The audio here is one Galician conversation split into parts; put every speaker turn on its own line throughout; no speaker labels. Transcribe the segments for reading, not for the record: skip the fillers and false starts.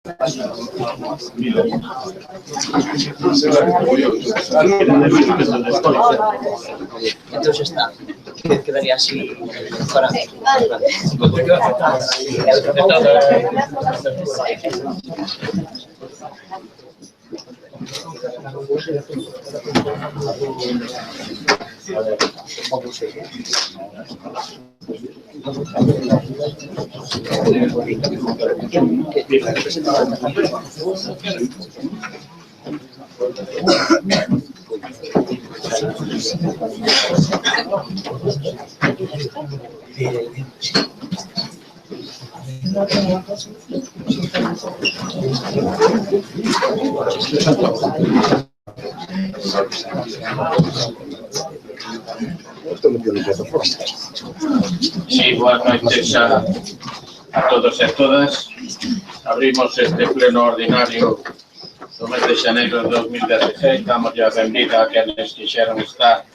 Entón xa está, quedaría así para
Sí, boas noites a todos e todas. Abrimos este pleno ordinario do mes de xaneiro de 2016. Damos a benvida a quenes quixeron estar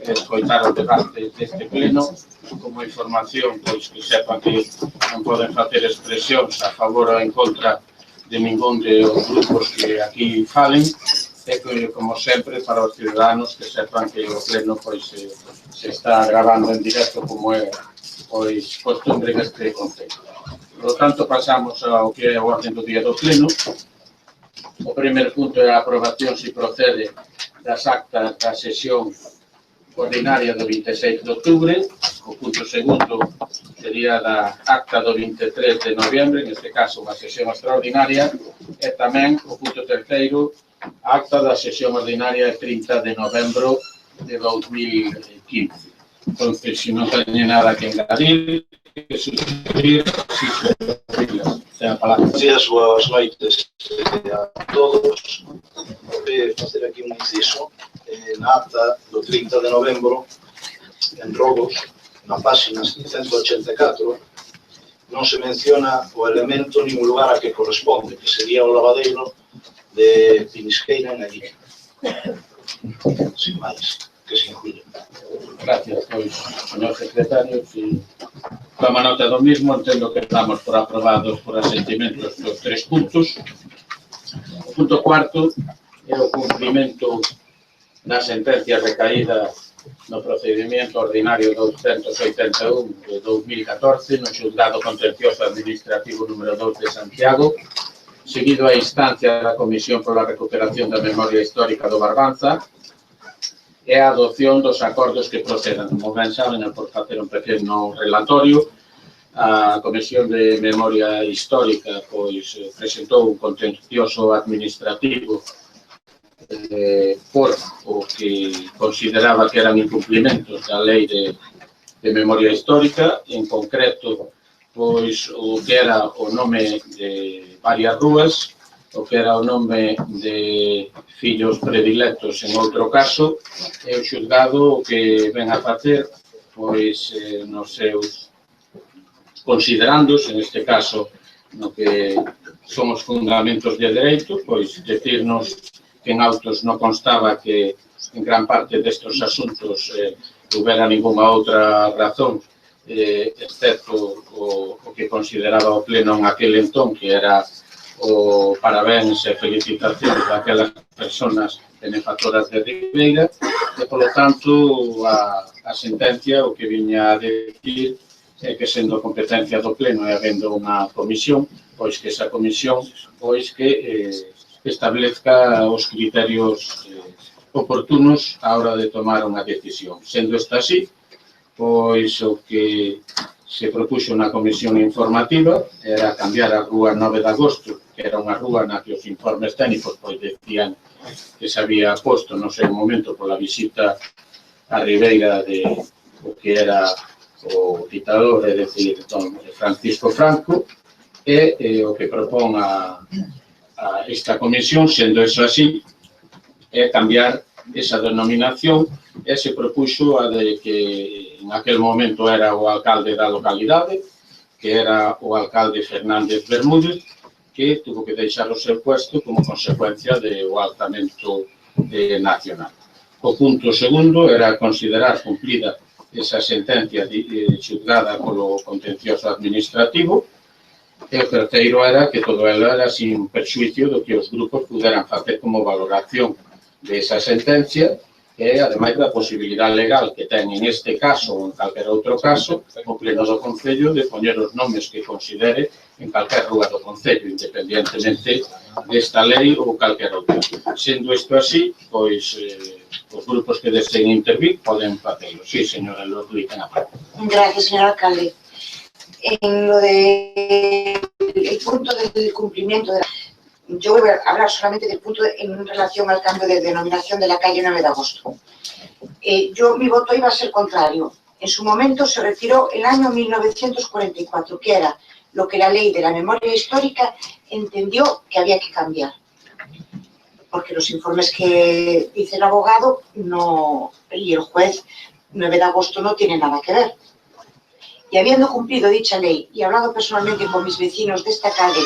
e escoitar o debate deste pleno. Como información, pois que sepan que non poden facer expresións a favor ou en contra de ningún dos grupos que aquí falen. E que, como sempre, para os ciudadanos que sepan que o pleno pois se está gravando en directo como é pois costumbre neste concello. Por lo tanto, pasamos ao que é o orden do día do pleno. O primeiro punto é a aprobación, se procede, das actas da sesión ordinaria do 26 de outubro. O punto segundo sería da acta do 23 de noviembre, neste caso unha sesión extraordinaria, e tamén o punto terceiro, a acta da sesión ordinaria 30 de novembro de 2015. Entonces, se non teñe nada que engadir, que sugerir, si ten a palabra.
Gracias, boas noites a todos. Vou facer aquí un inciso na acta do 30 de novembro, en Rodos, na página 184, non se menciona o elemento nin o lugar a que corresponde, que sería o lavadeiro de Pinisqueira en Allí. Sin máis, que se incluye.
Gracias, pois, señor secretario. Si toma nota do mismo, entendo que estamos por aprobados por asentimentos dos tres puntos. O punto cuarto é o cumprimento da sentencia recaída no procedimento ordinario 281 de 2014 no xulgado contencioso administrativo número 2 de Santiago, seguido a instancia da Comisión pola Recuperación da Memoria Histórica do Barbanza, e a adopción dos acordos que procedan. Como ben saben, por facer un pequeno relatorio, a Comisión de Memoria Histórica pois presentou un contencioso administrativo por o que consideraba que eran incumplimentos da Lei de Memoria Histórica, en concreto, pois o que era o nome de varias rúas, o que era o nome de fillos predilectos en outro caso, e o xulgado o que ven a facer, pois, nos seus considerandos, en este caso, no que son os fundamentos de dereito, pois, decirnos que en autos non constaba que en gran parte destes asuntos houbera ninguna outra razón, excepto o que consideraba o pleno en aquel entón, que era o parabéns e felicitacións daquelas persoas benefactoras de Ribeira, e, polo tanto, a sentencia o que viña a decir é que, sendo competencia do pleno e habendo unha comisión, pois que esa comisión pois que establezca os criterios oportunos á hora de tomar unha decisión. Sendo esta así, pois o que se propuxo na comisión informativa era cambiar a rúa 9 de agosto, que era unha rúa na que os informes técnicos pois decían que se había posto no seu momento pola visita a Ribeira de o que era o ditador, é dicir, don Francisco Franco, e o que propón a esta comisión, sendo eso así, é cambiar esa denominación, e se propuxo a de que en aquel momento era o alcalde da localidade, que era o alcalde Fernández Bermúdez, que tuvo que deixar o seu puesto como consecuencia do alzamento nacional. O punto segundo era considerar cumplida esa sentencia xulgada polo contencioso administrativo, E o terceiro era que todo elo era sin perxuicio do que os grupos puderan facer como valoración desa sentencia e, ademais, da posibilidade legal que ten en este caso ou en calquer outro caso o Pleno do Concello de poñer os nomes que considere en calquer rúa do Concello, independientemente desta lei ou calquer outra. Sendo isto así, pois os grupos que deseen intervir poden facelo. Sí, señora Lorluí, ten a palabra.
Gracias, señor alcalde. En lo del punto del cumplimiento de la... Yo voy a hablar solamente del punto en relación al cambio de denominación de la calle 9 de agosto. Mi voto iba a ser contrario. En su momento se retiró el año 1944, que era lo que la ley de la memoria histórica entendió que había que cambiar. Porque los informes que dice el abogado y el juez 9 de agosto no tienen nada que ver. Y habiendo cumplido dicha ley y hablado personalmente con mis vecinos de esta calle,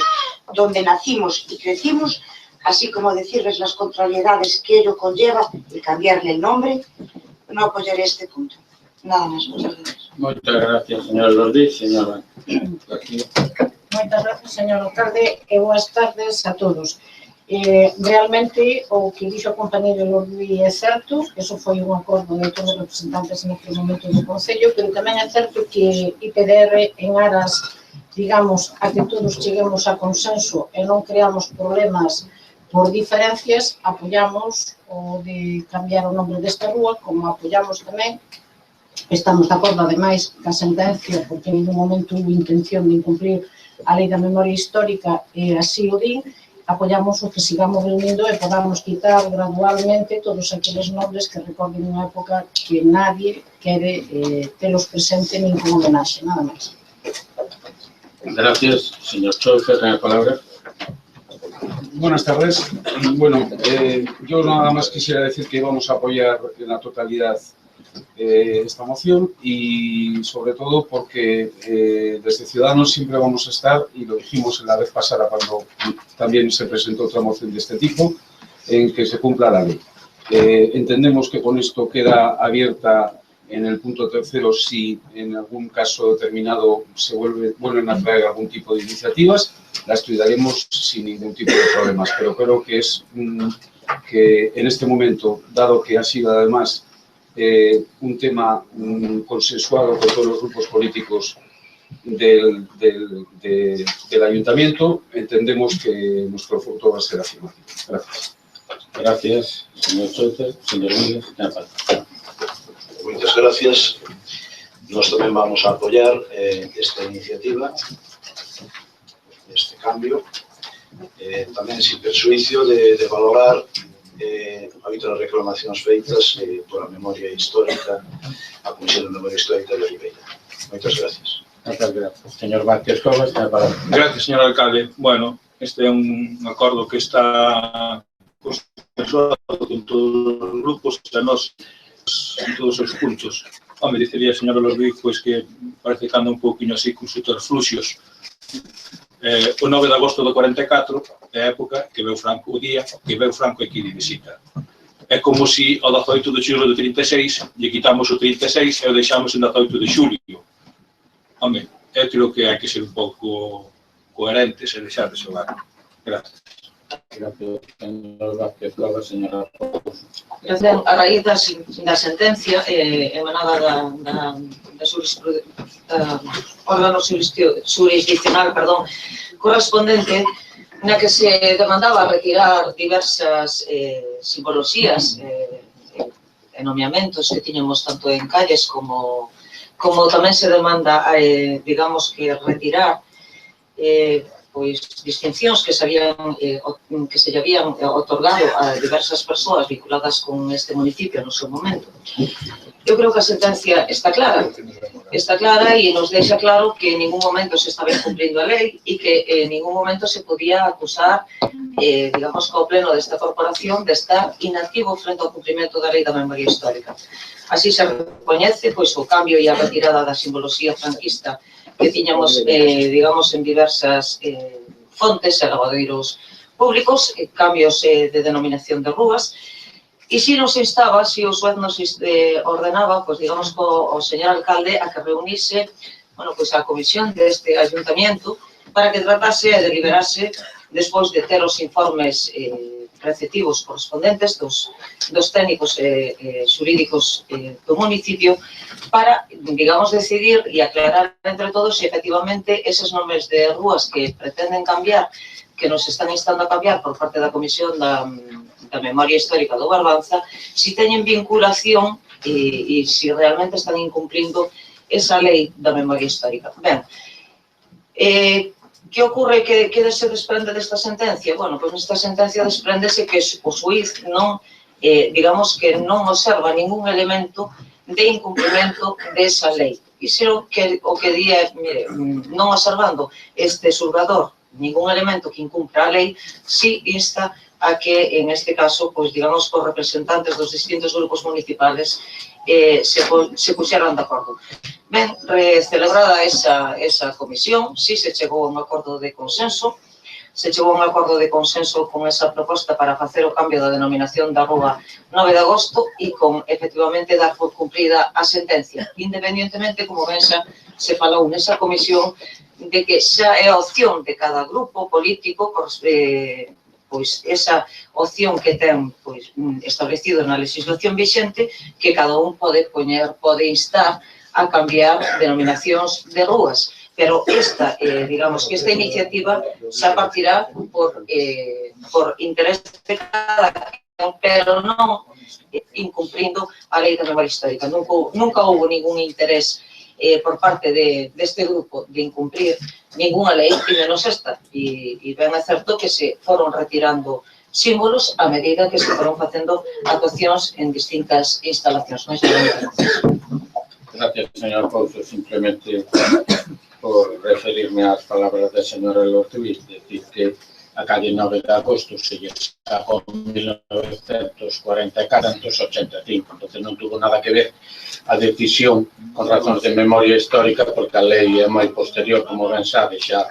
donde nacimos y crecimos, así como decirles las contrariedades que ello conlleva el cambiarle el nombre, no apoyaré este punto. Nada más, muchas gracias.
Moitas gracias, señora Lorluí. Señora García.
Moitas gracias, señor alcalde, e boas tardes a todos. Realmente, o que dixo o compañeiro Lorluí é certo, eso foi un acordo de todos os representantes naquele momento do Concello, pero tamén é certo que IPDR, en aras, digamos, a que todos cheguemos a consenso e non creamos problemas por diferencias, apoyamos o de cambiar o nombre desta rúa, como apoyamos tamén, estamos de acordo, ademais, ca sentencia, porque en ningún momento hubo intención de incumplir a lei da memoria histórica e así o din, apoyamos o que sigamos reunindo e podamos quitar gradualmente todos aqueles nombres que recorden unha época que nadie quere telos presente nin como homenaxe, nada máis.
Gracias, señor Choufer, ten a palabra.
Buenas tardes. Bueno, yo nada más quisiera decir que vamos a apoyar en la totalidad esta moción y sobre todo porque desde Ciudadanos siempre vamos a estar, y lo dijimos en la vez pasada cuando también se presentó otra moción de este tipo, en que se cumpla la ley. Entendemos que con esto queda abierta en el punto tercero si en algún caso determinado se vuelven a traer algún tipo de iniciativas, la estudiaremos sin ningún tipo de problemas, pero creo que es que en este momento, dado que ha sido además un tema consensuado con todos los grupos políticos del ayuntamiento, entendemos que nuestro voto va a ser afirmativo. Gracias.
Gracias, señor Choufer. Señor Míguez, ten a palabra.
Muchas gracias. Nós tamén vamos a apoiar esta iniciativa, este cambio, tamén sin persuicio de valorar outras reclamacións feitas por a memoria histórica, a Comisión de Memoria Histórica de Oliveira. Moitas gracias.
Moitas gracias. Señor Vázquez Cobas, ten a palabra.
Gracias, señor alcalde. Bueno, este é un acordo que está consensuado con todos os grupos e nós en todos os puntos. Home, dicería, señor Lorluí, pois que parece que anda un pouquinho así con subterfluxios. O 9 de agosto do 44 é a época que veu Franco, o día que veu Franco aquí de visita. É como se ao 18 de xulio do 36 lle quitamos o 36 e o deixamos en 18 de xulio. Home, eu creo que hai que ser un pouco coherentes e deixar de xogar. Gracias.
Gracias, señor Vázquez Cobas. Señora Pouso.
A raíz da sentencia emanada da órgano jurisdiccional correspondente, na que se demandaba retirar diversas simboloxías e nomeamentos que tiñamos tanto en calles como tamén se demanda, digamos, que retirar pois distincións que se lle habían otorgado a diversas persoas vinculadas con este municipio no seu momento. Eu creo que a sentencia está clara e nos deixa claro que en ningún momento se estaba incumplindo a lei e que en ningún momento se podía acusar, digamos, co pleno desta corporación de estar inactivo frente ao cumprimento da lei da memoria histórica. Así se recoñece pois o cambio e a retirada da simboloxía franquista que tiñamos, digamos, en diversas fontes e lavadeiros públicos, cambios de denominación de rúas, e si nos instaba, si o xuez nos ordenaba, pois, digamos, o señor alcalde a que reunise, bueno, pois, a comisión deste ayuntamiento para que tratase e deliberase despois de ter os informes preceptivos correspondentes dos técnicos xurídicos do municipio para, digamos, decidir e aclarar entre todos se efectivamente eses nomes de rúas que pretenden cambiar, que nos están instando a cambiar por parte da Comisión da Memoria Histórica do Barbanza, si teñen vinculación e si realmente están incumplindo esa lei da memoria histórica. Ben, que ocorre que se desprende desta sentencia? Bueno, pois nesta sentencia desprendese que o xuiz non, digamos que non observa ningún elemento de incumprimento desa lei. Iso o que di é, mire, non observando este xulgador ningún elemento que incumpra a lei, si insta a que, en este caso, pois, digamos, os representantes dos distintos grupos municipales se puxeran de acordo. Ben, celebrada esa comisión, si se chegou a un acordo de consenso, con esa proposta para facer o cambio da denominación da rúa 9 de agosto e con, efectivamente, dar por cumprida a sentencia, independientemente, como ben se falou nesa comisión, de que xa é a opción de cada grupo político, pois esa opción que ten establecido na legislación vixente, que cada un pode instar a cambiar denominacións de rúas. Pero digamos que esta iniciativa xa partirá por interés de cada quen, pero non incumprindo a lei da memoria histórica. Nunca houve ningún interés por parte deste grupo de incumprir ninguna lei, e menos esta. E ben é certo que se foron retirando símbolos a medida que se foron facendo actuacións en distintas instalacións.
Gracias, señor Couso. Simplemente por referirme ás palabras da señora Lortuís, decir que a calle 9 de agosto se lle sacou en 1984-85, entonces non tuvo nada que ver a decisión con razóns de memoria histórica, porque a lei é moi posterior, como ben sabe, xa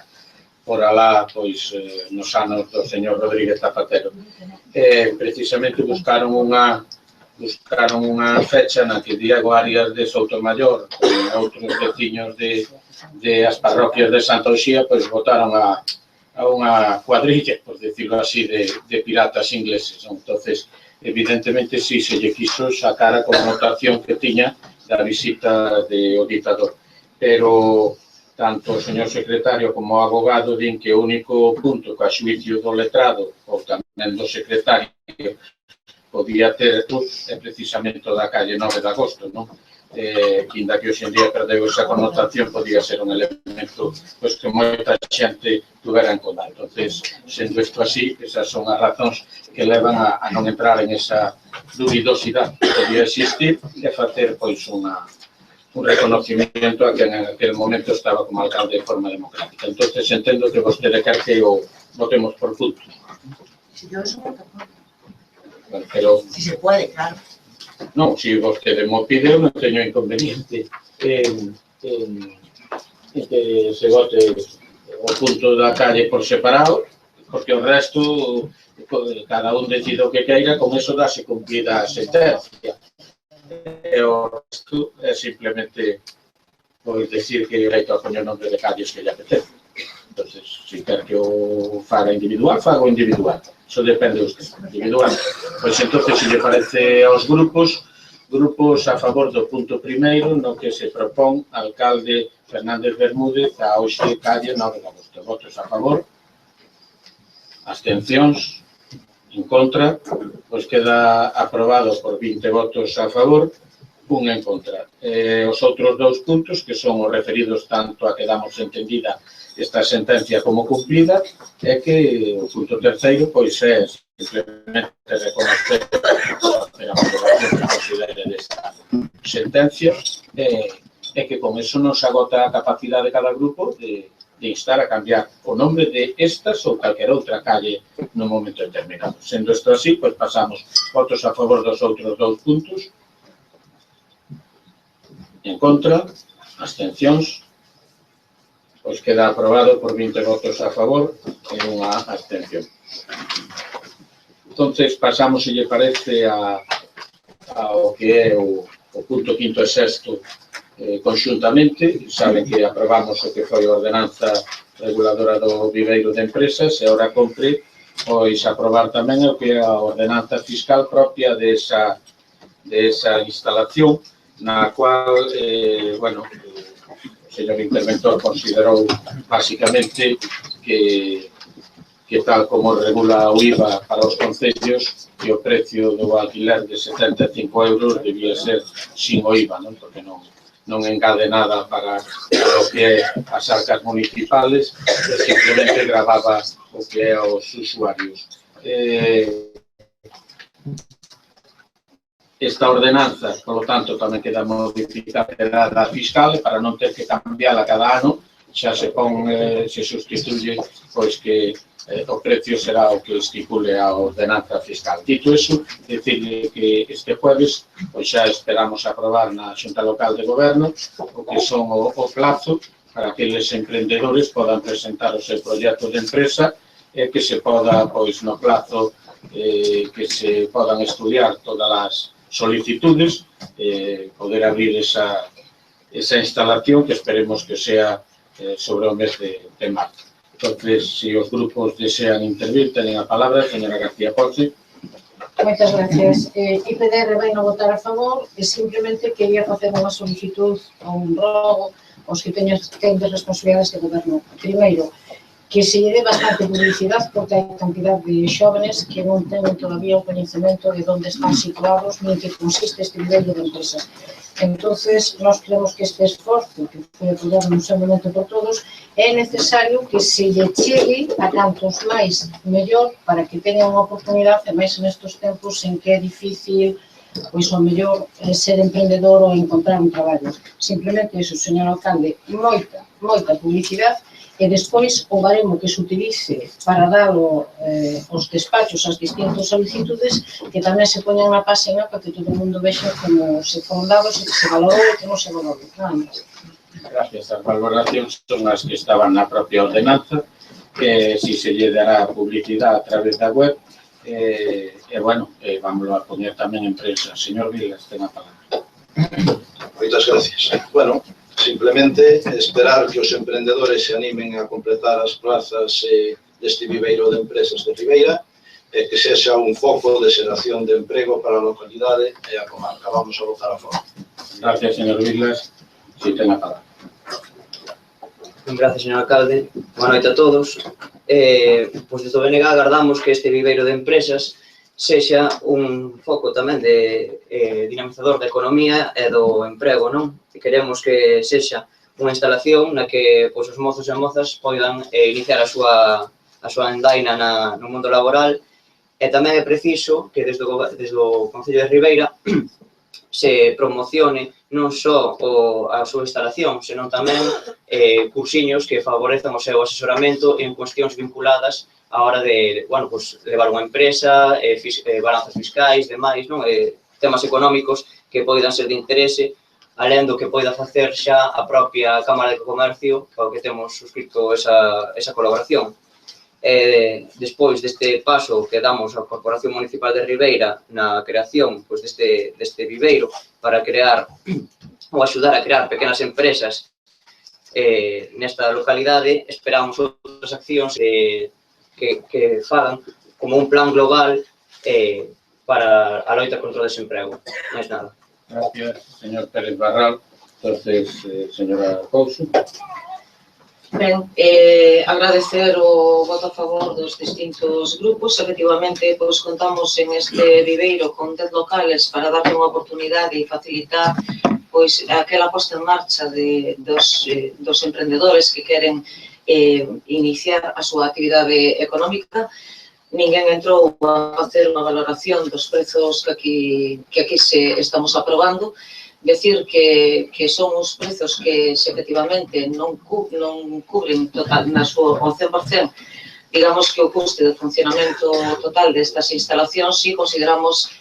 por alá, pois, nos anos do señor Rodríguez Zapatero. Precisamente buscaron unha fecha na que Diego Arias de Soutomayor e outros veciños de as parroquias de Santa Uxía, pois votaron a unha cuadrilla, por decirlo así, de piratas ingleses. Entonces, evidentemente, sí se lle quiso sacar a connotación que tiña da visita do dictador. Pero tanto o señor secretario como o abogado din que o único punto que a xuicio do letrado ou tamén do secretario podía ter é precisamente o da calle 9 de agosto, non? Quinda que hoxe en día perdeu esa connotación, podía ser un elemento que moita xente tuvera en conta. Entonces, sendo isto así, esas son as razóns que levan a non entrar en esa dubidosidade que podía existir e facer un reconocimiento a quen en aquel momento estaba como alcalde de forma democrática. Entonces, entendo que vostede quer que o votemos por puntos.
Si yo eso voto.
Pero
si se puede, claro.
Non, se vostede mo pide, non teño inconveniente en que se vote o punto da calle por separado, porque o resto, cada un decide o que queira, con eso dase cumplida a sentencia. E o resto é simplemente pois decir que hai que poñer o nombre de calles que lle apetece. Entonces, se quer que o faga individual, fago individual. Eso depende de usted, individual. Pois entonces, se lle parece aos grupos a favor do punto primeiro, no que se propón alcalde Fernández Bermúdez a hoxe calle 9 de agosto. Votos a favor, abstencións, en contra, pois queda aprobado por 20 votos a favor, un en contra. Os outros dous puntos, que son os referidos tanto a que damos entendida esta sentencia como cumplida, é que o punto terceiro, pois é simplemente reconocer a valoración que considere desta sentencia e que con eso non se agota a capacidade de cada grupo de instar a cambiar o nombre de estas ou calquera outra calle no momento determinado. Sendo isto así, pois pasamos votos a favor dos outros dous puntos, en contra, abstencións, pois queda aprobado por 20 votos a favor e unha abstención. Entonces, pasamos, se lle parece, ao que é o punto quinto e sexto conxuntamente. Saben que aprobamos o que foi a ordenanza reguladora do viveiro de empresas, e ora compre pois aprobar tamén o que é a ordenanza fiscal propia desa instalación, na cual, bueno, o señor interventor considerou basicamente que tal como regula o IVA para os concellos, que o precio do alquiler de 75 euros debía ser sin o IVA, non? Porque non engade nada para o que é as arcas municipales, simplemente gravaba o que é os usuarios. Esta ordenanza, por lo tanto, tamén queda modificada fiscal, para non ter que cambiarla cada ano, xa se sustituye pois que o precio será o que estipule a ordenanza fiscal. Dito iso, decirle que este jueves pois xa esperamos aprobar na Xunta Local de Goberno o que son o plazo para que aqueles emprendedores podan presentar o seu proxecto de empresa e que se poda, pois, no plazo que se podan estudiar todas as solicitudes, poder abrir esa instalación que esperemos que sea sobre o mes de marzo. Entonces, si os grupos desean intervir, teñen a palabra, señora García Ponce.
Moitas gracias. IPDR vai non votar a favor e simplemente quería facer unha solicitud ou un rogo aos que teñen responsabilidades de goberno. Primeiro, que se lle dé bastante publicidade porque hai cantidad de xóvenes que non teñen todavía o coñecemento de onde están situados ni que consiste este nivel de empresa. Entonces, nós creemos que este esforzo, que foi apoiado no seu momento por todos, é necesario que se lle chegue a cantos máis mellor para que teñan unha oportunidade, e máis nestes tempos en que é difícil, pois, ao mellor, ser emprendedor ou encontrar un traballo. Simplemente iso, señor alcalde, moita publicidade, e despois o baremo que se utilice para dalo aos despachos, as distintas solicitudes, que tamén se poñan na página para que todo o mundo vexa como se foron dados e que se valorou e que non se valorou. Nada máis.
Gracias. As valoracións son as que estaban na propia ordenanza, que si se lle dará publicidade a través da web, bueno, vamos a poñer tamén en prensa. Señor Vilas, ten a palabra.
Moitas gracias. Bueno, simplemente esperar que os emprendedores se animen a completar as plazas deste viveiro de empresas de Ribeira e que sexa un foco de xeración de emprego para a localidade e a comarca. Vamos a votar a favor.
Gracias, señor Vilas. Si ten a palabra.
Gracias, señor alcalde. Boa noite a todos. Pois desde o BNG agardamos que este viveiro de empresas sexa un foco tamén de dinamizador da economía e do emprego, non? Queremos que sexa unha instalación na que pois, os mozos e mozas poidan iniciar a súa andaina no mundo laboral, e tamén é preciso que desde o Concello de Ribeira se promocione non só a súa instalación, senón tamén cursiños que favorezan o seu asesoramento en cuestións vinculadas a hora de, bueno, pues, levar unha empresa, balanzas fiscais, demais, non? Temas económicos que poidan ser de interese, alén do que poida facer xa a propia Cámara de Comercio, ao que temos suscrito esa colaboración. Despois deste paso que damos á Corporación Municipal de Ribeira na creación deste viveiro para crear ou axudar a crear pequenas empresas nesta localidade, esperamos outras accións que fagan como un plan global para a loita contra o desemprego. Non é nada.
Gracias, señor Pérez Barral. Entonces, señora Couso.
Ben, agradecer o voto a favor dos distintos grupos. Efectivamente, pois contamos en este viveiro con 10 locales para darle unha oportunidade e facilitar pois aquela posta en marcha dos emprendedores que queren iniciar a súa actividade económica. Ninguén entrou a facer unha valoración dos prezos que aquí estamos aprobando. Decir que son os prezos que efectivamente non cubren total, ao 100%, digamos que o custe de funcionamento total destas instalacións, si consideramos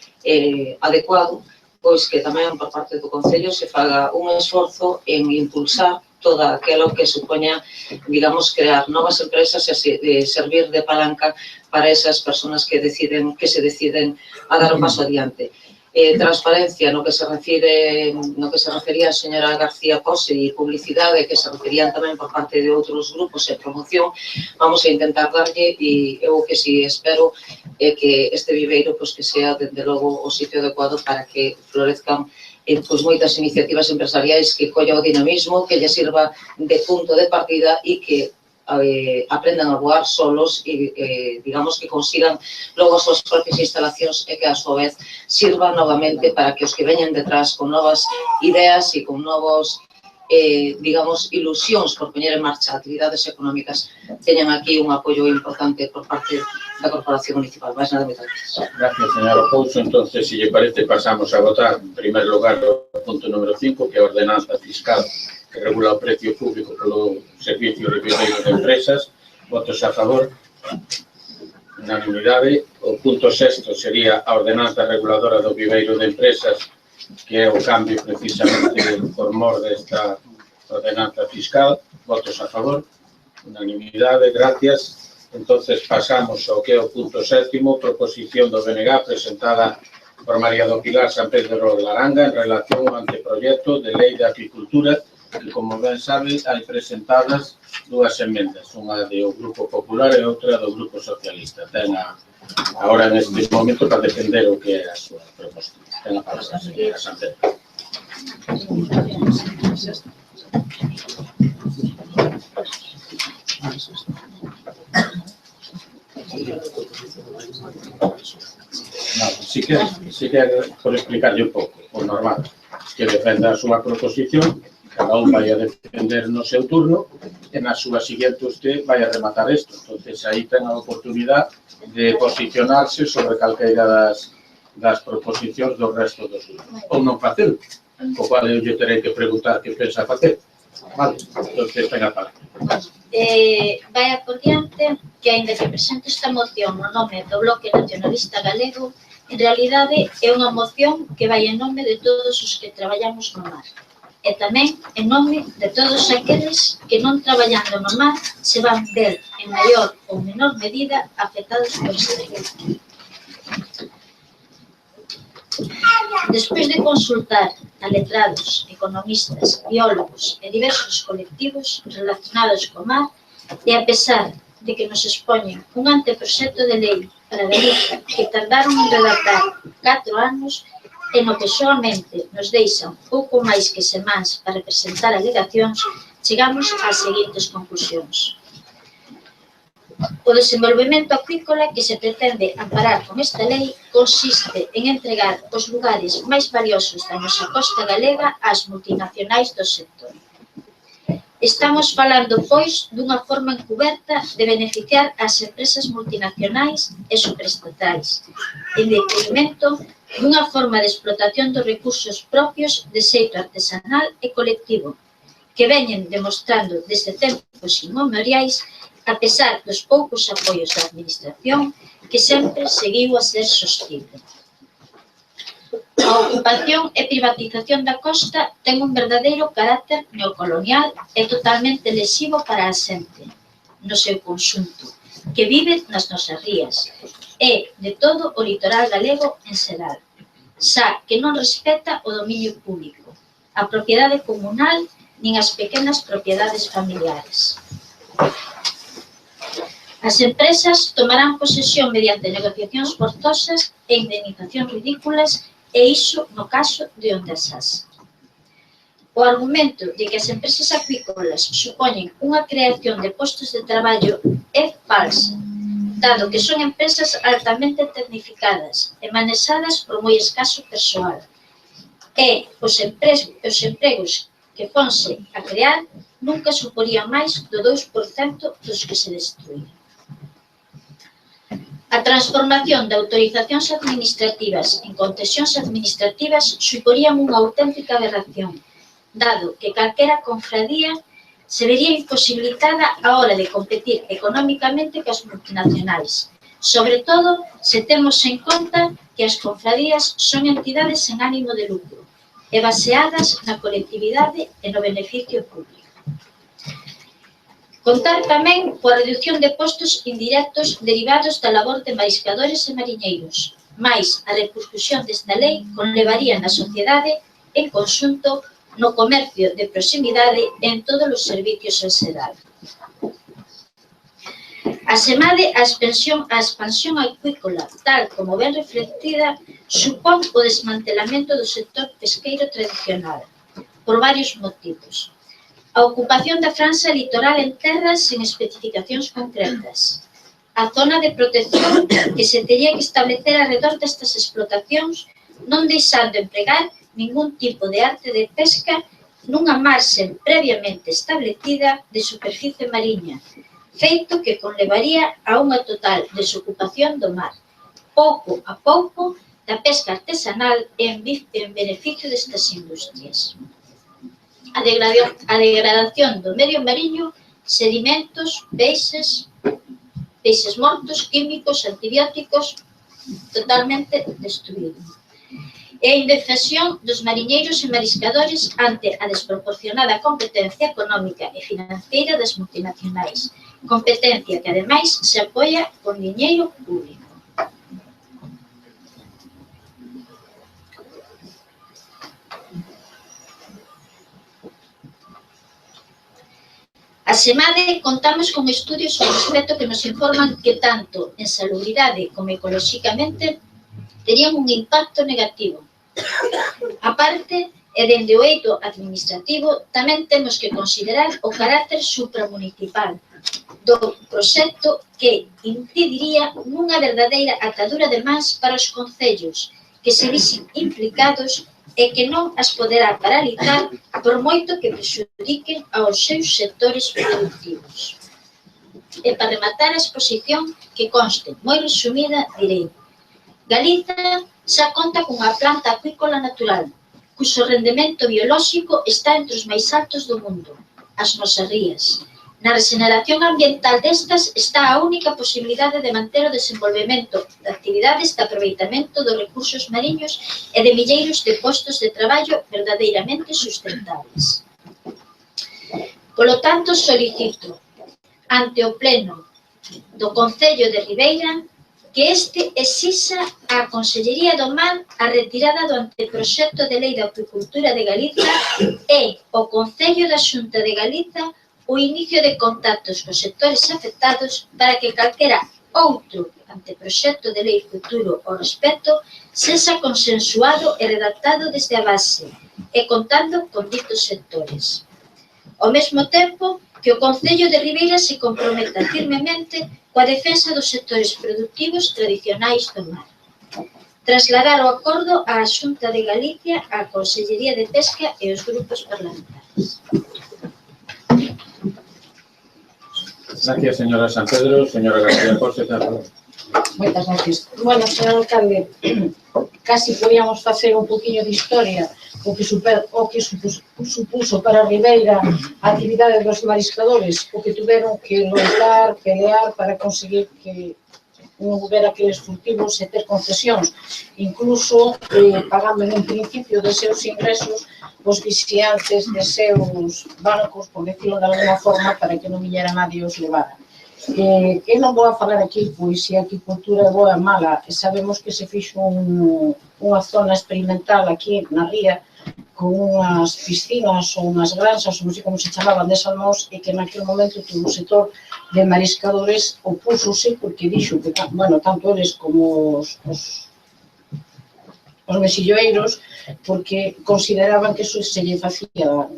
adecuado, pois que tamén por parte do Concello se faga un esforzo en impulsar todo aquilo que supoña, digamos, crear novas empresas e servir de palanca para esas persoas que se deciden a dar un paso adiante. transparencia no que se refería a señora García Pose e publicidade que se referían tamén por parte de outros grupos e promoción, vamos a intentar darlle e eu que si espero é que este viveiro que sea desde logo o sitio adecuado para que florezcan moitas iniciativas empresariais que colla o dinamismo, que lle sirva de punto de partida e que aprendan a voar solos e, digamos, que consigan logo as súas propias instalacións e que, a súa vez, sirvan novamente para que os que veñen detrás con novas ideas e con novos, digamos, ilusións por poñer en marcha actividades económicas teñan aquí un apoio importante por parte da Corporación Municipal. Vais nada, moitas gracias.
Gracias, señora Pouso. Entonces, se lle parece, pasamos a votar, en primer lugar, o punto número 5, que é a ordenanza fiscal que regula o precio público polo servicio de viveiro de empresas. Votos a favor. Unanimidade. O punto 6 sería a ordenanza reguladora do viveiro de empresas, que é o cambio precisamente por mor desta ordenanza fiscal. Votos a favor. Unanimidade. Gracias. Entonces pasamos ao que é o punto 7, proposición do BNG presentada por María do Pilar San Pedro Laranga en relación ao anteproyecto de lei de agricultura, que, como ben sabe, hai presentadas dúas emendas, unha do Grupo Popular e outra do Grupo Socialista. Ten agora neste momento para defender o que é a súa proposta. Ten a palabra, señora San Pedro. Si quer, por explicarlle un pouco, o normal, que defenda a súa proposición, cada un vai a defender no seu turno, e na súa seguinte usted vai a rematar isto. Entonces, aí ten a oportunidade de posicionarse sobre calqueira das proposicións do resto dos grupos. Ou non facelo, o cual eu lle terei que preguntar que pensa facer. Vale, entonces ten a parte.
Vai por diante que, aínda que presente esta moción no nome do Bloque Nacionalista Galego, en realidade é unha moción que vai en nome de todos os que traballamos no mar. E tamén en nome de todos aqueles que non traballando no mar se van ver en maior ou menor medida afectados por este lei. Despois de consultar a letrados, economistas, biólogos e diversos colectivos relacionados co mar, e a pesar de que nos expoñen un anteproxecto de lei para Galicia que tardaron en redactar 4 anos, e no que solamente nos deixan pouco máis que semáns para presentar alegacións, chegamos ás seguintes conclusións. O desenvolvemento acuícola que se pretende amparar con esta lei consiste en entregar os lugares máis valiosos da nosa costa galega ás multinacionais do sector. Estamos falando, pois, dunha forma encuberta de beneficiar as empresas multinacionais e superestatais, en detrimento dunha forma de explotación dos recursos propios de xeito artesanal e colectivo, que veñen demostrando desde tempos inmemoriais, a pesar dos poucos apoios da Administración, que sempre seguiu a ser sostible. A ocupación e privatización da costa ten un verdadeiro carácter neocolonial e totalmente lesivo para a xente, no seu conxunto, que vive nas nosas rías, e de todo o litoral galego en xeral, xa que non respeta o dominio público, a propiedade comunal nin as pequenas propiedades familiares. As empresas tomarán posesión mediante negociacións forzosas e indemnizacións ridículas, e iso no caso de Ondasas. O argumento de que as empresas acuícolas supoñen unha creación de postos de traballo é falsa, dado que son empresas altamente tecnificadas e manexadas por moi escaso persoal, e os empregos que fonse a crear nunca suporían máis do 2% dos que se destruían. A transformación de autorizacións administrativas en concesións administrativas suporían unha auténtica aberración, dado que calquera confradía se vería imposibilitada a hora de competir económicamente cas multinacionais, sobre todo se temos en conta que as confradías son entidades sen ánimo de lucro e baseadas na colectividade e no beneficio público. Contar tamén coa reducción de postos indirectos derivados da labor de mariscadores e mariñeiros, mais a repercusión desta lei conlevaría na sociedade en conxunto no comercio de proximidade e en todos os servicios en xeral. Asemade, a expansión acuícola, tal como ben reflectida, supón o desmantelamento do sector pesqueiro tradicional, por varios motivos. A ocupación da franxa litoral en terras sen especificacións concretas, a zona de protección que se tería que establecer alrededor destas explotacións, non deixando empregar ningún tipo de arte de pesca nunha marxen previamente establecida de superficie mariña, feito que conlevaría a unha total desocupación do mar, pouco a pouco, da pesca artesanal en beneficio destas industrias. A degradación do medio mariño, sedimentos, peixes mortos, químicos, antibióticos, totalmente destruído. E a indefensión dos mariñeiros e mariscadores ante a desproporcionada competencia económica e financeira das multinacionais, competencia que, ademais, se apoia con diñeiro público. Asemade, contamos con estudios ao respecto que nos informan que tanto en salubridade como ecolóxicamente terían un impacto negativo. A parte, e dende o eido administrativo, tamén temos que considerar o carácter supramunicipal do proxecto que incidiría nunha verdadeira atadura de mans para os concellos que se visen implicados e que non as poderá paralizar por moito que prexudiquen aos seus sectores productivos. E para rematar a exposición, que conste moi resumida, direi: Galiza xa conta cunha planta acuícola natural, cuxo rendemento biolóxico está entre os máis altos do mundo, as nosas rías. Na regeneración ambiental destas está a única posibilidade de manter o desenvolvemento de actividades de aproveitamento dos recursos mariños e de milleiros de postos de traballo verdadeiramente sustentables. Polo tanto, solicito ante o Pleno do Concello de Ribeira que este exixa á Consellería do Mar a retirada do anteproxecto de Lei de Acuicultura de Galiza e o Concello da Xunta de Galiza o inicio de contactos cos sectores afectados para que calquera outro anteproxecto de lei futuro ao respecto sexa consensuado e redactado desde a base e contando con ditos sectores. Ao mesmo tempo, que o Concello de Ribeira se comprometa firmemente coa defensa dos sectores productivos tradicionais do mar. Trasladar o acordo á Xunta de Galicia, á Consellería de Pesca e aos grupos parlamentarios.
Gracias, señora San Pedro. Señora García José.
Moitas gracias. Bueno, señor alcalde, casi podíamos facer un poquinho de historia o que supuso para Ribeira a actividade dos mariscadores, o que tuveron que loitar, pelear para conseguir que non houbera aqueles furtivos e ter concesións, incluso pagando en principio de seus ingresos os vixiantes de seus bancos, por decirlo de alguna forma, para que non viñera nadie os levara. Eu non vou a falar aquí, pois, se a aquicultura é boa ou mala. Sabemos que se fixo unha zona experimental aquí na ría con unhas piscinas ou unhas granxas, non sei como se chamaban, de salmóns, e que naquele momento todo o sector de mariscadores opúsose porque dixo que, bueno, tanto eles como os mexilloeiros, porque consideraban que eso se lle facía dano.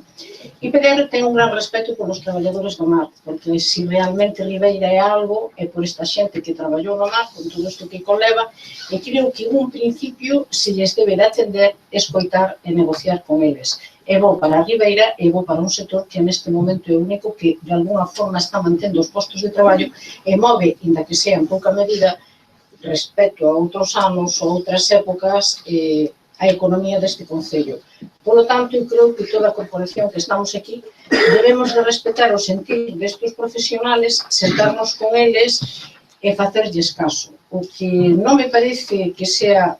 E Pedro ten un gran respeto polos traballadores do mar, porque se realmente Ribeira é algo, é por esta xente que traballou no mar, con todo isto que conleva, e creo que en un principio se lles debe de atender, escoitar e negociar con eles. É bo para a Ribeira, é bo para un sector que neste momento é o único que de alguna forma está mantendo os postos de traballo e move, inda que sea en pouca medida, respecto a outros anos ou outras épocas, a economía deste concello. Polo tanto, eu creo que toda a corporación que estamos aquí debemos de respetar o sentir destes profesionales, sentarnos con eles e facerlles caso. O que non me parece que sea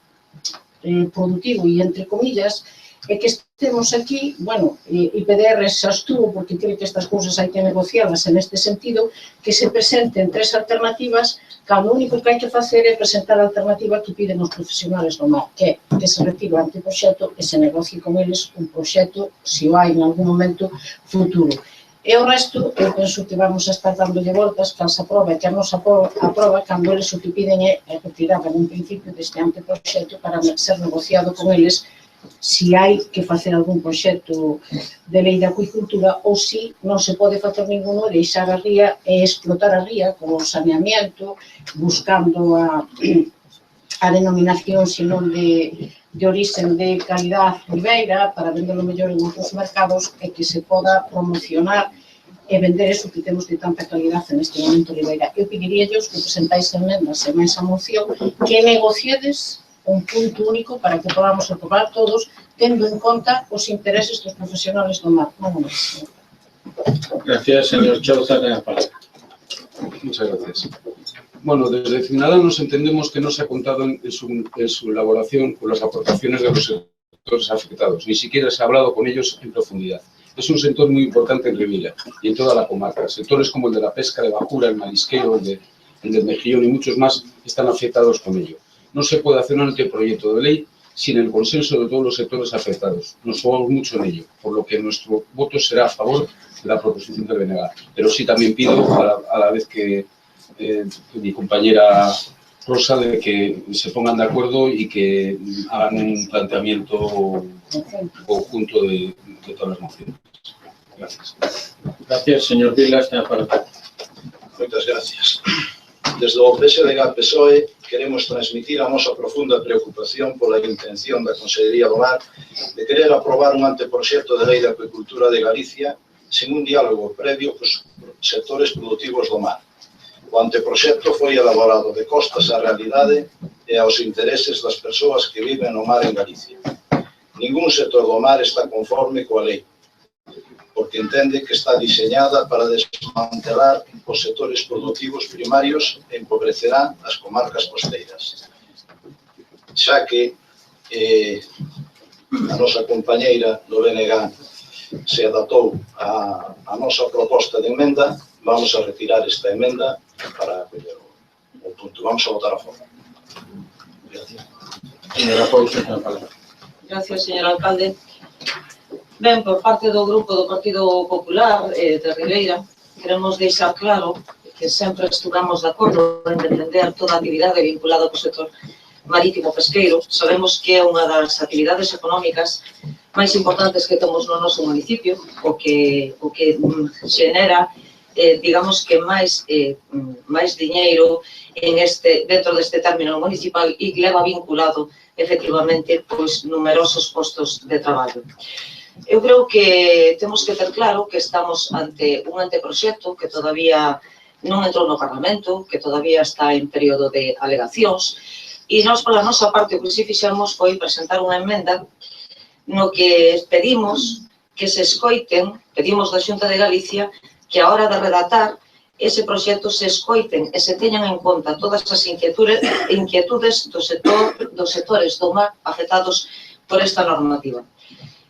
productivo e, entre comillas, E que estemos aquí, bueno, IPDR xa estuvo, porque creo que estas cousas hai que negociarlas en este sentido, que se presenten 3 alternativas, cando o único que hai que facer é presentar a alternativa que piden os profesionales do mar, que é que se retire o anteproxecto e se negocie con eles un proxecto, se o hai en algún momento futuro. E o resto, eu penso que vamos a estar dándolle voltas, que se aproba e que a nos aproba, cando eles o que piden é retirar en principio deste anteproxecto para ser negociado con eles si hai que facer algún proxecto de lei de acuicultura ou si non se pode facer ninguno, deixar a ría e explotar a ría con o saneamiento, buscando a denominación senón de orixen de calidad ribeira para venderlo mellor en outros mercados e que se poda promocionar e vender eso que temos de tanta calidad neste momento ribeira. Eu pediríallos que presentáis emendas en esa moción que negociedes un punto único para que podamos aprobar todos, tendo en conta os intereses dos profesionales do mar.
Gracias, señor Chouza.
Muchas gracias. Bueno, desde Ciudadanos entendemos que no se ha contado en su elaboración con las aportaciones de los sectores afectados, ni siquiera se ha hablado con ellos en profundidad. Es un sector muy importante en Ribeira y en toda la comarca. Sectores como el de la pesca de bajura, el marisqueo, el del mejillón y muchos más están afectados con ello. No se puede hacer un anteproyecto de ley sin el consenso de todos los sectores afectados. Nos jugamos mucho en ello, por lo que nuestro voto será a favor de la proposición del BNG. Pero sí también pido, a la vez que mi compañera Rosa, de que se pongan de acuerdo y que hagan un planteamiento conjunto de todas las mociones. Gracias.
Gracias, señor Vilas.
Moitas gracias. Desde o PSDG-PSOE queremos transmitir a nosa profunda preocupación pola intención da Consellería do Mar de querer aprobar un anteproxecto de lei de acuicultura de Galicia sin un diálogo previo cos sectores produtivos do mar. O anteproxecto foi elaborado de costas á realidade e aos intereses das persoas que viven no mar en Galicia. Ningún sector do mar está conforme coa lei, porque entende que está diseñada para desmantelar os sectores productivos primarios e empobrecerá as comarcas costeiras. Xa que a nosa compañeira do BNG se adaptou a nosa proposta de emenda, vamos a retirar esta emenda para acolher o punto. Vamos a votar a favor. Gracias.
Señora Pouso, ten a palabra.
Gracias, señor alcalde. Ben, por parte do Grupo do Partido Popular de Ribeira, queremos deixar claro que sempre estuvamos de acordo en defender toda a actividade vinculada co sector marítimo pesqueiro. Sabemos que é unha das actividades económicas máis importantes que temos no noso municipio, o que xenera, digamos que máis diñeiro dentro deste término municipal e que leva vinculado, efectivamente, numerosos postos de traballo. Eu creo que temos que ter claro que estamos ante un anteproxecto que todavía non entrou no Parlamento, que todavía está en período de alegacións, e nós, pola nosa parte, o que si fixemos foi presentar unha emenda no que pedimos que se escoiten, pedimos da Xunta de Galicia, que a hora de redactar ese proxecto se escoiten e se teñan en conta todas as inquietudes dos sectores do mar afectados por esta normativa.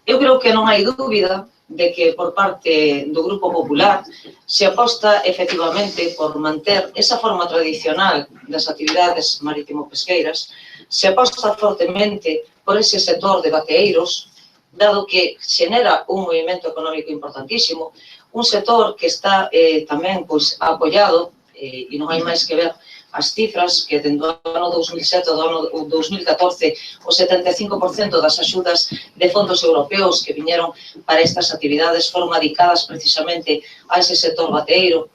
Eu creo que non hai dúbida de que por parte do Grupo Popular se aposta efectivamente por manter esa forma tradicional das actividades marítimo-pesqueiras, se aposta fortemente por ese sector de bateeiros, dado que xenera un movimento económico importantísimo, un sector que está tamén apoiado, e non hai máis que ver as cifras que dende o ano 2007 ao ano 2014 o 75% das axudas de fondos europeos que viñeron para estas actividades foron dedicadas precisamente a ese sector bateeiro.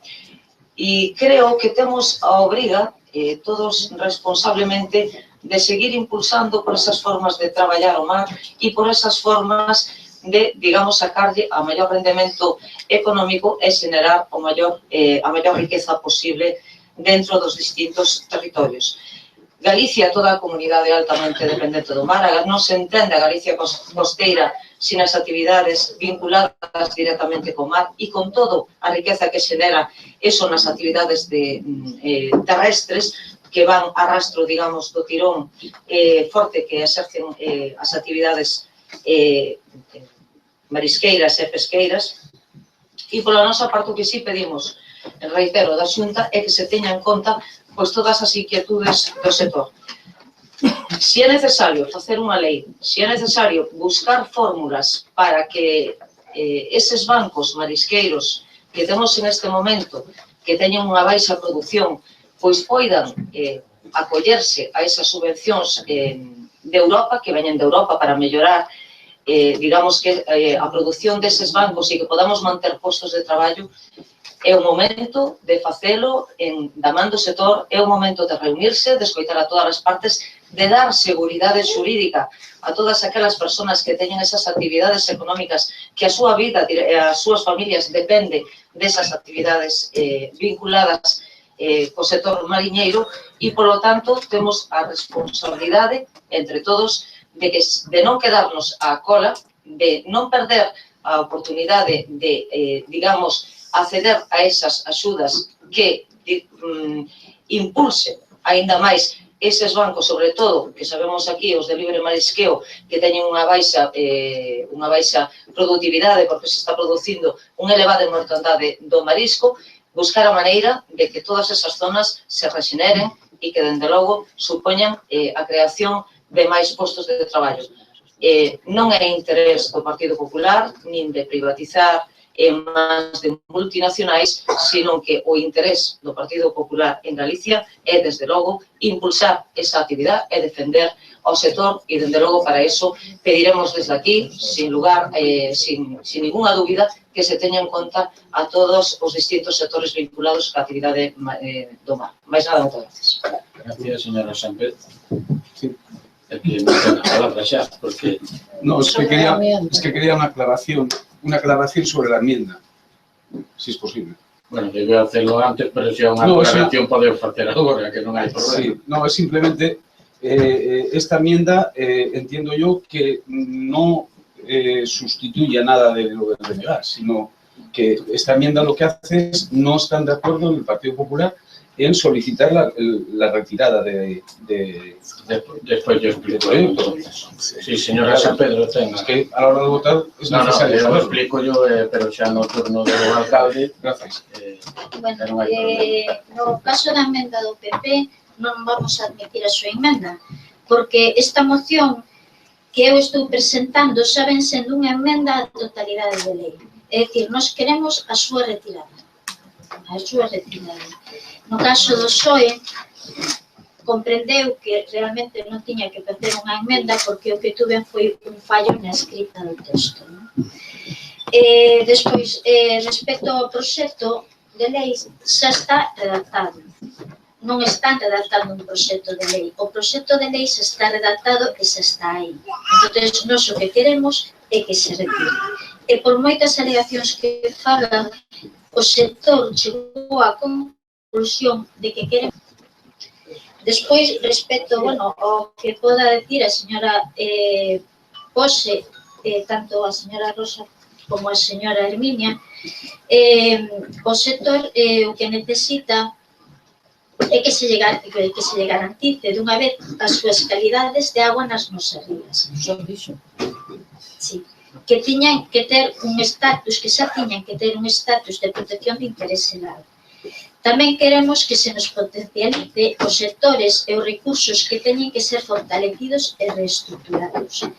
E creo que temos a obriga, todos responsablemente, de seguir impulsando por esas formas de traballar o mar e por esas formas de, digamos, sacarlle a maior rendemento económico e xenerar a maior riqueza posible dentro dos distintos territorios. Galicia, toda a comunidade altamente dependente do mar, non se entende a Galicia costeira sin as actividades vinculadas directamente co mar e con todo a riqueza que xenera eso nas actividades terrestres que van a rastro, digamos, do tirón forte que exercen as actividades marisqueiras e pesqueiras, e pola nosa parte o que sí pedimos, reitero, da Xunta, é que se teña en conta pois todas as inquietudes do sector. Si é necesario facer unha lei, si é necesario buscar fórmulas para que eses bancos marisqueiros que temos en este momento, que teñen unha baixa produción, pois poidan acollerse a esas subvencións de Europa, que veñen de Europa para mellorar, digamos que a produción deses bancos e que podamos manter postos de traballo, é o momento de facelo da man do sector, é o momento de reunirse, de escoitar a todas as partes, de dar seguridade xurídica a todas aquelas persoas que teñen esas actividades económicas, que a súa vida e as súas familias depende desas actividades vinculadas co sector mariñeiro e, polo tanto, temos a responsabilidade entre todos de non quedarnos á cola, de non perder a oportunidade de, digamos, acceder a esas axudas que impulsen aínda máis eses bancos, sobre todo, que sabemos aquí, os de libre marisqueo, que teñen unha baixa produtividade porque se está producindo unha elevada mortandade do marisco, buscar a maneira de que todas esas zonas se rexeneren e que, dende logo, supoñan a creación de máis postos de traballo. Non é interés do Partido Popular, nin de privatizar en mans de multinacionais, sino que o interés do Partido Popular en Galicia é, desde logo, impulsar esa actividade e defender ao sector e, dende logo, para iso pediremos desde aquí, sin lugar, sin ninguna dúbida, que se teña en conta a todos os distintos sectores vinculados ca actividade do mar. Mais nada, moitas gracias.
Gracias, señora Sánchez. É que non ten a palabra xa, porque...
No, es que quería una aclaración sobre la enmienda, si es posible.
Bueno, debe hacerlo antes, pero si unha aclaración pode facer agora, que non hai problema.
Sí, no, es simplemente esta enmienda, entiendo yo que no sustituye nada de lo del BNG, sino que esta enmienda lo que hace es no están de acuerdo en el Partido Popular en solicitar la retirada de
Despois yo explico. Sí, señora San Pedro, tenga.
Es que a la hora de votar es necesario.
No, eu explico yo, pero xa no turno do alcalde.
Gracias.
Bueno, no caso da emenda do PP non vamos a admitir a súa emenda, porque esta moción que eu estou presentando xa ven sendo unha emenda á totalidade de lei. É dicir, nós queremos a súa retirada. A súa retirada. No caso do PSOE, comprendeu que realmente non tiña que facer unha emenda porque o que tuve foi un fallo na escrita do texto. Despois, respecto ao proxecto de lei, xa está redactado. Non están redactando un proxecto de lei. O proxecto de lei xa está redactado e xa está aí. Entón, nós o que queremos é que se retire. E por moitas alegacións que falan, o sector chegou á conclusión de que queren. Despois, respecto, ao que poda decir a señora Pose, tanto a señora Rosa como a señora Herminia, o sector o que necesita é que se lle garantice dunha vez as súas calidades de agua nas nosas rías. Sí, que tiñan que ter un estatus, que xa tiñan que ter un estatus de protección de interés xeral. Tamén queremos que se nos potencialice os sectores e os recursos que teñen que ser fortalecidos e reestruturados.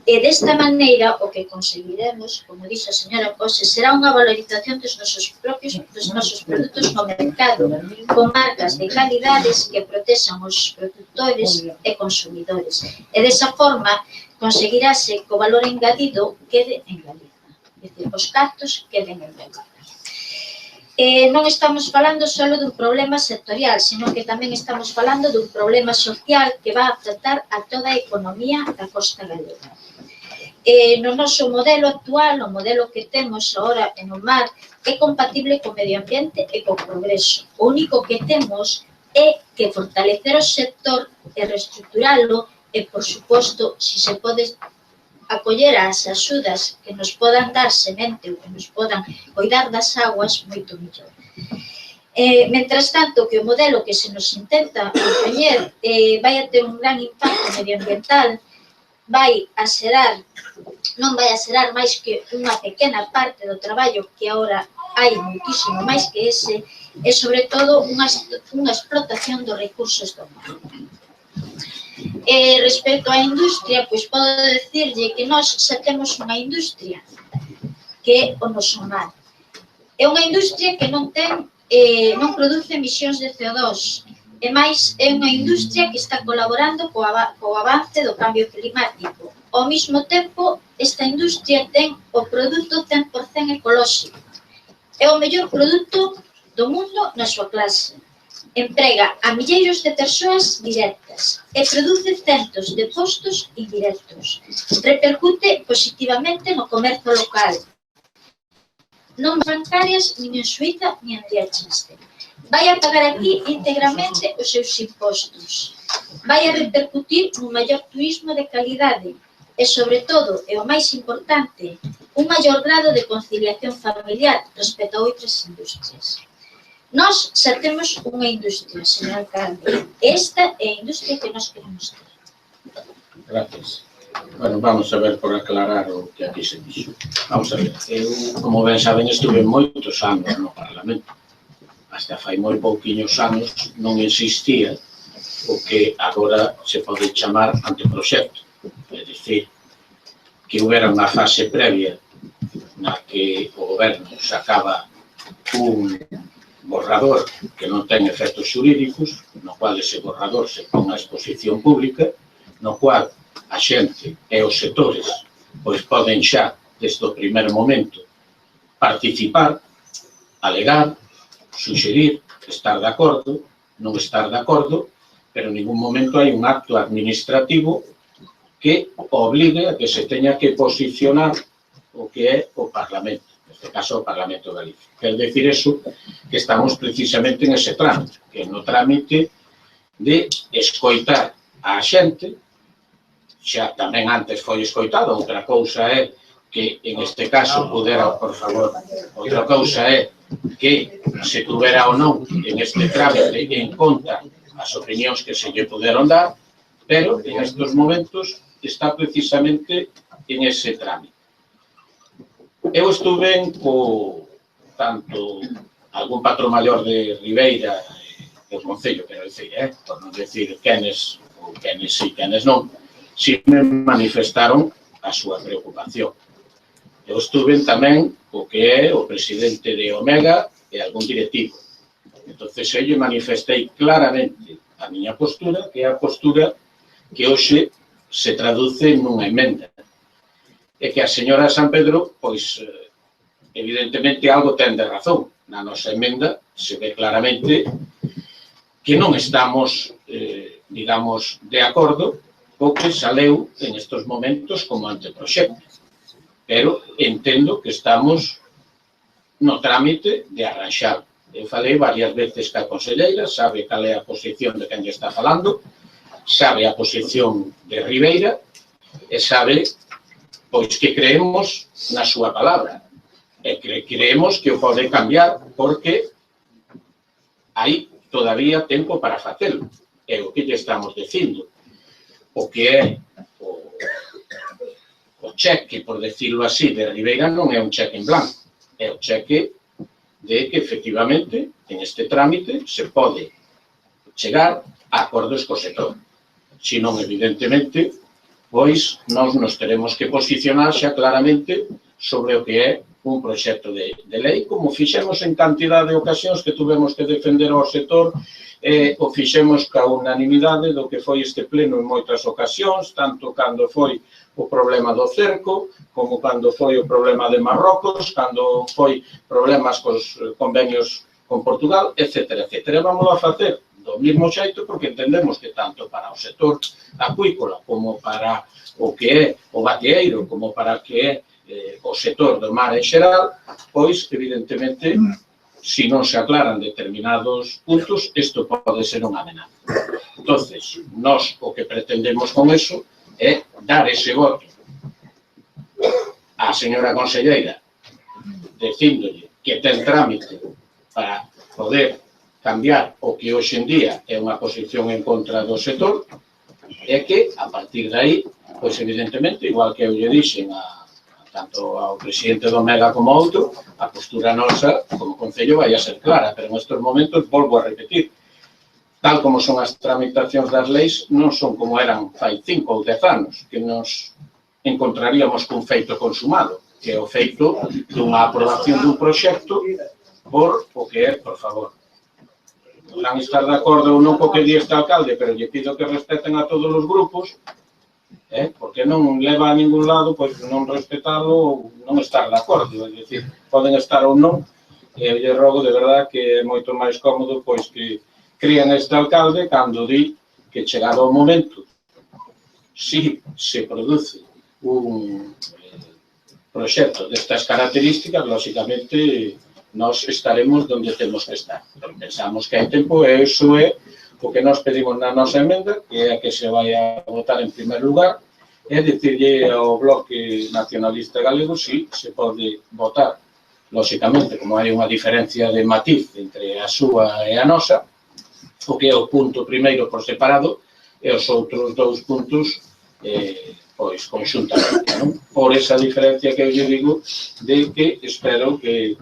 E desta maneira, o que conseguiremos, como dixo a señora Pose, será unha valorización dos nosos produtos no mercado, con marcas de calidades que protexan os produtores e consumidores. E desa forma, conseguirase que o valor engadido quede en Galiza. É dicir, os cartos queden en Galiza. Non estamos falando só dun problema sectorial, sino que tamén estamos falando dun problema social que va a afectar a toda a economía da costa galega. No noso modelo actual, o modelo que temos agora no mar, é compatible co medio ambiente e co progreso. O único que temos é que fortalecer o sector e reestruturalo e, por suposto, se se pode acoller as axudas que nos podan dar semente ou que nos podan cuidar das aguas, moito mellor. Mentras tanto, que o modelo que se nos intenta impoñer vai a ter un gran impacto medioambiental, non vai a xerar máis que unha pequena parte do traballo que agora hai muitísimo máis que ese e, sobre todo, unha explotación dos recursos do mar. Respecto á industria, pois podo decirlle que nós xa temos unha industria que é o noso mar. É unha industria que non produce emisións de CO2, e máis é unha industria que está colaborando co avance do cambio climático. Ao mesmo tempo, esta industria ten o produto 100% ecolóxico. É o mellor produto do mundo na súa clase. Emprega a milleiros de persoas directas e produce centos de postos indirectos. Repercute positivamente no comercio local. Non bancarias, nin en Suiza, nin en Liechtenstein. Vai a pagar aquí íntegramente os seus impostos. Vai a repercutir nun maior turismo de calidade e, sobre todo, e o máis importante, un maior grado de conciliación familiar respecto a outras industrias. Nós xa temos unha industria, señor alcalde. Esta é a industria que nós queremos ter.
Gracias. Bueno, vamos a ver por aclarar o que aquí se dixo. Vamos a ver, eu, como ben saben, estuve moitos anos no Parlamento. Hasta fai moi pouquiños anos non existía o que agora se pode chamar anteproxecto. É dicir, que houbera unha fase previa na que o goberno sacaba un borrador que non ten efectos xurídicos, no cual ese borrador se pon a exposición pública, no cual a xente e os sectores pois poden xa, desde o primeiro momento, participar, alegar, suxerir, estar de acordo, non estar de acordo, pero en ningún momento hai un acto administrativo que obligue a que se teña que posicionar o que é o Parlamento, neste caso o Parlamento de Galicia. Quer decir eso, que estamos precisamente en ese trámite, que é no trámite de escoitar a xente. Xa tamén antes foi escoitado, outra cousa é que en este caso pudera, por favor, outra cousa é que se tuvera ou non en este trámite en conta as opinións que se lle puderon dar, pero en estes momentos está precisamente en ese trámite. Eu estuve tanto algún patrón maior de Ribeira do Concello, quero dicir, por non decir quenes ou quenes sí, quenes non, si me manifestaron a súa preocupación. Eu estuve tamén o que é o presidente de Omega e algún directivo. Entón, eu manifestei claramente a miña postura, que é a postura que hoxe se traduce nunha emenda. E que a señora San Pedro, pois, evidentemente, algo ten de razón. Na nosa emenda se ve claramente que non estamos, digamos, de acordo co que saleu en estes momentos como anteproxecto. Pero entendo que estamos no trámite de arranxar. Eu falei varias veces ca conselleira, sabe cal é a posición de quen lle está falando, sabe a posición de Ribeira e sabe pois que creemos na súa palabra e que creemos que o pode cambiar porque hai todavía tempo para facelo. É o que lle estamos dicindo. O que é o cheque, por decirlo así, de Ribeira non é un cheque en blanco. É o cheque de que, efectivamente, en este trámite se pode chegar a acordos co sector. Si non, evidentemente, pois nós nos teremos que posicionar xa claramente sobre o que é un proxecto de lei, como fixemos en cantidad de ocasións que tuvemos que defender ao sector, o fixemos ca unanimidade do que foi este pleno en moitas ocasións, tanto cando foi o problema do cerco, como cando foi o problema de Marrocos, cando foi problemas cos convenios con Portugal, etc. Vamos a facer do mesmo xeito porque entendemos que tanto para o sector acuícola como para o que é o bateeiro, como para que é o sector do mar en xeral, pois, evidentemente, se non se aclaran determinados puntos, isto pode ser unha amenaza. Entonces, nós o que pretendemos con eso é dar ese voto á señora conselleira dicíndolle que ten trámite para poder cambiar o que hoxe en día é unha posición en contra do sector e que, a partir de aí, pois evidentemente, igual que eu lle dixen tanto ao presidente do Mega como ao outro, a postura nosa como Concello vai a ser clara, pero en estes momentos volvo a repetir, tal como son as tramitacións das leis, non son como eran fai 5 ou 10 anos, que nos encontraríamos cun feito consumado, que é o feito dunha aprobación dun proxecto por o que é, por favor. Podrán estar de acordo ou non co que di este alcalde, pero lle pido que respeten a todos os grupos, porque non leva a ningún lado, pois non respetalo ou non estar de acordo, é dicir, poden estar ou non, e eu lle rogo de verdad que é moito máis cómodo pois que crían este alcalde cando di que chegado o momento, si se produce un proxecto destas características, lógicamente nós estaremos onde temos que estar. Pensamos que hai tempo e iso é o que nós pedimos na nosa emenda, que é a que se vai a votar en primer lugar, é dicirlle ao Bloque Nacionalista Galego si se pode votar, lógicamente, como hai unha diferencia de matiz entre a súa e a nosa, o que é o punto primeiro por separado e os outros dous puntos pois conxuntamente, non? Por esa diferencia que eu lle digo de que espero que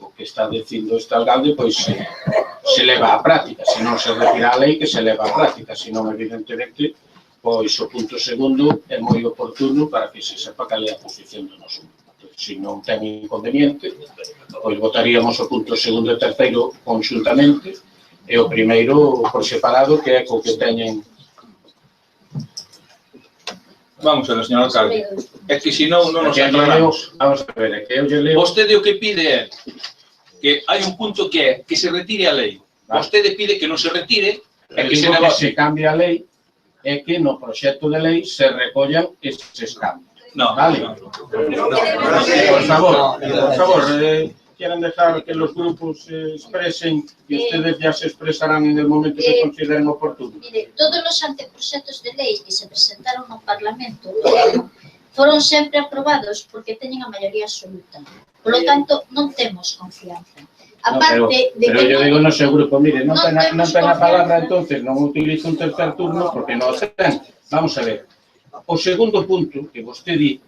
o que está dicindo este alcalde pois se leva á práctica, se non se retira a lei que se leva á práctica, senón evidentemente pois o punto segundo é moi oportuno para que se sepa cal é a posición do noso grupo. Se non ten inconveniente, pois votaríamos o punto segundo e terceiro conxuntamente e o primeiro por separado, que é co que teñen.
Vamos a ver, señor alcalde. É que se non nos aclaramos.
Vamos a ver, é que eu lle leo.
Vostede o que pide é que hai un punto que é que se retire a lei. Vostede pide que non se retire e que se negocie.
Se cambia a lei é que no proxecto de lei se recollan estes cambios.
No,
vale. Por favor, quieren dejar que los grupos expresen y ustedes ya se expresarán en el momento que consideren oportuno.
Mire, todos os anteproxectos de lei que se presentaron no Parlamento foron sempre aprobados porque teñen a maioría absoluta. Por lo tanto, non temos confianza. Aparte de
pero
que
yo digo no seu grupo, mire, non ten a palabra,
confianza.
entonces non utilizo un tercer turno porque non o ten. Vamos a ver. O segundo punto que vostede di,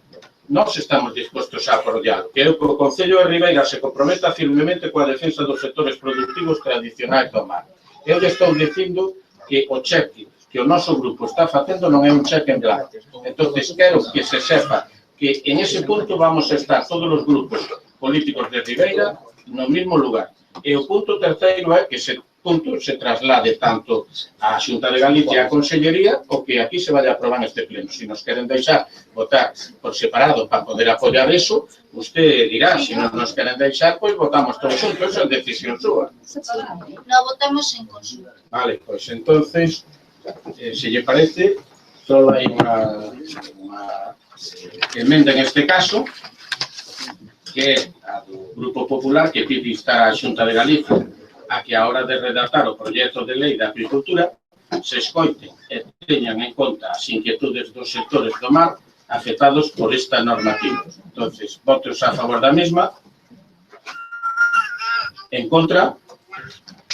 nós estamos dispostos a apoiar, que o Concello de Ribeira se comprometa firmemente coa defensa dos sectores productivos tradicionais do mar. Eu lle estou dicindo que o cheque que o noso grupo está facendo non é un cheque en blanco. Entonces, quero que se sepa que en ese punto vamos a estar todos os grupos políticos de Ribeira no mismo lugar. E o punto terceiro é que ese punto se traslade tanto á Xunta de Galicia e á Consellería o que aquí se vai a aprobar neste pleno. Se nos queren deixar votar por separado para poder apoiar eso, usted dirá, se non nos queren deixar, pois votamos todos xuntos, esa é decisión súa.
Non votamos en consulta.
Vale, pois entonces, se lle parece, só hai unha emenda en este caso, que é a do Grupo Popular, que pide instar a Xunta de Galicia a que a hora de redactar o proxecto de lei da agricultura se escoiten e teñan en conta as inquietudes dos sectores do mar afectados por esta normativa. Entonces, votos a favor da mesma, en contra,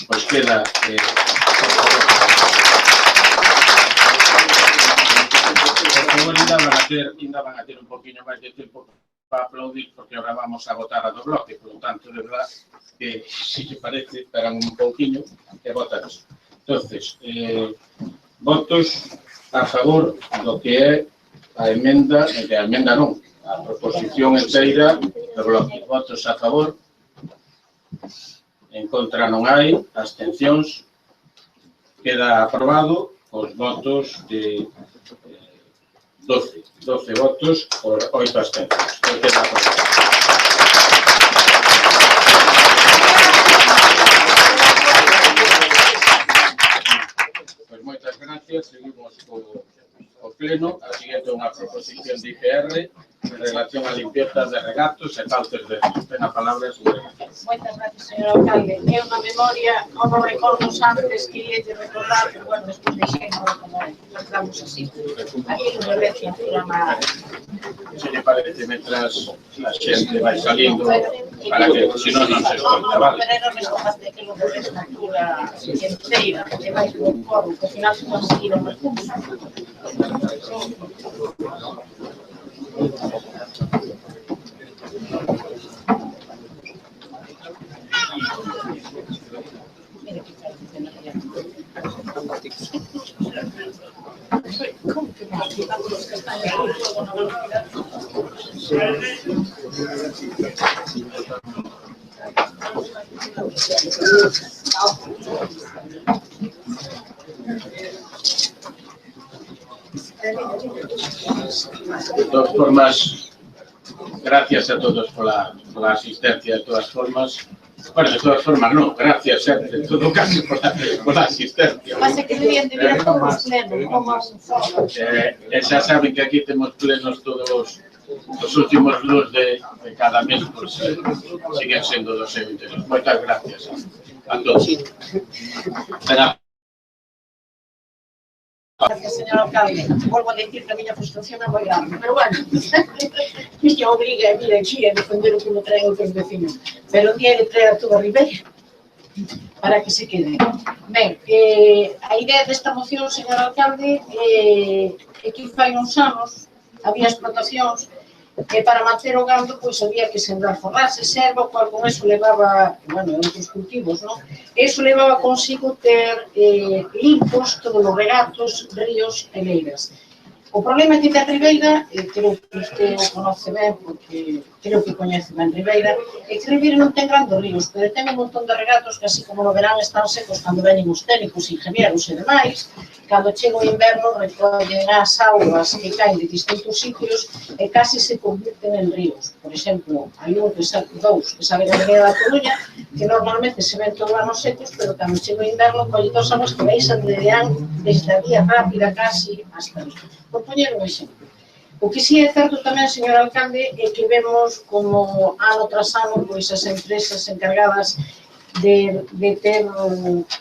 pois queda... Ainda van a ter un poquinho máis de tempo para aplaudir, porque ahora vamos a votar a do bloque, por lo tanto, de verdad, que si que parece, esperan un poquinho e votan eso. Entonces, votos a favor do que é a emenda non, a proposición enteira do bloque. Votos a favor, en contra non hai, abstencións, queda aprobado os votos de 12 votos por 8 abstencións. Pois moitas gracias, seguimos co pleno. A seguinte é unha proposición de IPR en relación a limpieza de regatos e cauces de ríos. Ten a palabra, señora.
Moitas gracias, señor alcalde. É unha memoria, non recordo antes que ia de recordar, pero bueno, despois deixei como recordamos así. Aquí no Valencia, programa...
Se lle parece, mentras a xente vai salindo, para que, se non, non se escoita, vale?
Pero non es capaz de que lo des na altura enteira, que vai con corro, que ao final se conseguiron recursos.
De todas formas, gracias a todos pola asistencia, de todas formas. Bueno, de todas formas, no, gracias en todo caso por la asistencia.
Pasa que deberían de ver todos plenos, como un solo.
Xa saben que aquí temos plenos todos os últimos luz de cada mes, pues siguen sendo do seu interés. Moitas gracias a todos.
Gracias, señor alcalde. Volvo a decir que a miña frustración é moi grande, pero bueno, me obriga a vir aquí a defender o que me traen outros vecinos. Pero un día de traer a toda a Ribeira para que se quede. Ben, a idea desta moción, señor alcalde, é que fai uns anos había explotacións que para manter o gando pois había que sembrar forraxe, serva, cual con eso levaba, bueno, outros cultivos, non? Eso levaba consigo ter limpos todos os regatos, ríos e leiras. O problema que ten Ribeira, creo que usted o conoce ben, porque creo que coñece ben Ribeira, é que Ribeira non ten grandes ríos, pero ten un montón de regatos que, así como no verán, están secos cando veñen os técnicos, ingenieros e demais. Cando chega o inverno, recollen as augas que caen de distintos sitios e casi se convirten en ríos. Por exemplo, hai dous que saben da Avenida da Coruña, que normalmente se ven todo o ano secos, pero cando chega o inverno, colle todas as augas que baixan desde a vía rápida casi hasta aí. Por poñer un exemplo. O que sí é certo tamén, señor alcalde, é que vemos como ano tras ano pois as empresas encargadas de ter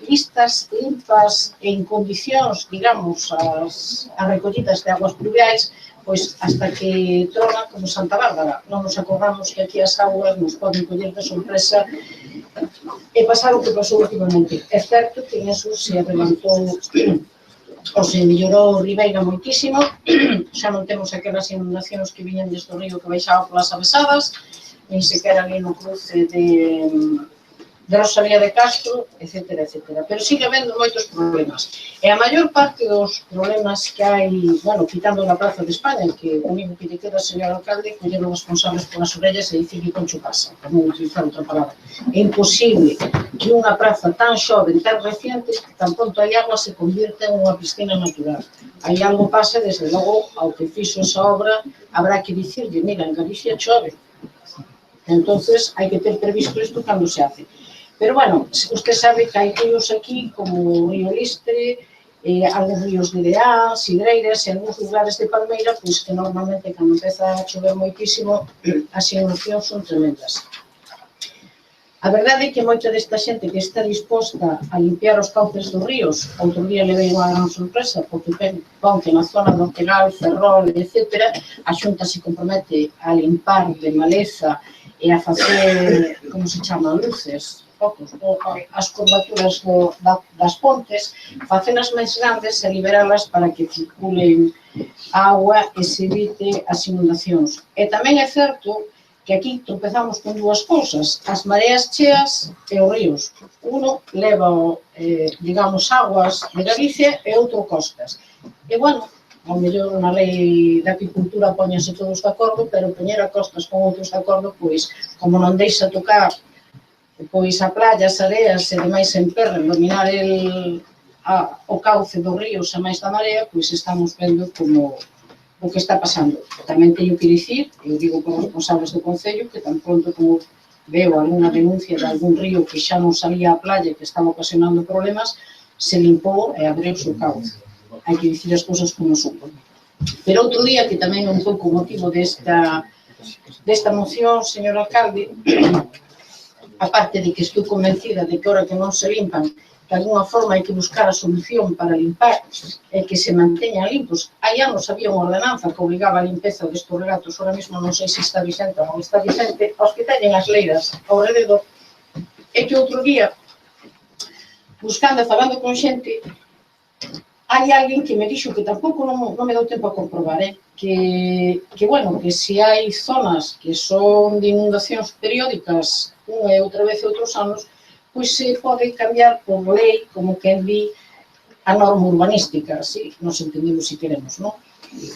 listas limpas e en condicións, digamos, as recollidas de aguas pluviais, pois hasta que trona como Santa Bárbara. Non nos acordamos que aquí as augas nos poden coller de sorpresa e pasar o que pasou últimamente. É certo que en eso se adelantou ou se mellorou Ribeira moitísimo, xa non temos aquelas inundacións que viñan desde o río que baixaba polas avesadas, nin sequera ali no cruce de Rosalía de Castro, etcétera, etcétera. Pero sigue habendo moitos problemas. E a maior parte dos problemas que hai, bueno, quitando na Praza de España, que o único que lle queda, señor alcalde, coller os responsables polas orellas e dicir que concho pasa, por non utilizar outra palabra. É imposible que unha praza tan xoven, tan reciente, tan pronto hai agua, se convirta en unha piscina natural. Hai algo pasa, desde logo, ao que fixo esa obra, habrá que dicirlle, mira, en Galicia chove. Entonces, hai que ter previsto isto cando se hace. Pero, bueno, usted sabe que hai ríos aquí, como o río Listre, algúns ríos de Deán, Sidreiras e algúns lugares de Palmeira, pois que normalmente, cando empeza a chover moitísimo, as inundacións son tremendas. A verdade é que moita desta xente que está disposta a limpiar os cauces dos ríos, outro día levei unha gran sorpresa, porque pon que na zona do Ortegal, Ferrol, etc., a Xunta se compromete a limpar de maleza e a facer, como se chama, luces, as curvaturas das pontes, facelas máis grandes e liberalas para que circulen agua e se evite as inundacións. E tamén é certo que aquí tropezamos con dúas cousas, as mareas cheas e os ríos. Uno leva, digamos, aguas de Galicia e outro costas. E, bueno, ao mellor na lei da apicultura poñense todos de acordo, pero poñer a costas con outros de acordo, pois, como non deixa tocar pois a playa, as areas e demais en perren, dominar o cauce dos ríos e máis da marea, pois estamos vendo como o que está pasando. Tamén teño que dicir, eu digo con os responsables do Concello, que tan pronto como veo algunha denuncia de algún río que xa non salía a playa e que estaba ocasionando problemas, se limpou e abriu o seu cauce. Hai que dicir as cousas como son. Pero outro día, que tamén é un pouco motivo desta moción, señor alcalde, aparte de que estou convencida de que ahora que non se limpan de alguna forma hai que buscar a solución para limpar e que se manteñan limpos. Hai anos había unha ordenanza que obligaba a limpeza destes regatos, ahora mesmo non sei se está vigente ou non está vigente, aos que teñen as leiras ao rededor. É que outro día, buscando e falando con xente, hai alguén que me dixo que tampouco non me dou tempo a comprobar, que se hai zonas que son de inundacións periódicas unha e outra vez e outros anos, pois se pode cambiar por lei, como quen di, a norma urbanística, así nos entendemos se queremos, non?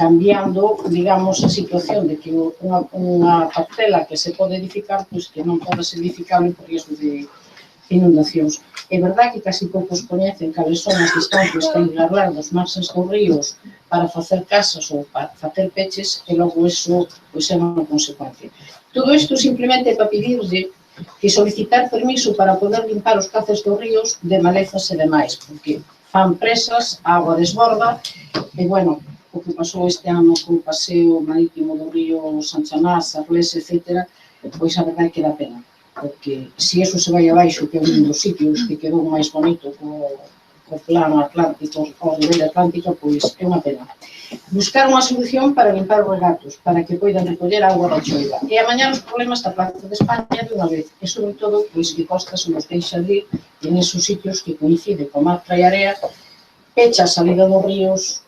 Cambiando, digamos, a situación de que unha parcela que se pode edificar, pois que non pode ser edificable por riesgo de inundacións. É verdade que casi poucos coñecen cales son as distancias que hai de largar dos marxes dos ríos para facer casas ou para facer peches, e logo iso pois é unha consecuencia. Todo isto simplemente é para pedirlle que solicitar permiso para poder limpar os cauces dos ríos de malezas e demais, porque fan presas, a agua desborda, e, bueno, o que pasou este ano co paseo marítimo do río Sanchamás, Arles, etc., pois a verdade que dá pena, porque se eso se vai abaixo, que é un dos sitios que quedou máis bonito co plano atlántico, o nivel atlántico, pois é unha pena. Buscar unha solución para limpar os regatos, para que poidan recoller a auga da choiva. E amañar os problemas da Plaza de España de unha vez. E, sobre todo, pois que Costa se nos deixa de ir en esos sitios que coincide con Mar e Area, pecha a salida dos ríos,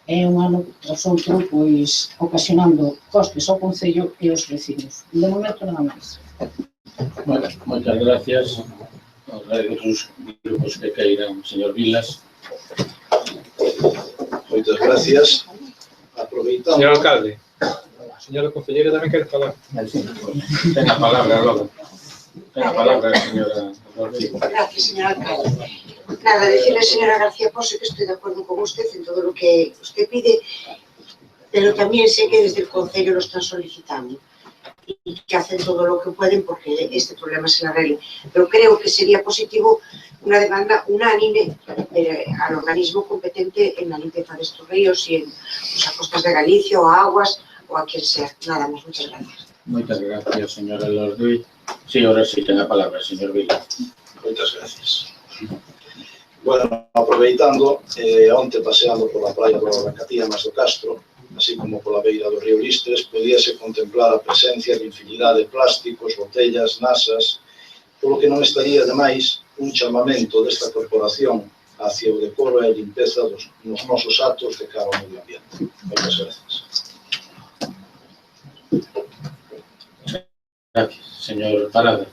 e un ano tras outro, pois, ocasionando costes ao Concello e aos vecinos. De momento, nada máis.
Bueno, moitas gracias. Os grupos que queiran, señor Vilas.
Moitas gracias. Aproveitamos.
Señor alcalde, a señora concelleira tamén quere falar.
Ten a palabra, logo. Ten a palabra, señora Rodríguez.
Gracias, señor alcalde. Nada, decirle, señora García Pose, que estoy de acuerdo con usted en todo lo que usted pide, pero también sé que desde el Concello lo están solicitando y que hacen todo lo que pueden porque este problema se arregle. Pero creo que sería positivo una demanda unánime al organismo competente en la limpieza de estos ríos y en a costas de Galicia o a Aguas o a quien sea. Nada más, muchas gracias.
Moitas gracias, señora Lorduy. Sí, ahora sí ten a palabra, señor Vilas.
Moitas gracias. Bueno, aproveitando, onte paseando pola praia do Rancatía máis do Castro, así como pola beira do río Listres, podíase contemplar a presencia de infinidade de plásticos, botellas, nasas, polo que non estaría demais un chamamento desta corporación hacia o decoro e a limpeza nos nosos actos de cara ao medio ambiente. Moitas gracias.
Gracias, señor Parada.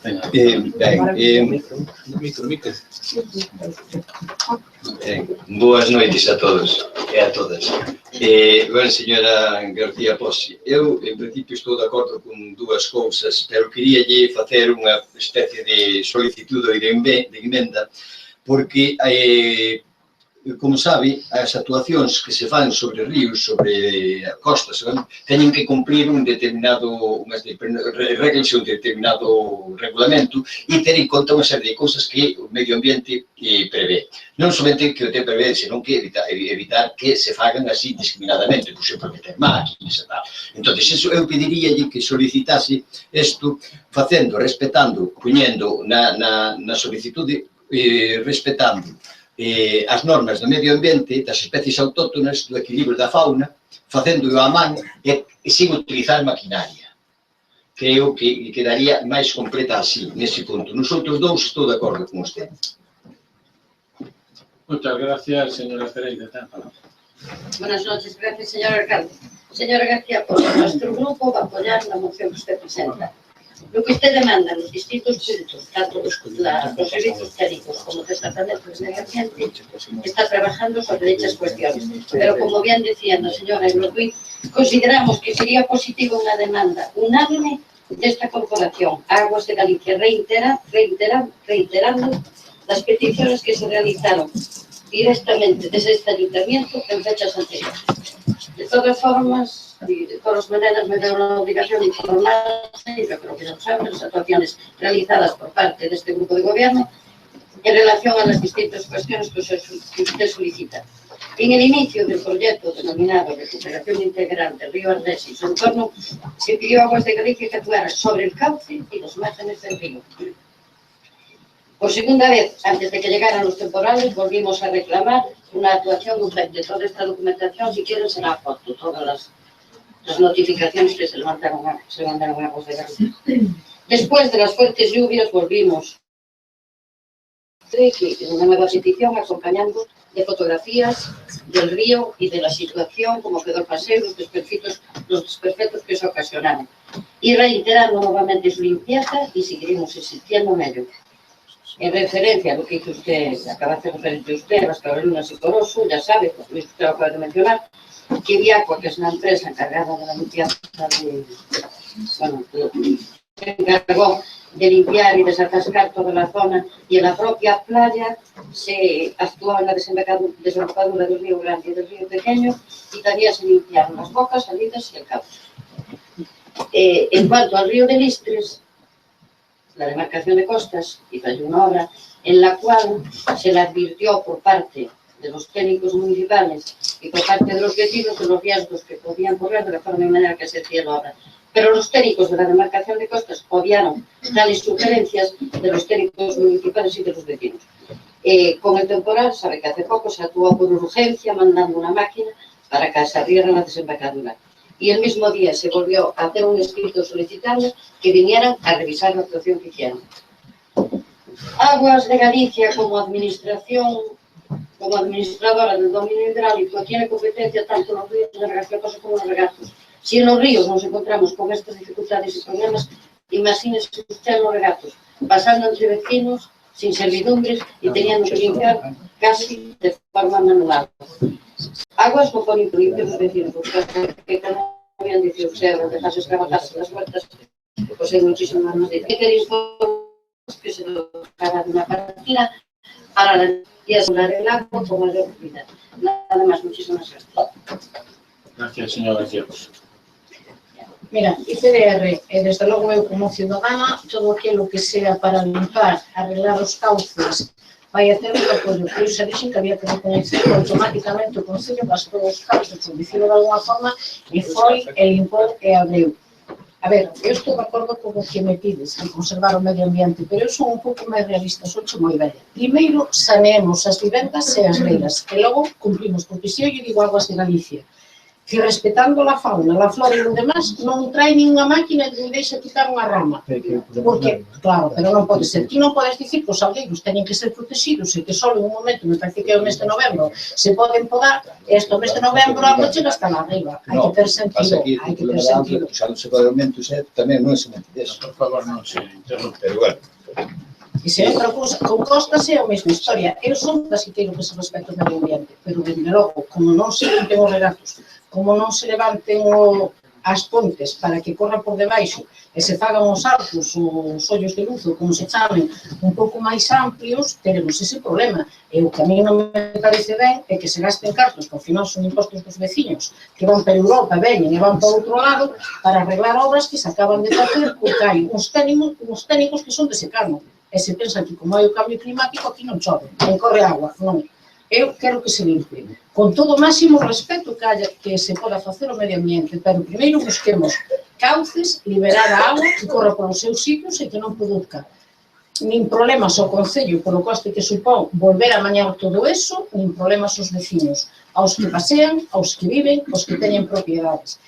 Boas noites a todos e a todas. Ben, señora García Pose, eu, en principio, estou de acordo con dúas cousas, pero queríalle facer unha especie de solicitude de emenda, porque, como sabe, as actuacións que se fan sobre ríos, sobre costas, teñen que cumprir unhas reglas e un determinado regulamento e ter en conta unha serie de cousas que o medio ambiente prevé. Non somente que o te prevé, senón que evitar que se fagan así discriminadamente, por exemplo, que ten máquinas e tal. Entón, eu pediríalle que solicitase isto facendo, respetando, poñendo na solicitude, respetando as normas do medio ambiente, das especies autóctonas, do equilibrio da fauna, facendo-o a man e sin utilizar maquinaria. Creo que quedaría máis completa así, nese punto. Nos outros dous estou de acordo con usted.
Muchas gracias, señora Cereida.
Buenas noches, gracias, señor alcalde. Señora García Pose, nuestro grupo va a apoyar la moción que usted presenta. Lo que usted demanda en los distintos puntos, tanto los servicios técnicos como los departamentos de medio ambiente, está trabajando sobre dichas cuestiones. Pero, como bien decía la señora Lorduy, consideramos que sería positivo una demanda unánime de esta corporación, Aguas de Galicia, reiterando las peticiones que se realizaron directamente desde este ayuntamiento en fechas anteriores. De todas formas, y de todas maneras, me veo la obligación de informarse, y yo creo que ya lo saben, las actuaciones realizadas por parte de este grupo de gobierno en relación a las distintas cuestiones que usted solicita. En el inicio del proyecto denominado Recuperación Integral del río Arles y su entorno, se pidió a Aguas de Galicia que actuara sobre el cauce y los márgenes del río. Por segunda vez, antes de que llegaran los temporales, volvimos a reclamar una actuación urgente. Toda esta documentación, si quieren, será foto, todas las notificaciones que se mandaron a Aguas de Galicia. Después de las fuertes lluvias, volvimos en una nueva petición acompañando de fotografías del río y de la situación, como quedó el paseo, los desperfectos que se ocasionaron. Y reiterando nuevamente su limpieza y seguiremos insistiendo en ello. En referencia a lo que hizo usted, acaba de hacer referencia usted, a las Carolinas y Coroso, ya sabe, como usted lo acaba de mencionar, que Viacua, que es una empresa encargada de la limpieza se encargó de limpiar y desatascar toda la zona, y en la propia playa se actuó en la desembocadura del río Grande y del río Pequeño, y también se limpiaron las bocas, salidas y el cauce. En cuanto al río de Listres, la demarcación de costas hizo una obra en la cual se le advirtió por parte de los técnicos municipales y por parte de los vecinos de los riesgos que podían correr de la forma y manera que se hacía la obra. Pero los técnicos de la demarcación de costas obviaron tales sugerencias de los técnicos municipales y de los vecinos. Con el temporal, sabe que hace poco se actuó por urgencia mandando una máquina para que se abriera la desembocadura. Y el mismo día se volvió a hacer un escrito solicitando que vinieran a revisar la actuación que hicieron. Aguas de Galicia, como administración, como administradora del dominio hidráulico, tiene competencia tanto en los ríos de regatas como en los regatos. Si en los ríos nos encontramos con estas dificultades y problemas, imagínese usted en los regatos, pasando entre vecinos, sin servidumbres y teniendo que limpiar casi de forma manual. Aguas no ponen limpio los vecinos, porque como habían dicho ustedes, dejarse trabajarse las huertas, pues hay muchísimas más de que se lo paga de una partida para la asegurar el agua con mayor cuidado. Nada más, muchísimas gracias.
Gracias, señor García.
Mira, ICDR, desde logo eu como ciudadana, todo aquilo que sea para limpar, arreglar os cauces, vai a ter un apoio. Por iso dixen que había que recoñecer automáticamente o Concello gastou os cauces, por dicirlo de alguna forma, e foi, e limpou e abriu. A ver, eu estou de acordo con o que me pides, en conservar o medio ambiente, pero eu son un pouco máis realista, son moi bella. Primeiro, saneemos as vivendas e as reiras, e logo cumplimos, porque se eu lle digo Aguas de Galicia, que respetando a fauna, a flora e o demás, non trae ninguna máquina e non deixa quitar unha rama. Porque, claro, pero non pode ser. Ti non podes dicir que os aldeiros teñen que ser protegidos e que só en un momento, me parece que é o mes de novembro, se poden podar, e este mes de novembro a noche hasta lá arriba. Hai que ter sentido, hai que ter sentido.
Xa non se pode aumentos, tamén non é semente deso.
Por favor, non se interrompe.
Pero bueno.
E se entra con costas é a mesma historia. Eu son das que quero que se respecte o medio ambiente, pero, desde logo, como non se limpen os regatos, como non se levanten as pontes para que corra por debaixo e se fagan os arcos, os ollos de luz, ou como se chamen, un pouco máis amplios, teremos ese problema. E o que a mí non me parece ben é que se gasten cartos, que ao final son impostos dos veciños, que van para Europa, veñen e van para outro lado, para arreglar obras que se acaban de facer, porque hai uns técnicos que son de secano. E se pensan que, como hai o cambio climático, aquí non chove, non corre agua, non. Eu quero que se limpe, con todo o máximo respeto que se poda facer o medio ambiente, pero primeiro busquemos cauces, liberar a agua que corra polos seus sitios e que non produzca nin problemas ao Concello polo coste que supón volver a mañar todo eso, nin problemas aos veciños, aos que pasean, aos que viven, aos que teñen propiedades.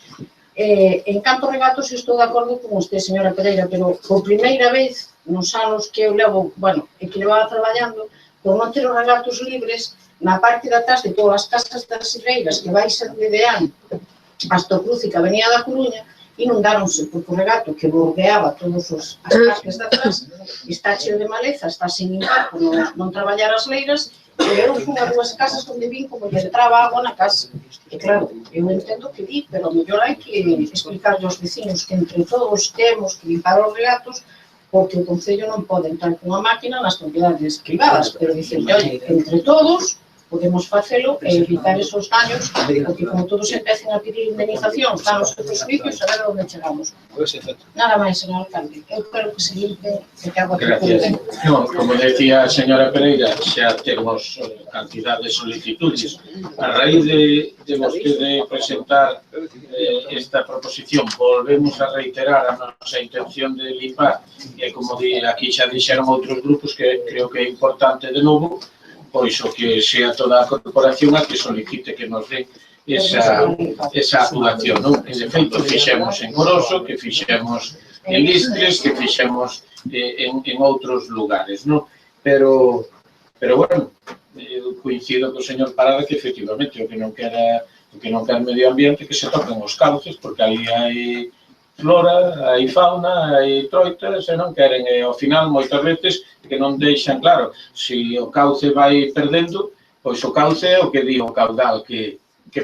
En canto regatos, estou de acordo con usted, señora Pereira, pero por primeira vez, nos anos que eu levo, bueno, e que levaba traballando, por non ter os regatos libres, na parte de atrás de todas as casas das reiras que vai ser de Deán hasta o cruce que a Avenida da Coruña, inundáronse, porque o regato que bordeaba todas as partes de atrás está cheo de maleza, está sin limpar por non traballar as leiras, e eu fui a dúas casas onde vin como lle entraba agua na casa. E claro, eu entendo que di, pero mellor hai que explicarle aos vecinos que entre todos temos que limpar os regatos, porque o Concello non pode entrar con unha máquina nas propiedades privadas, pero dicen, oye, entre todos podemos facelo e evitar esos daños, porque como todos empecen a pedir indemnización, están os outros juicios, a ver onde chegamos. Nada máis, señor alcalde. Eu espero que se limpe e que haga
Gracias. No, como decía a señora Pereira, xa temos cantidad de solicitudes. A raíz de vostede presentar esta proposición, volvemos a reiterar a nosa intención de limpar, e como aquí xa dixeron outros grupos, que creo que é importante de novo, pois o que sea toda a corporación a que solicite que nos dé esa actuación, non? E de feito, fixemos en Oroso, que fixemos en Listres, que fixemos en outros lugares, non? Pero bueno, eu coincido co señor Parada que efectivamente o que non quer medio ambiente que se toquen os cauces, porque aí hai flora, hai fauna, hai troitas, e non queren, e ao final moitas veces que non deixan claro, se o cauce vai perdendo, pois o cauce é o que di o caudal que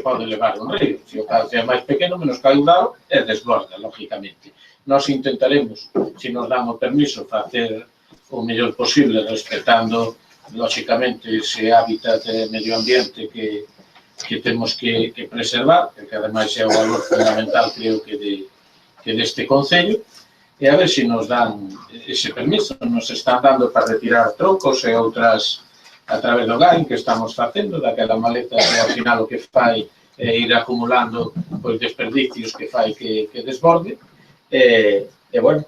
pode levar un río. Se o cauce é máis pequeno, menos caudal, é desborda, lógicamente. Nós intentaremos, se nos dan o permiso, facer o mellor posible, respetando, lógicamente, ese hábitat de medio ambiente que temos que preservar, que ademais é o valor fundamental, creo que deste Concello, e a ver se nos dan ese permiso. Nos están dando para retirar troncos e outras a través do GAIN que estamos facendo, daquela maleta que ao final o que fai é ir acumulando pois desperdicios que fai que desborde, e bueno,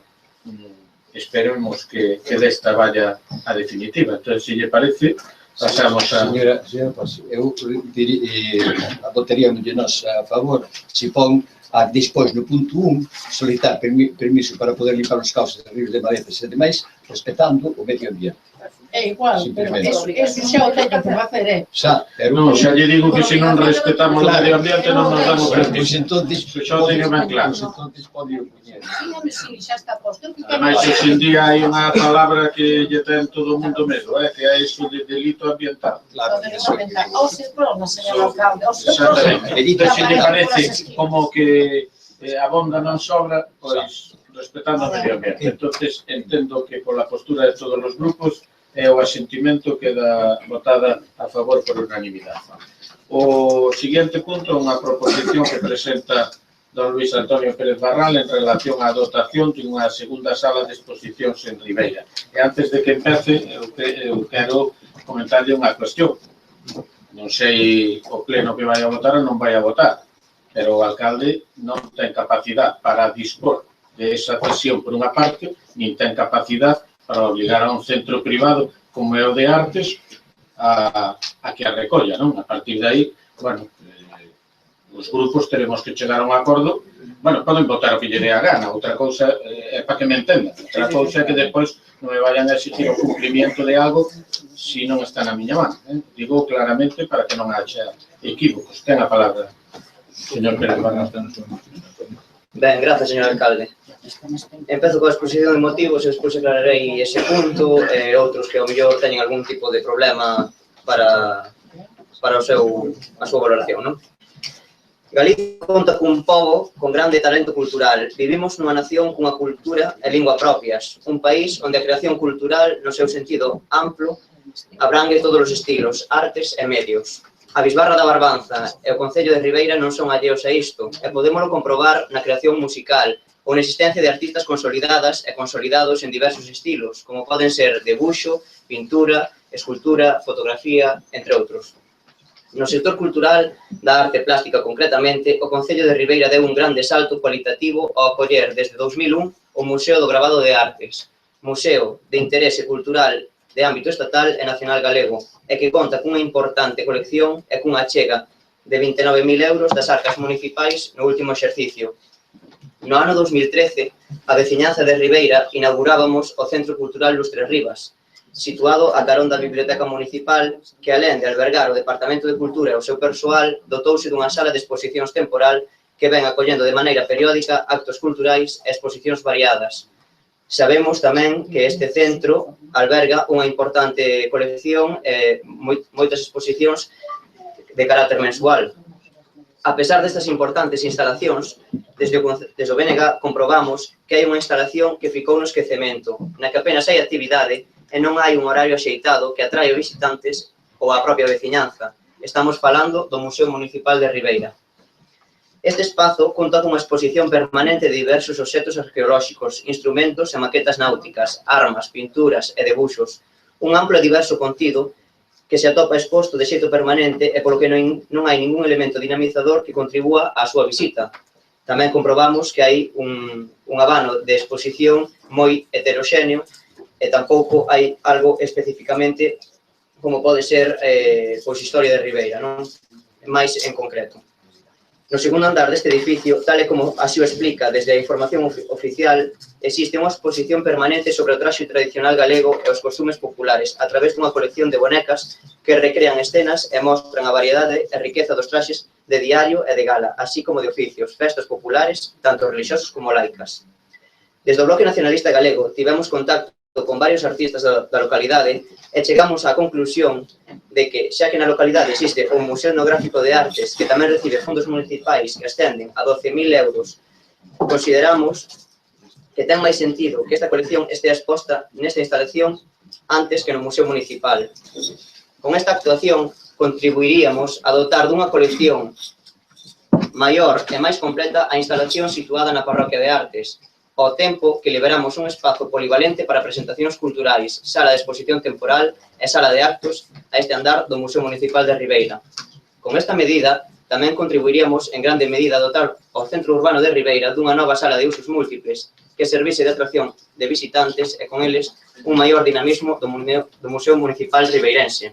esperemos que desta vaya a definitiva. Entón, se lle parece, pasamos a...
Señora Pasi, eu votaríamos de nós a favor se pon despois no punto 1 solicitar permiso para poder limpar os cauces de ríos de maletas e demais, respetando o medio ambiente.
É igual, pero eso xa o teño que facer,
Non, xa lle digo que se non respetamos o medio ambiente non nos damos permiso.
Pois entonces,
xa o teño ben claro.
Sí, xa está posto.
Ademais, hoxe en día hai unha palabra que lle ten todo o mundo medo, que é iso de delito ambiental.
Os problemas, señor alcalde, os
exactamente. Entón, se lle parece como que abonda non sobra, pois respetando o medio ambiente. Entonces, entendo que pola postura de todos os grupos é o asentimento queda votada a favor por unanimidade. O seguinte punto é unha proposición que presenta don Luís Antonio Pérez Barral en relación á dotación de unha segunda sala de exposicións en Ribeira. E antes de que empece, eu quero comentarlle unha cuestión. Non sei o pleno que vai a votar ou non vai a votar, pero o alcalde non ten capacidade para dispor de esa cesión por unha parte, nin ten capacidade para obligar a un centro privado como é o de Artes a que a recolla, non? A partir de aí, bueno, os grupos teremos que chegar a un acordo, bueno, poden votar o que lle dé a gana, outra cousa é para que me entendan, outra cousa é que depois non me vayan a exigir o cumplimiento de algo se non está na miña mano. Digo claramente para que non haxa equívocos. Ten a palabra, señor Pérez Barral.
Ben, grazas, señor alcalde. Empezo coa exposición de motivos e despois aclararei ese punto e outros que ao mellor teñen algún tipo de problema para a súa valoración, non? Galicia conta cun pobo con grande talento cultural. Vivimos nunha nación cunha cultura e lingua propias, un país onde a creación cultural, no seu sentido amplo, abrangue todos os estilos, artes e medios. A Bisbarra da Barbanza e o Concello de Ribeira non son alleos a isto, e podémolo comprobar na creación musical, ou na existencia de artistas consolidadas e consolidados en diversos estilos, como poden ser debuxo, pintura, escultura, fotografía, entre outros. No sector cultural da arte plástica concretamente, o Concello de Ribeira deu un grande salto cualitativo ao acoller desde 2001 o Museo do Gravado de Artes, museo de interese cultural de ámbito estatal e nacional galego, e que conta cunha importante colección e cunha achega de 29.000 euros das arcas municipais no último exercicio. No ano 2013, a veciñanza de Ribeira inaugurábamos o Centro Cultural Lustres Rivas, situado a carón da Biblioteca Municipal, que alén de albergar o Departamento de Cultura e o seu persoal, dotouse dunha sala de exposicións temporal que ven acollendo de maneira periódica actos culturais e exposicións variadas. Sabemos tamén que este centro alberga unha importante colección e moitas exposicións de carácter mensual. A pesar destas importantes instalacións, desde o BNG comprobamos que hai unha instalación que ficou no esquecemento, na que apenas hai actividade e non hai un horario axeitado que atrae os visitantes ou a propia veciñanza. Estamos falando do Museo Municipal de Ribeira. Este espazo conta cunha exposición permanente de diversos obxectos arqueolóxicos, instrumentos e maquetas náuticas, armas, pinturas e debuxos, un amplo e diverso contido que se atopa exposto de xeito permanente e polo que non hai ningún elemento dinamizador que contribúa á súa visita. Tamén comprobamos que hai un abano de exposición moi heteroxéneo e tampouco hai algo especificamente como pode ser pois historia de Ribeira, non? Mais en concreto. No segundo andar deste edificio, tal e como así o explica desde a información oficial, existe unha exposición permanente sobre o traxe tradicional galego e os costumes populares a través dunha colección de bonecas que recrean escenas e mostran a variedade e riqueza dos traxes de diario e de gala, así como de oficios, festas populares, tanto religiosos como laicas. Desde o Bloque Nacionalista Galego tivemos contacto con varios artistas da localidade e chegamos á conclusión de que, xa que na localidade existe un Museo Etnográfico de Artes que tamén recibe fondos municipais que ascenden a 12.000 euros, consideramos que ten máis sentido que esta colección estea exposta nesta instalación antes que no Museo Municipal. Con esta actuación contribuiríamos a dotar dunha colección maior e máis completa a instalación situada na Parroquia de Artes, ao tempo que liberamos un espazo polivalente para presentacións culturais, sala de exposición temporal e sala de actos a este andar do Museo Municipal de Ribeira. Con esta medida, tamén contribuiríamos en grande medida a dotar ao Centro Urbano de Ribeira dunha nova sala de usos múltiples que servise de atracción de visitantes e con eles un maior dinamismo do Museo Municipal ribeirense.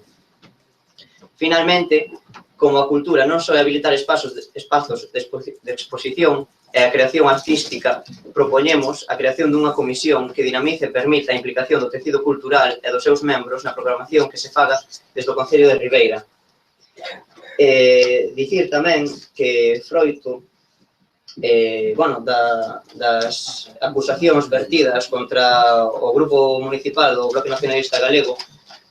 Finalmente, como a cultura non só é habilitar espazos de exposición e a creación artística, propoñemos a creación dunha comisión que dinamice e permita a implicación do tecido cultural e dos seus membros na programación que se faga desde o Concello de Ribeira. Dicir tamén que froito das acusacións vertidas contra o Grupo Municipal do Bloque Nacionalista Galego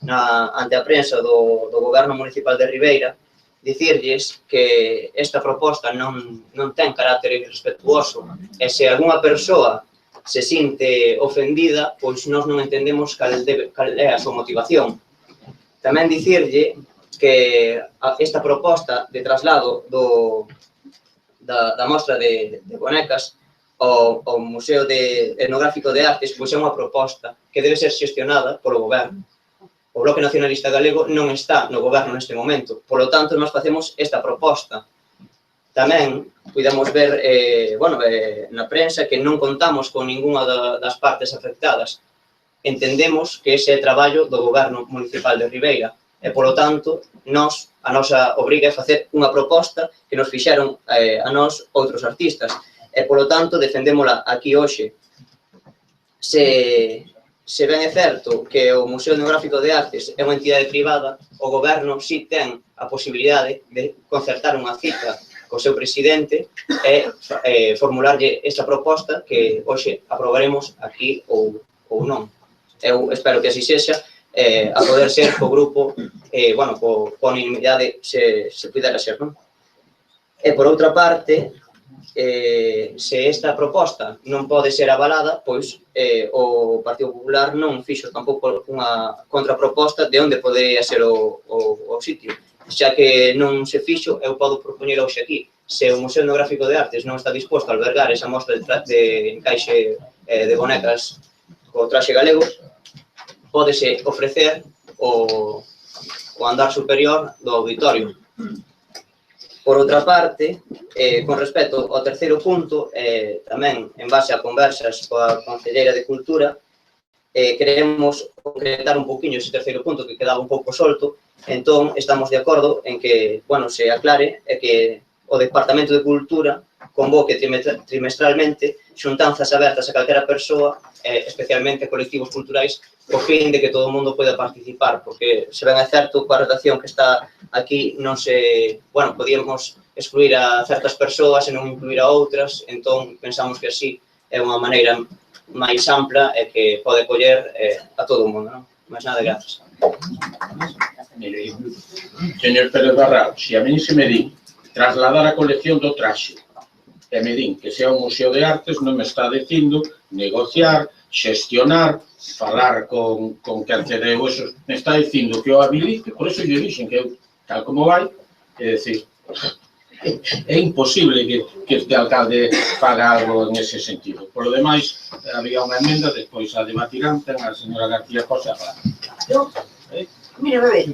ante a prensa do Goberno Municipal de Ribeira, dicirlles que esta proposta non ten carácter irrespetuoso e se algunha persoa se sinte ofendida, pois nós non entendemos cal é a súa motivación. Tamén dicirlle que esta proposta de traslado da mostra de bonecas ao Museo Etnográfico de Artes pois é unha proposta que debe ser xestionada polo Goberno. O Bloque Nacionalista Galego non está no Goberno neste momento, polo tanto, nós facemos esta proposta. Tamén podemos ver na prensa que non contamos con ninguna das partes afectadas. Entendemos que ese é traballo do Goberno Municipal de Ribeira e, polo tanto, a nosa obriga é facer unha proposta que nos fixeron a nós outros artistas e, polo tanto, defendémola aquí hoxe. Se ben é certo que o Museo Etnográfico de Artes é unha entidade privada, o Goberno si ten a posibilidade de concertar unha cita co seu presidente e formularlle esta proposta que hoxe aprobaremos aquí ou non. Eu espero que así sexa, a poder ser co grupo, co unanimidade se pudera ser, non? E por outra parte, se esta proposta non pode ser avalada, pois o Partido Popular non fixo tampouco unha contraproposta de onde podería ser o sitio. Xa que non se fixo, eu podo propoñer hoxe aquí. Se o Museo Etnográfico de Artes non está disposto a albergar esa mostra de encaixe de bonecas co traxe galego, pódese ofrecer o andar superior do auditorio. Por outra parte, con respecto ao terceiro punto, tamén en base a conversas coa Concelleira de Cultura, queremos concretar un poquinho ese terceiro punto que quedaba un pouco solto, entón estamos de acordo en que, se aclare que o Departamento de Cultura convoque trimestralmente xuntanzas abertas a calquera persoa, especialmente colectivos culturais, co fin de que todo o mundo poida participar, porque se ben é certo coa redacción que está aquí non se, podíamos excluir a certas persoas e non incluir a outras, entón pensamos que así é unha maneira máis ampla e que pode coller a todo o mundo, non? Mas nada, grazas.
Mire, señor Pérez Barral, se a mí se me di trasladar a colección do traxe e me din que sea un museo de artes, non me está dicindo negociar xestionar, falar con quen cedeu eso, me está dicindo que o habilite, por eso lle dixen que tal como vai, é dicir, é imposible que este alcalde faga algo en ese sentido. Por lo demais, había unha emenda, despois a debatirán, ten a señora García José a falar.
Mira, bebé.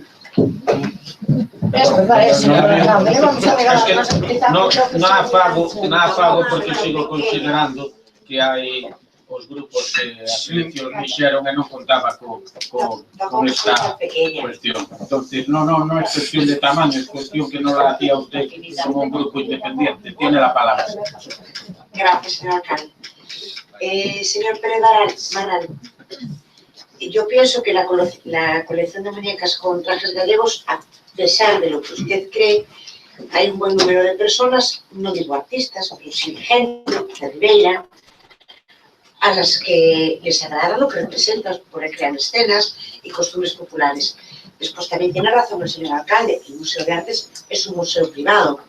Es verdad, señor alcalde, le vamos a regalar más.
Non fago porque sigo considerando que hai os grupos que as eleccións dixeron e non contaba con esta cuestión. Entonces, non é cuestión de tamaño, é cuestión que non la hacía usted como un grupo independiente. Tiene la palabra.
Gracias, señor alcalde. Señor Pérez Maral, yo pienso que la colección de muñecas con trajes gallegos, a pesar de lo que usted cree, hay un buen número de personas, no digo artistas, pero sí gente de Ribeira, a las que les agrada lo que representan, porque crean escenas y costumbres populares. Después también tiene razón el señor alcalde, el Museo de Artes es un museo privado.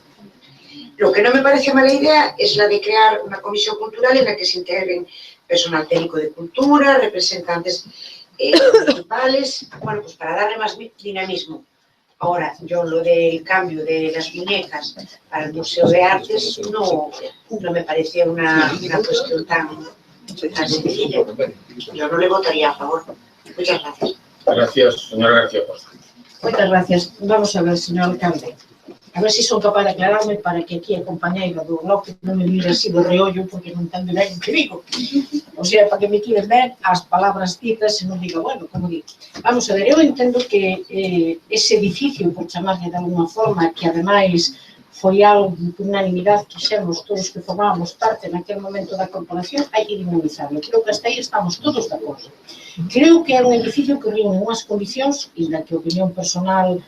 Lo que no me parece mala idea es la de crear una comisión cultural en la que se integren personal técnico de cultura, representantes municipales, bueno, pues para darle más dinamismo. Ahora, yo lo del cambio de las muñecas para el Museo de Artes no me parece una cuestión tan sencilla. Yo no le votaría a favor. Muchas gracias.
Gracias, señora García Costa.
Muchas gracias. Vamos a ver, señor alcalde. A ver si son capaz de aclararme para que aquí a compañeira do bloque non me mire así do reollo porque non entendo ben o que digo. O sea, para que me quieres ver as palabras ditas e non diga, bueno, como digo. Vamos a ver, eu entendo que ese edificio, por chamarle de alguna forma, que ademais foi algo de unanimidade que xemos todos que formábamos parte naquele momento da corporación, hai que dinamizarlo. Creo que hasta aí estamos todos de acordo. Creo que é un edificio que reúne unhas condicións, e na que a opinión personal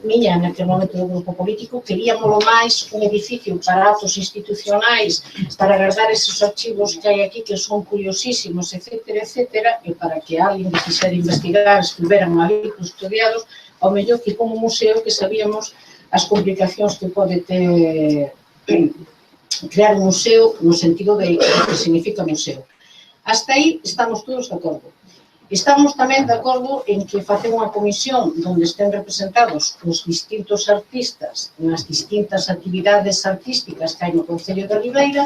miña naquele momento do grupo político, queríamos máis un edificio para actos institucionais, para guardar esos archivos que hai aquí que son curiosísimos, etcétera, etcétera, e para que alguén que quixera investigar estuveran ali custodiados, ao mellor que como museo que sabíamos as complicacións que pode ter crear un museo no sentido de que significa museo. Hasta aí estamos todos de acordo. Estamos tamén de acordo en que facer unha comisión onde estén representados os distintos artistas nas distintas actividades artísticas que hai no Concello de Ribeira,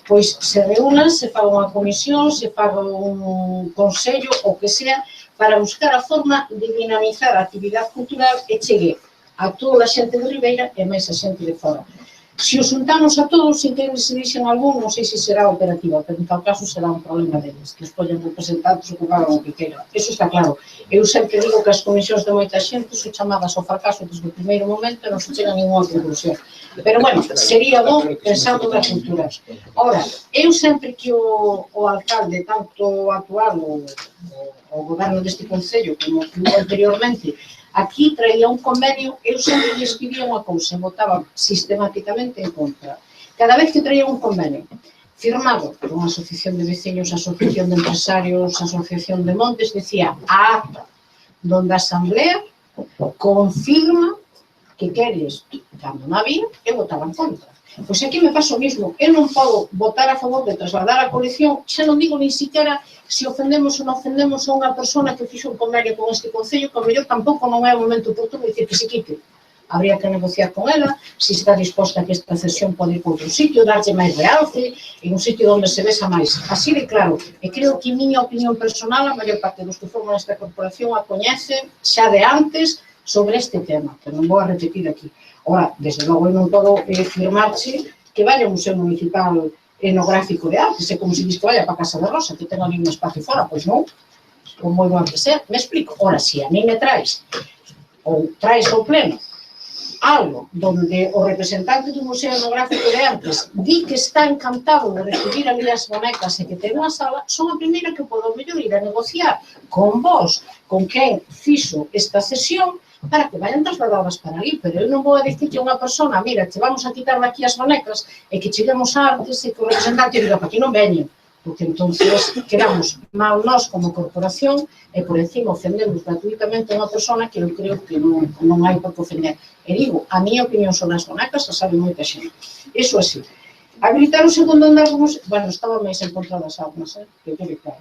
pois se reúnan, se faga unha comisión, se faga un consello, o que sea, para buscar a forma de dinamizar a actividade cultural e chegue a toda a xente de Ribeira e máis a xente de fora. Se os juntamos a todos, sin que eles se dixen algún, non sei se será operativa, pero en tal caso será un problema deles, que escollen representantes ou que fagan o que queiran. Eso está claro. Eu sempre digo que as comisións de moita xente son chamadas ao fracaso desde o primeiro momento e non se chega a ninguna conclusión. Pero, bueno, sería bom pensando na cultura. Ora, eu sempre que o alcalde, tanto actual, o goberno deste Concello, como que hubo anteriormente, aquí traía un convenio, eu sempre lles pedía unha cousa, votaba sistemáticamente en contra. Cada vez que traía un convenio firmado por unha asociación de veciños, asociación de empresarios, asociación de montes, decía a acta donde a asamblea confirma que queres cando non había e votaba en contra. Pois aquí me pasa o mismo, eu non podo votar a favor de trasladar a colección, xa non digo ni siquiera se ofendemos ou non ofendemos a unha persona que fixo un convenio con este Concello, que ao mellor tampouco non é o momento oportuno de dicir que se quite. Habría que negociar con ela, se está disposta a que esta cesión pode ir para outro sitio, darlle máis realce, en un sitio onde se vexa máis. Así de claro, e creo que miña opinión personal, a maior parte dos que forman esta corporación a coñecen xa de antes sobre este tema, que non vou a repetir aquí. Ora, desde logo, eu non podo firmarche que vaya ao Museo Municipal Etnográfico de Artes, é como se diz que vaya para a Casa de Rosa, que ten ali un espacio fora, pois non, como moi bom que ser, me explico. Ora, se a mí me traes, ou traes ao pleno, algo donde o representante do Museo Etnográfico de Artes di que está encantado de recibir ali as bonecas e que ten unha sala, son a primeira que podo mellor ir a negociar con vos, con quen fixo esta cesión, para que vayan trasladadas para ali, pero eu non vou a dicir que unha persona, mira, te vamos a quitar daqui as bonecas e que cheguemos a Artes e que o representante diga, para que non veñen, porque entonces quedamos mal nós como corporación e por encima ofendemos gratuitamente a unha persona que eu creo que non hai por que ofender. E digo, a miña opinión sobre as bonecas a sabe moita xente. Iso así. Habilitar o segundo andar do museo... Bueno, estaba máis en contra das armas, que quede claro.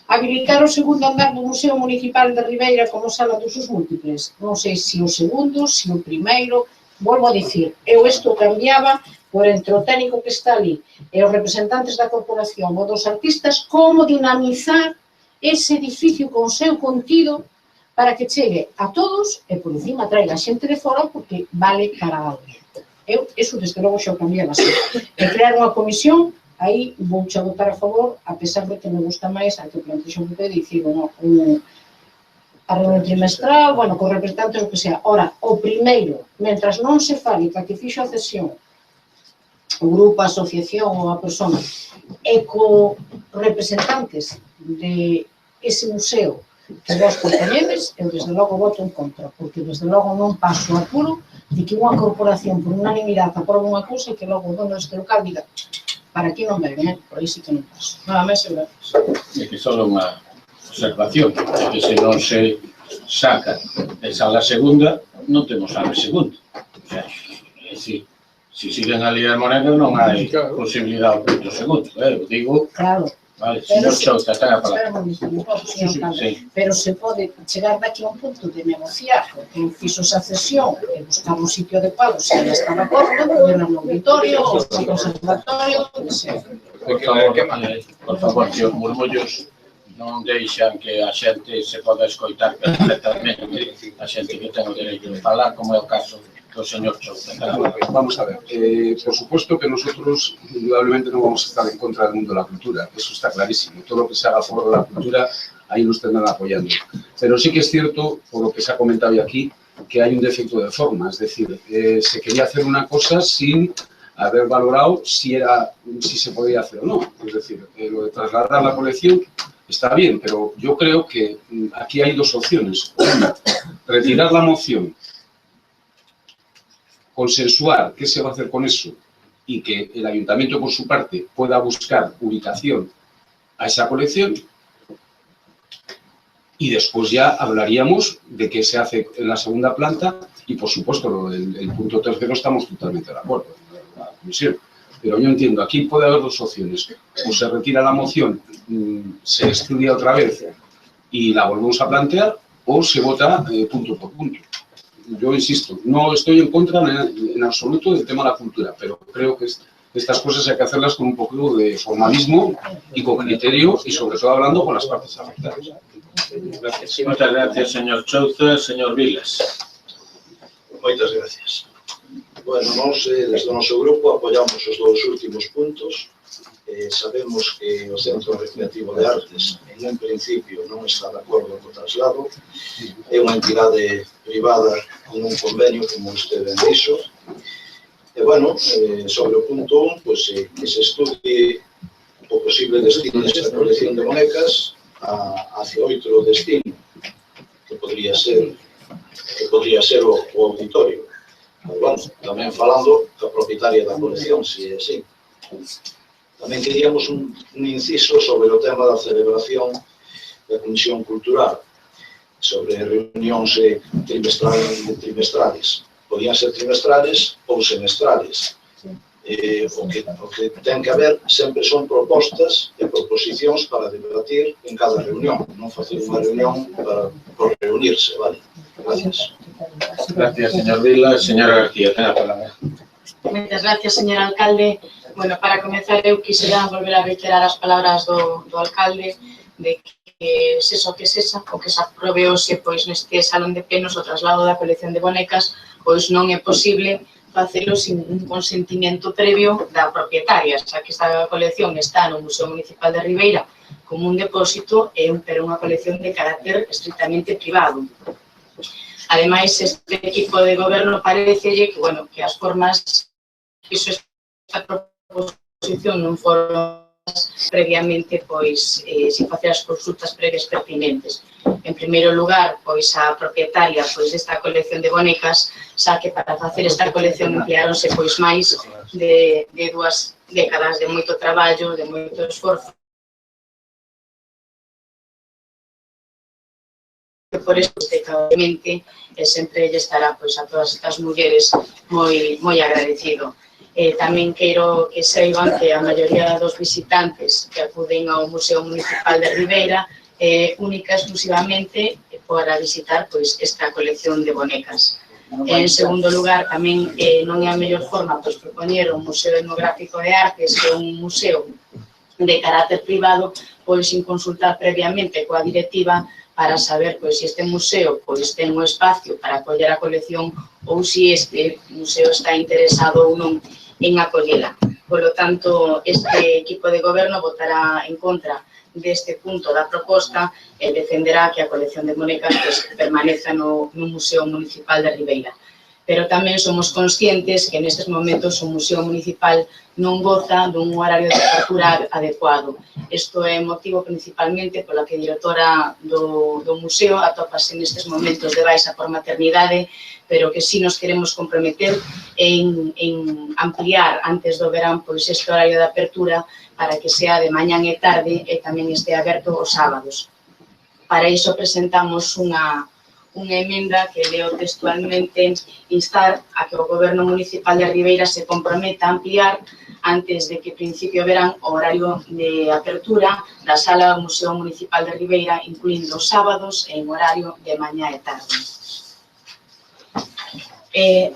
Habilitar o segundo andar do Museo Municipal de Ribeira como sala de usos múltiples. Non sei se o segundo, se o primeiro... Volvo a dicir, eu isto cambiaba por entre o técnico que está ali e os representantes da corporación ou dos artistas, como dinamizar ese edificio con seu contido para que chegue a todos e por encima traiga a xente de fora porque vale para algo. Eu, eso desde logo xa o cambiaba así. E crear unha comisión, aí vou xa votar a favor, a pesar de que me gusta máis a que plantexo un pouco de dicir, a reunión trimestral, bueno, con representantes, o que sea. Ora, o primeiro, mentras non se fale que fixo a cesión, o grupo, a asociación ou a persona, e co representantes de ese museo que vos propoñedes, eu desde logo voto en contra, porque desde logo non paso apuro de que unha corporación por unanimidade aproba unha cousa e que logo o dono deste local diga para aquí non ven, por aí sí que non paso. Nada máis e gracias.
É que só unha observación, que se non se saca de sala segunda, non temos sala segunda. O sea, é dicir, se siguen a liar monedas non hai posibilidade ao punto segundo. Eu digo, vale, señor Chouta, ten a palabra.
Pero se pode chegar daqui a un punto de negociar, porque fixo esa cesión e buscar un sitio adecuado, se ela está de acordo, poder no auditorio, ou no conservatorio, o que sea.
Por favor, que os murmullos non deixan que a xente se poda escoitar perfectamente, a xente que ten o dereito de falar, como é o caso do señor Chouta.
Vamos a ver, por supuesto que nosotros indudablemente no vamos a estar en contra del mundo de la cultura, eso está clarísimo, todo lo que se haga a favor de la cultura, ahí nos tendrán apoyando. Pero sí que es cierto, por lo que se ha comentado hoy aquí, que hay un defecto de forma, es decir, se quería hacer una cosa sin haber valorado si se podía hacer o no, es decir, lo de trasladar la colección está bien, pero yo creo que aquí hay dos opciones. Una, retirar la moción, consensuar qué se va a hacer con eso y que el ayuntamiento por su parte pueda buscar ubicación a esa colección y después ya hablaríamos de qué se hace en la segunda planta y por supuesto el punto tercero estamos totalmente de acuerdo con la comisión. Pero yo entiendo, aquí puede haber dos opciones. O se retira la moción, se estudia otra vez y la volvemos a plantear, o se vota punto por punto. Yo insisto, no estoy en contra en absoluto del tema de la cultura, pero creo que estas cosas hay que hacerlas con un poco de formalismo y con criterio y sobre todo hablando con las partes afectadas.
Gracias. Muchas gracias, señor Chouta. Señor Vilas.
Moitas gracias. Bueno, nós, desde o noso grupo, apoiamos os dous últimos puntos. Sabemos que o Centro Recreativo de Artes, en un principio, non está de acordo co traslado. É unha entidade privada con un convenio, como usted ben dixo. E, bueno, sobre o punto 1, pues, que se estudie o posible destino desta colección de bonecas hacia outro destino, que podría ser o auditorio. Bueno, tamén falando da propietaria da colección, se é así. Tamén queríamos un inciso sobre o tema da celebración da Comisión Cultural, sobre reunións trimestrales. Podían ser trimestrales ou semestrales. O que ten que haber sempre son propostas e proposicións para debatir en cada reunión, non facer unha reunión por reunirse, vale? Gracias.
Gracias, señor Vila. Señora García, ten a palabra.
Moitas gracias, señor alcalde. Bueno, para comenzar, eu quixera volver a reiterar as palabras do alcalde de que seso que sesa, o que se aprobe hoxe, pois neste salón de plenos o traslado da colección de bonecas, pois non é posible facelo sin un consentimento previo da propietaria, xa que esta colección está no Museo Municipal de Ribeira como un depósito, pero unha colección de carácter estrictamente privado. Ademais, este equipo de goberno parecelle que, bueno, que as formas que iso esta proposición non foron previamente, pois, sin facer as consultas previas pertinentes. En primeiro lugar, pois, a propietaria, pois, desta colección de bonecas, xa que para facer esta colección emplearonse, pois, máis de 2 décadas de moito traballo, de moito esforzo, por eso, obviamente, sempre lle estará pois, a todas estas mulleres moi agradecido. Tamén quero que seiban que a maioría dos visitantes que acuden ao Museo Municipal de Ribeira única exclusivamente para visitar pois, esta colección de bonecas. En segundo lugar, tamén non é a mellor forma pois, propoñer un museo etnográfico de artes que un museo de carácter privado, pois sin consultar previamente coa directiva para saber pois, se este museo pois, ten o espacio para acoller a colección ou se este museo está interesado ou non en acollela. Por lo tanto, este equipo de goberno votará en contra deste punto da proposta e defenderá que a colección de bonecas pues, permaneza no Museo Municipal de Ribeira. Pero tamén somos conscientes que nestes momentos o Museo Municipal non goza dun horario de apertura adecuado. Isto é motivo principalmente pola que a directora do museo atópase nestes momentos de baixa por maternidade, pero que si nos queremos comprometer en ampliar antes do verán pois este horario de apertura para que sea de mañán e tarde e tamén este aberto os sábados. Para iso presentamos unha emenda que leo textualmente instar a que o Goberno Municipal de Ribeira se comprometa a ampliar antes de que principio verán o horario de apertura da sala do Museo Municipal de Ribeira, incluindo os sábados en horario de mañá e tarde.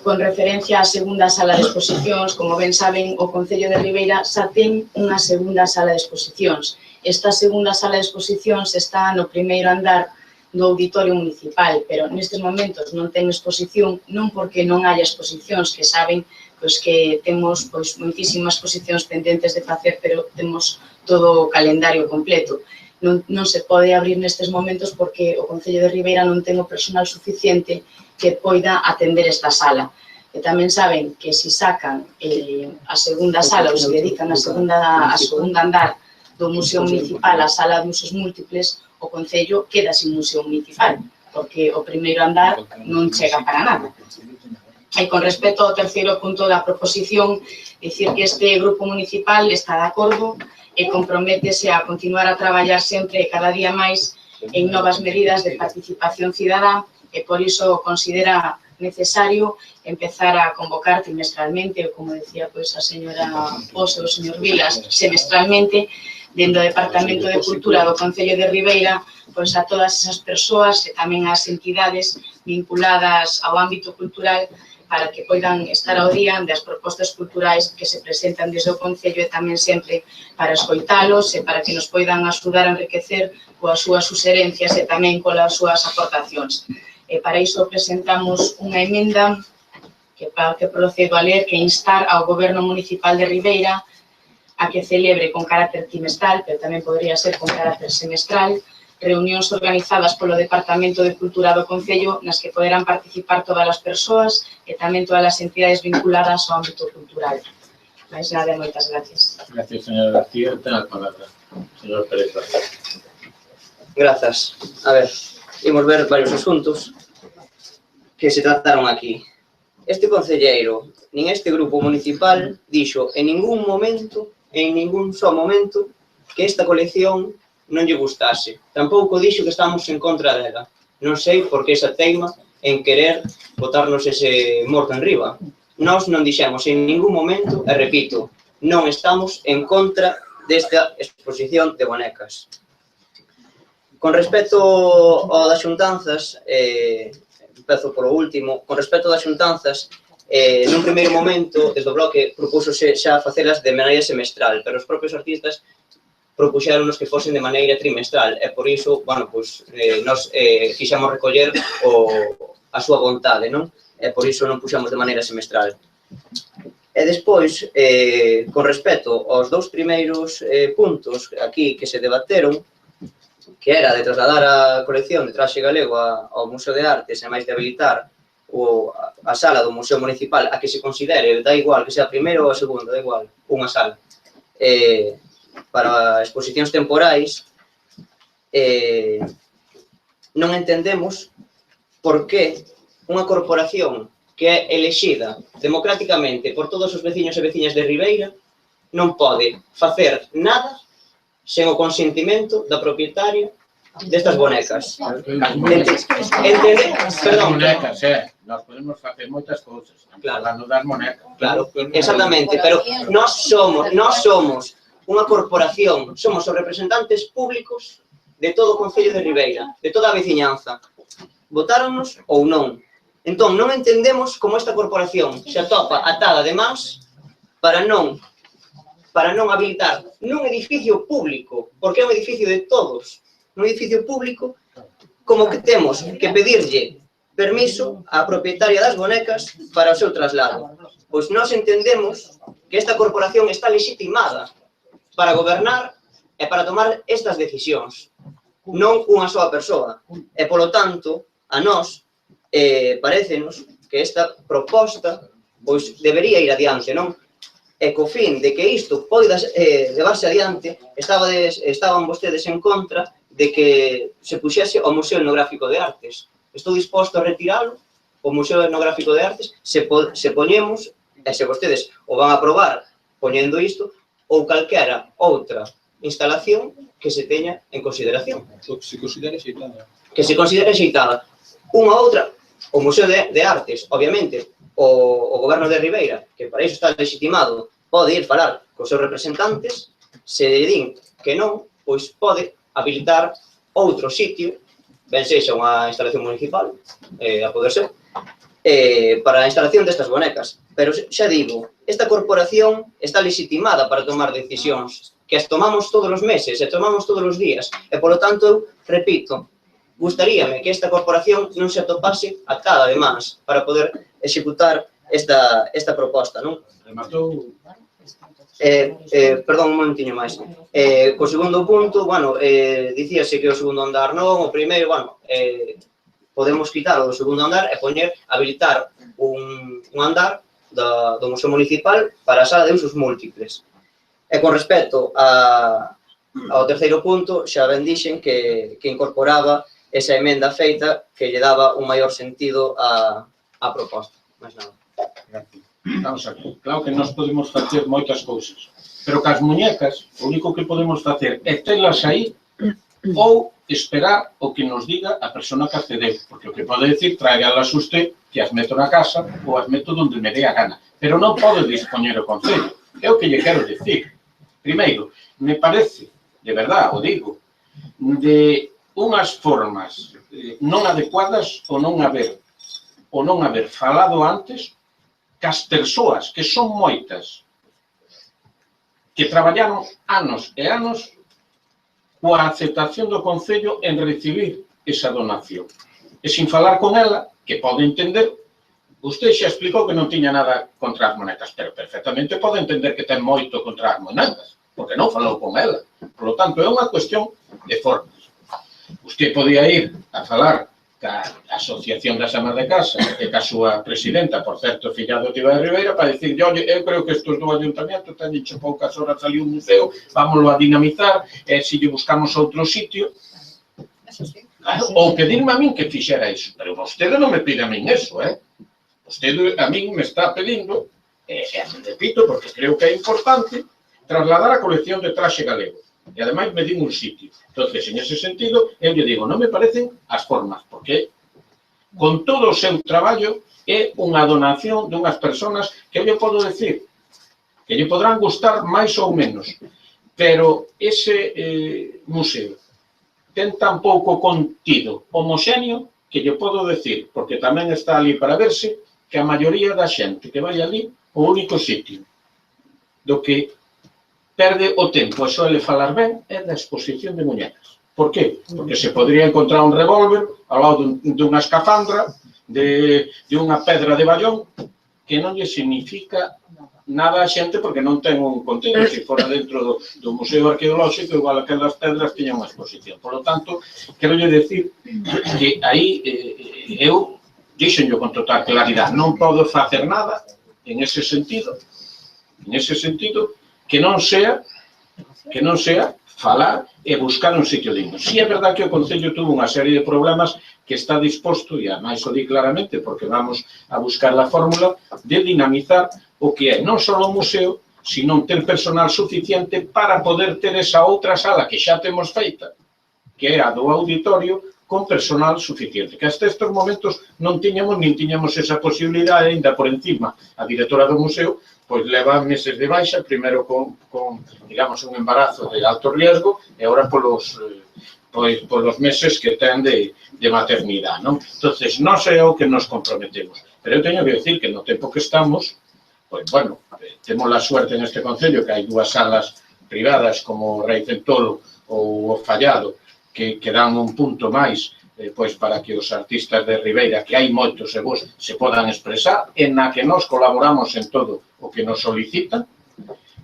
Con referencia á segunda sala de exposicións, como ben saben, o Concello de Ribeira xa ten unha segunda sala de exposicións. Esta segunda sala de exposicións está no primeiro andar do Auditorio Municipal, pero nestes momentos non ten exposición, non porque non haya exposicións, que saben pois, que temos pois, moitísimas exposicións pendentes de facer, pero temos todo o calendario completo. Non se pode abrir nestes momentos porque o Concello de Ribeira non ten o personal suficiente que poida atender esta sala. E tamén saben que se sacan a segunda sala ou se dedican a segunda andar do Museo Municipal a sala de usos múltiples, o Concello queda sin Museo Municipal, porque o primeiro andar non chega para nada. E con respecto ao terceiro punto da proposición, dicir que este grupo municipal está de acordo e comprométese a continuar a traballar sempre e cada día máis en novas medidas de participación cidadá e por iso considera necesario empezar a convocar trimestralmente, ou como decía pois, a señora Pose ou o señor Vilas, semestralmente, dentro do Departamento de Cultura do Concello de Ribeira, pois a todas esas persoas e tamén as entidades vinculadas ao ámbito cultural para que poidan estar ao día das propostas culturais que se presentan desde o Concello e tamén sempre para escoitalos e para que nos poidan axudar a enriquecer coas súas suxerencias e tamén coas súas aportacións. E para iso presentamos unha emenda que procedo a ler, que instar ao Goberno Municipal de Ribeira a que celebre con carácter trimestral, pero tamén podría ser con carácter semestral, reunións organizadas polo Departamento de Cultura do Concello nas que poderán participar todas as persoas e tamén todas as entidades vinculadas ao ámbito cultural. Mais nada, moitas gracias.
Gracias, señora García. Ten a palabra, señor Pérez García.
Grazas. A ver, imos ver varios asuntos que se trataron aquí. Este concelleiro, nin este grupo municipal, dixo en ningún momento, en ningún só momento, que esta colección non lle gustase. Tampouco dixo que estamos en contra dela. Non sei por que esa teima en querer botarnos ese morto en riba. Nós non dixemos en ningún momento, e repito, non estamos en contra desta exposición de bonecas. Con respecto ao das xuntanzas, empezo polo último, con respecto das xuntanzas, nun primeiro momento, desde o bloque, propúsose xa facelas de maneira semestral, pero os propios artistas propuxéronos que fosen de maneira trimestral, e por iso, bueno, pois, nos quixemos recoller a súa vontade, non? E por iso non puxamos de maneira semestral. E despois, con respecto aos dous primeiros puntos aquí que se debateron, que era de trasladar a colección de traxe galego ao Museo de Artes e máis de habilitar a sala do Museo Municipal a que se considere, da igual que sea a primeira ou a segunda, da igual, unha sala, para exposicións temporais, non entendemos por que unha corporación que é elexida democráticamente por todos os veciños e veciñas de Ribeira non pode facer nada sen o consentimento da propietaria destas bonecas.
Entende? Perdón. Bonecas, nós podemos facer moitas cousas. Falando das bonecas.
Claro, exactamente, pero nós somos unha corporación, somos os representantes públicos de todo o Concello de Ribeira, de toda a veciñanza. Votáronnos ou non. Entón, non entendemos como esta corporación se atopa atada de mans para non habilitar nun edificio público, porque é un edificio de todos, nun edificio público, como que temos que pedirlle permiso á propietaria das bonecas para o seu traslado. Pois nós entendemos que esta corporación está legitimada para gobernar e para tomar estas decisións, non unha soa persoa. E, polo tanto, a nós parécenos que esta proposta pois debería ir adiante, non? E co fin de que isto poida levarse adiante, estaban vostedes en contra de que se puxese o Museo Etnográfico de Artes. Estou disposto a retiralo, o Museo Etnográfico de Artes, se poñemos, e se vostedes o van a aprobar poñendo isto, ou calquera outra instalación que se teña en consideración.
Que se considere xeitada.
Que se considere xeitada. Unha outra, o Museo de Artes, obviamente, o Goberno de Ribeira, que para iso está legitimado, pode ir falar cos seus representantes, se din que non, pois pode habilitar outro sitio, ben sexa unha instalación municipal, a poder ser, para a instalación destas bonecas. Pero xa digo, esta corporación está legitimada para tomar decisións que as tomamos todos os meses e tomamos todos os días. E, polo tanto, eu repito, gustaríame que esta corporación non se atopase atada de mans para poder executar esta proposta, non? Perdón, un momentiño máis. Co segundo punto, bueno, dicíase que o segundo andar non, o primeiro, bueno, podemos quitar o do segundo andar e habilitar un andar do Museo Municipal para a sala de usos múltiples. E con respecto ao terceiro punto, xa ben dixen que incorporaba esa emenda feita que lle daba un maior sentido á proposta. Mais nada.
Vamos aquí. Claro que nós podemos facer moitas cousas, pero cas muñecas, o único que podemos facer é telas aí ou esperar o que nos diga a persona que accedeu, porque o que pode decir, tráigalas usted, que as meto na casa ou as meto onde me dé a gana, pero non pode dispoñer o Concello. É o que lle quero decir. Primeiro, me parece, de verdad, o digo, de unhas formas non adecuadas o non haber falado antes cas persoas, que son moitas, que traballaron anos e anos coa aceptación do Concello en recibir esa donación. E sin falar con ela, que pode entender, usted xa explicou que non tiña nada contra as monedas, pero perfectamente pode entender que ten moito contra as monedas, porque non falou con ela. Por lo tanto, é unha cuestión de formas. Usted podía ir a falar ca Asociación das Amas de Casa e ca súa presidenta, por certo, filla do Tío de Ribeira, para dicir, oye, eu creo que estos do ayuntamiento teñen cho poucas horas ali un museo, vámoslo a dinamizar, e se lle buscamos outro sitio. Ou pedirme a min que fixera iso, pero vostede non me pide a min eso, Vostede a min me está pedindo, e repito, porque creo que é importante, trasladar a colección de traxe galego. E ademais me din un sitio. Entonces, en ese sentido, eu lle digo, non me parecen as formas, porque con todo o seu traballo é unha donación de unhas persoas que eu lle podo decir que lle podrán gustar máis ou menos, pero ese museo ten tan pouco contido homoxéneo que lle podo decir, porque tamén está ali para verse, que a maioría da xente que vai ali, o único sitio do que perde o tempo, e suele falar ben, é da exposición de muñecas. Por qué? Porque se podría encontrar un revólver ao lado dunha escafandra, de unha pedra de ballón, que non lle significa nada a xente porque non ten un contido. Se fora dentro do Museo Arqueolóxico, igual aquelas pedras tiñan unha exposición. Por lo tanto, quero lle decir que aí eu dixenllo con total claridade, non podo facer nada en ese sentido, que non sea falar e buscar un sitio digno. Si é verdad que o Concello tuvo unha serie de problemas que está disposto, e ademais o di claramente, porque vamos a buscar a fórmula de dinamizar o que é non só o museo, sino ter personal suficiente para poder ter esa outra sala que xa temos feita, que é a do auditorio con personal suficiente, que hasta estes momentos non tiñamos esa posibilidade, ainda por encima. A directora do museo pois leva meses de baixa, primeiro con digamos, un embarazo de alto riesgo e agora polos meses que ten de maternidade, non? Entonces, non é o que nos comprometemos. Pero eu teño que decir que no tempo que estamos, pois, bueno, temos a suerte neste concello que hai dúas salas privadas como o Rei Centolo ou o Fallado, que dan un punto máis pois para que os artistas de Ribeira, que hai moitos e vos, se podan expresar, en na que nós colaboramos en todo o que nos solicitan,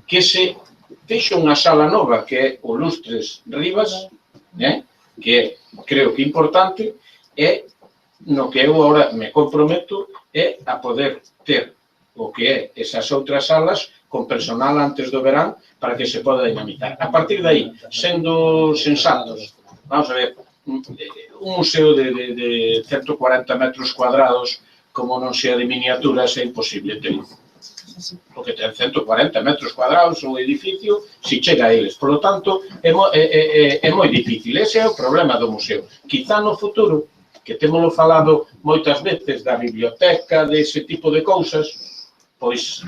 que se fixo unha sala nova que é o Lustres Rivas, que creo que é importante, e no que eu agora me comprometo é a poder ter o que é esas outras salas con personal antes do verán para que se poda dinamizar. A partir de aí, sendo sensatos, vamos a ver, un museo de 140 metros cuadrados, como non sea de miniaturas, é imposible ter. Porque ten 140 metros cuadrados o edificio, si chega a eles. Por lo tanto, é moi difícil. Ese é o problema do museo. Quizá no futuro, que témolo falado moitas veces da biblioteca, dese tipo de cousas, pois,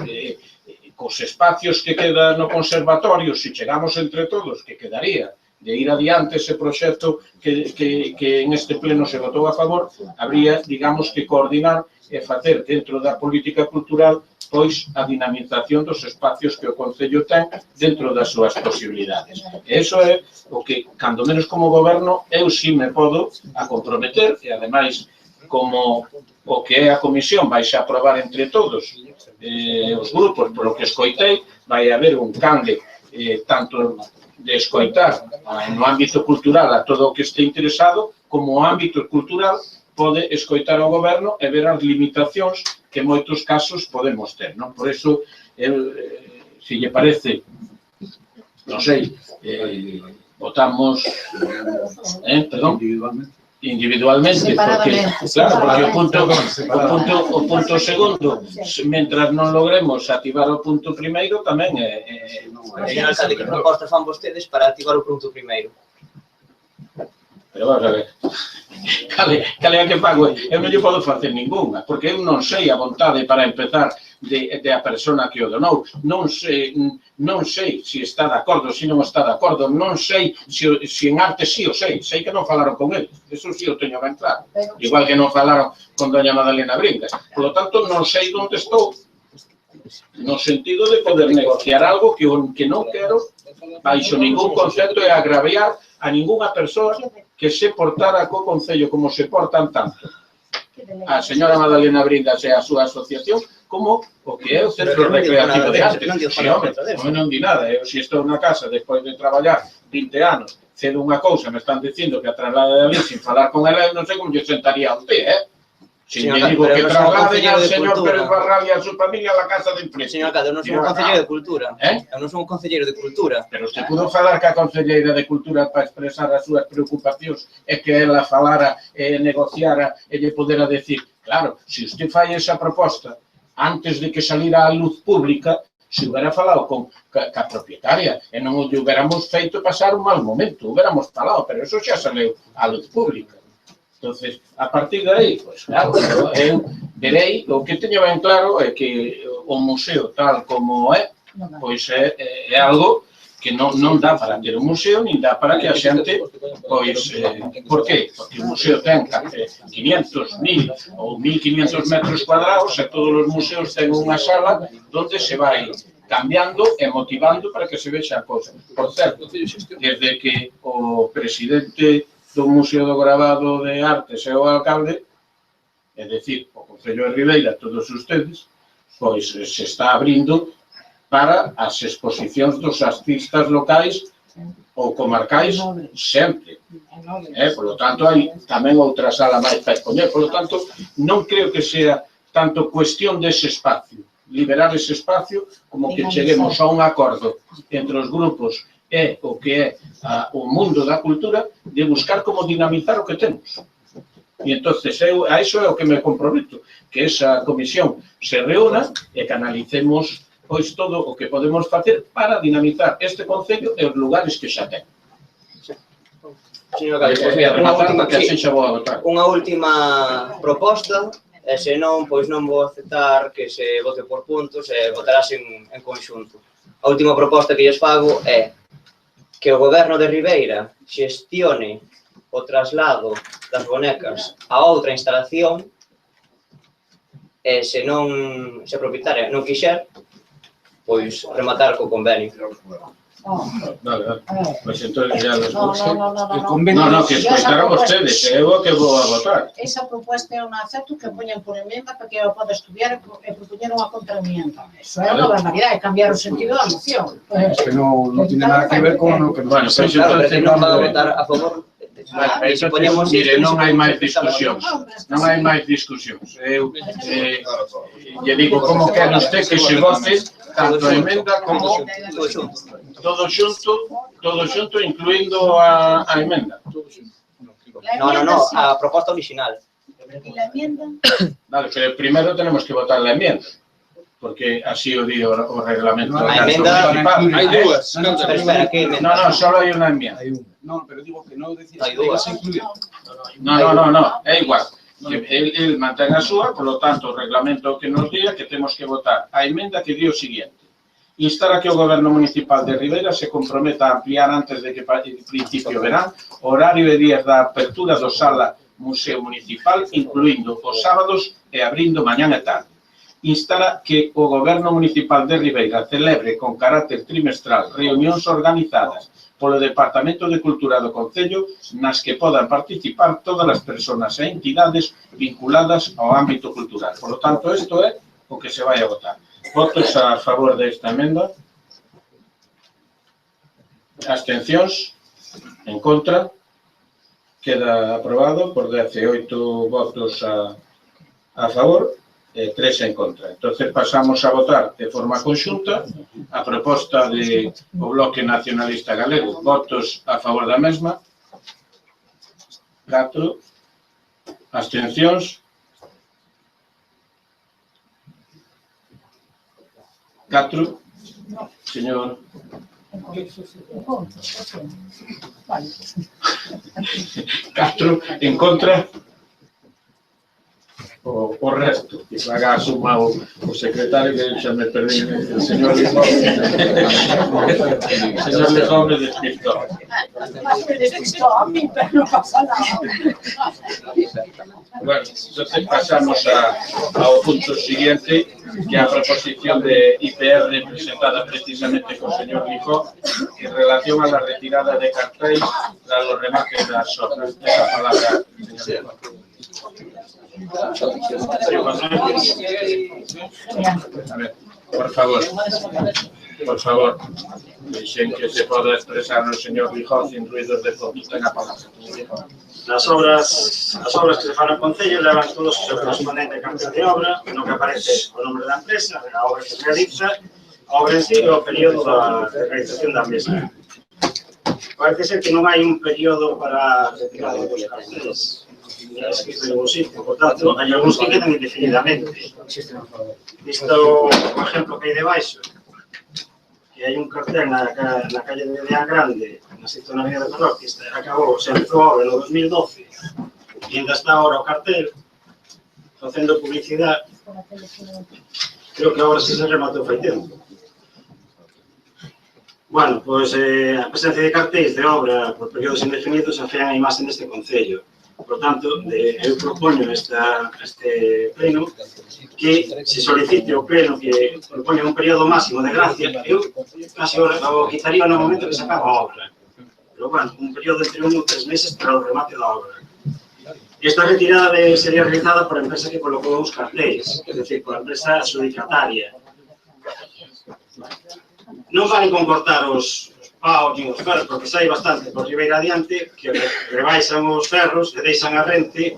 cos espacios que queda no conservatorio, se chegamos entre todos, que quedaría de ir adiante ese proxecto que en este pleno se votou a favor, habría, digamos, que coordinar e facer dentro da política cultural pois a dinamización dos espacios que o Concello ten dentro das súas posibilidades. E iso é o que, cando menos como goberno, eu si me podo a comprometer, e ademais, como o que é a comisión vai se aprobar entre todos os grupos, polo que escoitei, vai haber un cambio tanto de escoitar no ámbito cultural a todo o que este interesado, como o ámbito cultural pode escoitar ao goberno e ver as limitacións que en moitos casos podemos ter, non? Por iso, se lle parece, non sei, votamos, perdón, individualmente, porque, claro, porque o punto segundo, mentras non logremos activar o punto primeiro, tamén é...
Señor alcalde, que propostas fan vostedes para activar o punto primeiro?
Pero vamos a ver, cale a que pago, eu non lle podo facer ninguna, porque eu non sei a vontade para empezar de a persona que o donou, non sei se está de acordo, se non está de acordo, non sei se en arte sí o sei que non falaron con ele, eso sí o teño ben claro, igual que non falaron con doña Madalena Bringas, por lo tanto non sei onde estou, no sentido de poder negociar algo que non quero, baixo ningún concepto, e agraviar a ninguna persoa que se portara co Concello como se portan tanto a señora Madalena Brindas e a súa asociación como o que é o Centro Recreativo de Arte. Non di nada, eu se estou na casa despois de traballar 20 anos, cedo unha cousa, me están dicindo que a traslade de ali sin falar con ela, eu non sei como lle sentaría a usted, Si me digo que trasladen al señor Pérez Barral e a súa familia a la casa de empresa.
Señor alcalde, eu non son un concelleiro de cultura. Eu non son un concelleiro de cultura.
Pero usted pudo falar que a concelleira de cultura para expresar as súas preocupacións e que ela falara e negociara e lle podera decir, claro, se usted fai esa proposta antes de que salira a luz pública, se hubiera falado con a propietaria e non lle hubiéramos feito pasar un mal momento, hubiéramos falado, pero eso xa saleu a luz pública. Entonces, a partir de aí, pues claro, eu verei, o que teño ben claro é que o museo tal como é, pois é algo que non dá para ter un museo, nin dá para que a xente, pois, por qué? Porque o museo ten 500, 1000 ou 1500 metros cuadrados e todos os museos ten unha sala onde se vai cambiando e motivando para que se vexa a cousa. Por certo, desde que o presidente do Museo do Grabado de Artes e o alcalde, é dicir, o Concello de Ribeira, todos ustedes, pois se está abrindo para as exposicións dos artistas locais ou comarcais sempre. Por lo tanto, hai tamén outra sala máis para expoñer. Por lo tanto, non creo que sea tanto cuestión dese espacio, liberar ese espacio, como que cheguemos a un acordo entre os grupos é o que é o mundo da cultura, de buscar como dinamizar o que temos. E entonces, a iso é o que me comprometo, que esa comisión se reúna e que analicemos pois todo o que podemos facer para dinamizar este concello e os lugares que xa ten.
Señor alcalde, pois mira,
Unha
última proposta, e se non, pois non vou aceptar que se vote por puntos e votarás en conxunto. A última proposta que lles fago é que o goberno de Ribeira xestione o traslado das bonecas a outra instalación e se non, se a propietaria non quixer, pois rematar co convenio.
Vale. Pois entón ya los
No,
que escoitaron vostedes, é o que vou a votar.
Esa proposta eu non acepto que poñan por emenda para que eu poda estudiar e propoñer unha contraenmienda. Eso é unha barbaridade, cambiar o sentido da moción.
Es que no tiene nada que ver con lo que nos...
Bueno, pois
Claro, pero
entón
non van a votar a favor.
Mire, non hai máis discusións. Non hai máis discusións. Eu lle digo como quere usted que se vote tanto a emenda como todo xunto, incluindo a emenda.
No, a proposta original.
¿Y la enmienda?
Vale, pero primero tenemos que votar la enmienda, porque así o di o reglamento.
A emenda
hai dúas.
Pero espera, que emenda?
No, solo hai unha enmienda.
No, pero digo que no decías
Hay
que ibas
dúas.
a incluir.
No, é igual. El mantén a súa, por lo tanto, o reglamento que nos diga que temos que votar a emenda que di o siguiente. Instar a que o Goberno Municipal de Ribeira se comprometa a ampliar antes de que principio verán o horario e días da apertura do Sala Museo Municipal, incluindo os sábados e abrindo mañán e tarde. Instar a que o Goberno Municipal de Ribeira celebre con carácter trimestral reunións organizadas polo Departamento de Cultura do Concello nas que podan participar todas as persoas e entidades vinculadas ao ámbito cultural. Por lo tanto, isto é o que se vai a votar. Votos a favor desta emenda. Abstencións. En contra. Queda aprobado por 18 votos a favor e 3 en contra. Entonces pasamos a votar de forma conxunta a proposta do Bloque Nacionalista Galego. Votos a favor da mesma. 4. Abstencións. 4. Señor. 4 en contra. O resto, que faga a suma o secretario, que xa me perdí, el señor Lijón. El señor Lijón me despistó.
Me despistó a mí, pero no pasa nada.
Bueno, entonces pasamos ao punto siguiente, que é a proposición de IPR presentada precisamente por señor Lijón en relación a la retirada de cartéis tras los remates das obras. Esa palabra, señor Lijón. A ver, por favor, dixen que se poda expresar o señor Lijón sin ruidos de fondo. Ten a palabra.
As obras que se fan no Concello levan todos o seu correspondente cartel de obra, no que aparece o nombre da empresa, a obra que se realiza, a obra en sí e o período da realización da mesma. Parece ser que non hai un período para a retirada dos carteles. Escrito en algún sitio, por tanto, hai algúns que quedan indefinidamente. Visto o exemplo que hai debaixo, que hai un cartel na calle de Deán Grande, na sección na Avenida de Ferrol, que acabou, se empezou a obra no 2012, e ainda está ahora o cartel, facendo publicidade. Creo que agora se rematou fai tempo. Bueno, pois a presencia de cartéis de obra por períodos indefinidos afean a imaxe deste Concello. Por tanto, eu propoño este pleno que se solicite ao pleno que propoña un período máximo de gracia. Eu casi o quitaría no momento que se acaba a obra. Pero, bueno, un período entre 1 e 3 meses para o remate da obra. Esta retirada sería realizada por a empresa que colocou os cartéis, é dicir, por a empresa adjudicataria. Non van comportar os paus nin os ferros, porque sai bastante por Ribeira adiante, que rebaixan os ferros e deixan a rente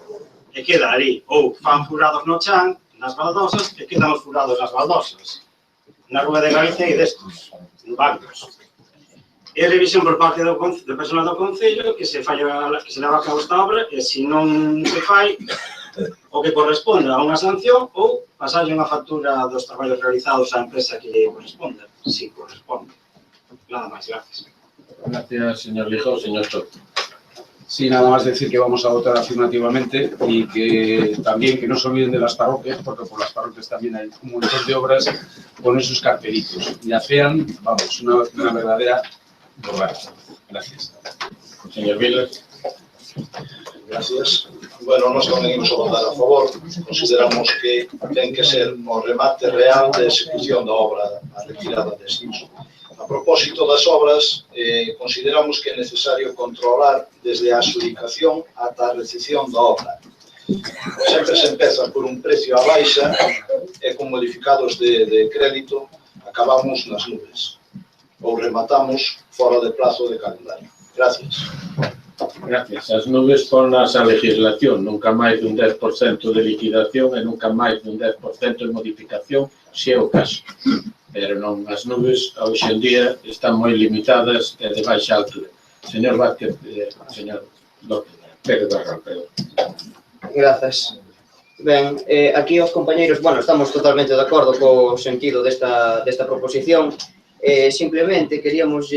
e queda ali. Ou fan furados no chan, nas baldosas, e quedan os furados nas baldosas. Na Rúa de Galicia e destos, bancos. E a revisión por parte do personal do Concello que se leva a cabo esta obra e se non se fai, o que corresponda a unha sanción ou pasarlle unha factura dos traballos realizados á empresa que lle corresponda, si corresponde. Nada máis, gracias.
Gracias, señor Lijón. Señor Soto.
Sí, nada más decir que vamos a votar afirmativamente y que también que no se olviden de las parroquias, porque por las parroquias también hay un montón de obras con esos cartelitos. Y afean, vamos, una verdadera borrada. Gracias.
Señor Vilas.
Gracias. Bueno, nós tamén imos a votar a favor. Consideramos que ten que ser o remate real de execución da obra a retirada de extinso. A propósito das obras, consideramos que é necesario controlar desde a adjudicación ata a recepción da obra. Sempre se empeza por un precio a baixa e con modificados de crédito acabamos nas nubes ou rematamos fora de plazo de calendario. Gracias.
Gracias. As nubes ponlas a legislación, nunca máis dun 10% de liquidación e nunca máis dun 10% de modificación, se é o caso. Pero non, as nubes, hoxe en día, están moi limitadas e de baixa altura. Señor Vázquez, señor Pérez Barral, perdón.
Grazas. Ben, aquí os compañeiros, bueno, estamos totalmente de acordo co sentido desta proposición. Simplemente queríamos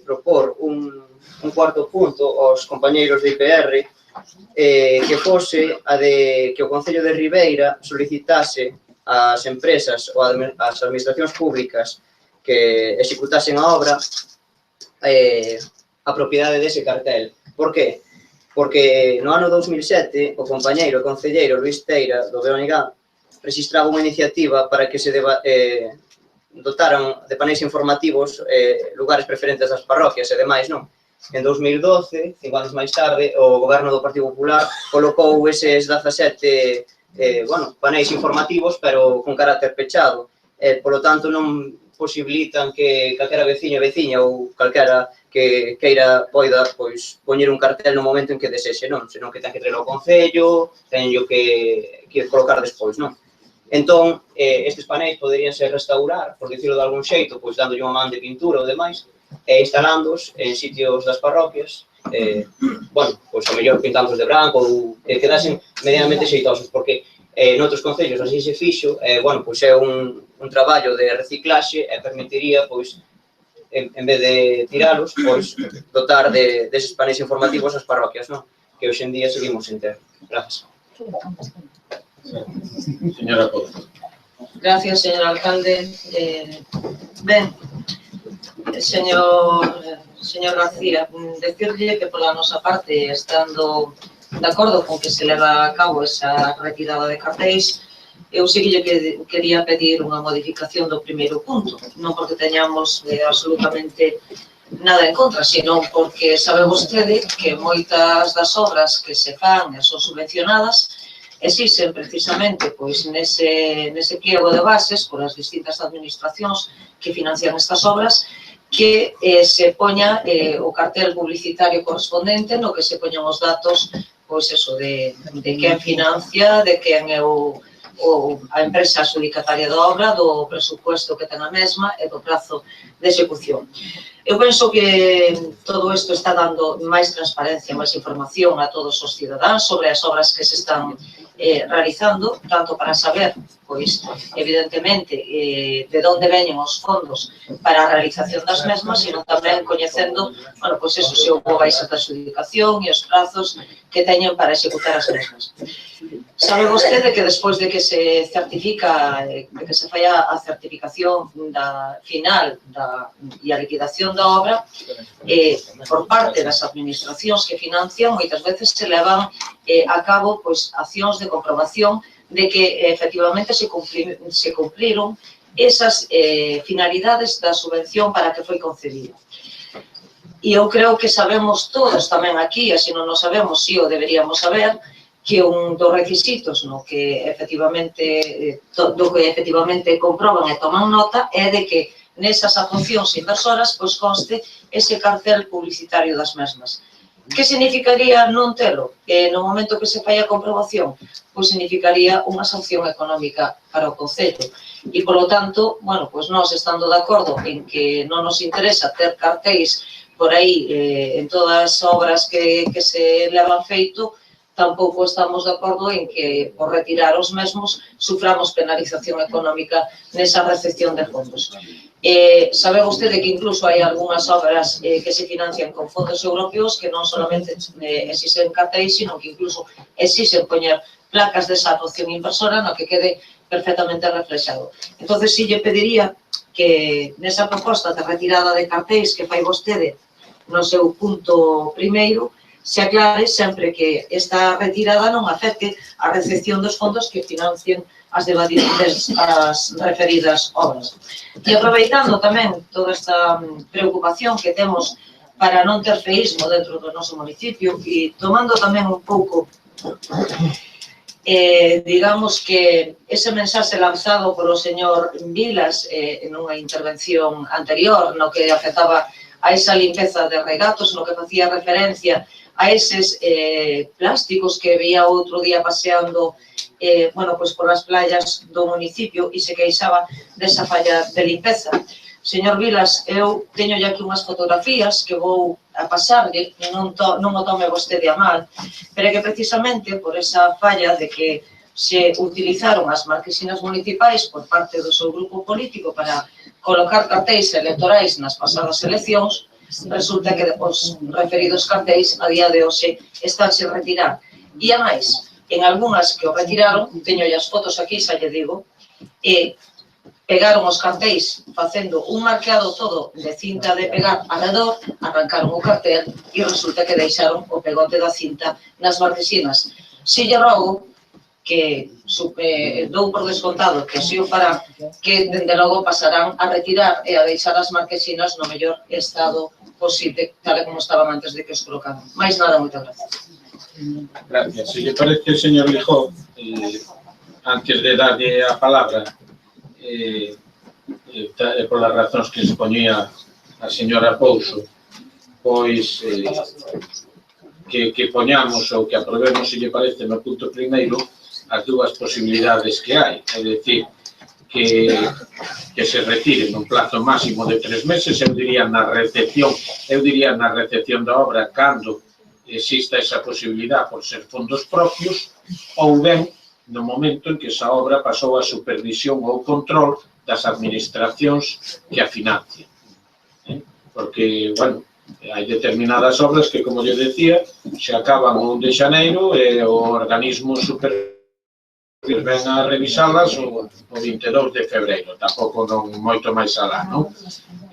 propor un cuarto punto aos compañeiros de IPR que fose a de que o Concello de Ribeira solicitase ás empresas ou ás administracións públicas que executasen a obra a propiedade dese cartel. Por que? Porque no ano 2007 o compañeiro concelleiro Luís Teira do Beonigán registraba unha iniciativa para que se dotaran de paneis informativos lugares preferentes das parroquias e demais, non? En 2012, 5 anos máis tarde, o goberno do Partido Popular colocou eses 17 paneis informativos, pero con carácter pechado. Por lo tanto, non posibilitan que calquera veciña ou calquera que queira poida poñer un cartel no momento en que desexe, non? Senón que ten que traer ao Concello, tenyo que colocar despois, non? Entón, estes paneis poderíanse restaurar, por dicirlo de algún xeito, dándolle unha man de pintura ou demais, e instalándoos en sitios das parroquias, a mellor pintándoos de branco ou quedasen medianamente xeitosos, porque noutros concellos así se fixo, é un traballo de reciclaxe e permitiría, en vez de tiralos, dotar deses paneis informativos as parroquias, non? Que hoxe en día seguimos sen ter. Gracias.
Señora Pozo.
Gracias, señor alcalde. Ben, señor García, decirle que pola nosa parte, estando de acordo con que se leva a cabo esa retirada de cartéis, eu sí que lle quería pedir unha modificación do primeiro punto, non porque teñamos absolutamente nada en contra, sino porque sabe vostede que moitas das obras que se fan e son subvencionadas existen precisamente nese pliego de bases por as distintas administracións que financian estas obras que se poña o cartel publicitario correspondente no que se poñan os datos de quen financia, de quen é a empresa adjudicataria da obra, do presupuesto que ten a mesma e do prazo de execución. Eu penso que todo isto está dando máis transparencia, máis información a todos os cidadáns sobre as obras que se están realizando, tanto para saber, evidentemente, de onde veñen os fondos para a realización das mesmas, sino tamén coñecendo, se houve baixas de adjudicación e os prazos que teñen para executar as mesmas. Sabe vostede que despois de que se certifica, de que se falla a certificación final e a liquidación da obra, por parte das administracións que financian, moitas veces se levan a cabo accións de comprobación de que efectivamente se cumpriron esas finalidades da subvención para que foi concedida. E eu creo que sabemos todos tamén aquí, e se non o sabemos, si o deberíamos saber, que un dos requisitos do que efectivamente comproban e toman nota é de que nesas afuncións inversoras conste ese cartel publicitario das mesmas. Que significaría non telo? No momento que se fai a comprobación, significaría unha sanción económica para o Concello. E, polo tanto, nós estando de acordo en que non nos interesa ter cartéis por aí en todas as obras que se levan feito, tampouco estamos de acordo en que, por retirar os mesmos, suframos penalización económica nesa recepción de fondos. Sabe vostede que incluso hai algunhas obras que se financian con fondos europeos que non solamente existen cartéis, sino que incluso existen poñer placas de salvación inversora no que quede perfectamente reflexado. Entón, si lle pediría que nesa proposta de retirada de cartéis que fai vostede no seu punto primeiro, se aclare sempre que esta retirada non afecte a recepción dos fondos que financien as referidas obras. E aproveitando tamén toda esta preocupación que temos para non ter feísmo dentro do noso municipio e tomando tamén un pouco, digamos que ese mensaxe lanzado polo señor Vilas en unha intervención anterior no que afectaba a esa limpeza de regatos, no que facía referencia a eses plásticos que veía outro día paseando polas playas do municipio e se queixaba desa falla de limpeza. Señor Vilas, eu teño aquí unhas fotografías que vou a pasarlle, non o tome vostede a mal, pero é que precisamente por esa falla de que se utilizaron as marquesinas municipais por parte do seu grupo político para colocar cartéis electorais nas pasadas eleccións, resulta que os referidos cartéis a día de hoxe están sen retirar. E a máis, en algunhas que o retiraron, teño as fotos aquí, xa lle digo, e pegaron os cartéis facendo un marqueado todo de cinta de pegar alrededor, arrancaron o cartel e resulta que deixaron o pegote da cinta nas marquesinas. Si lle rogo que dou por descontado que si o farán, que dende logo pasarán a retirar e a deixar as marquesinas no mellor estado posible, tal como estaban antes de que os colocaran. Mais nada, moitas gracias.
Gracias. Si le parece, señor Lijó, antes de darle a palabra, por las razóns que exponía a señora Pouso, pois que poñamos ou que aprobemos, se lle parece, no punto primeiro, as dúas posibilidades que hai, é dicir, que se retire nun plazo máximo de 3 meses, eu diría na recepción da obra cando exista esa posibilidad por ser fondos propios, ou ben no momento en que esa obra pasou a supervisión ou control das administracións que a financian. Porque, bueno, hai determinadas obras que, como lle decía, se acaban o 1 de xaneiro e o organismo supervisor ven a revisalas o 22 de febreiro, tampouco non moito máis alá, non?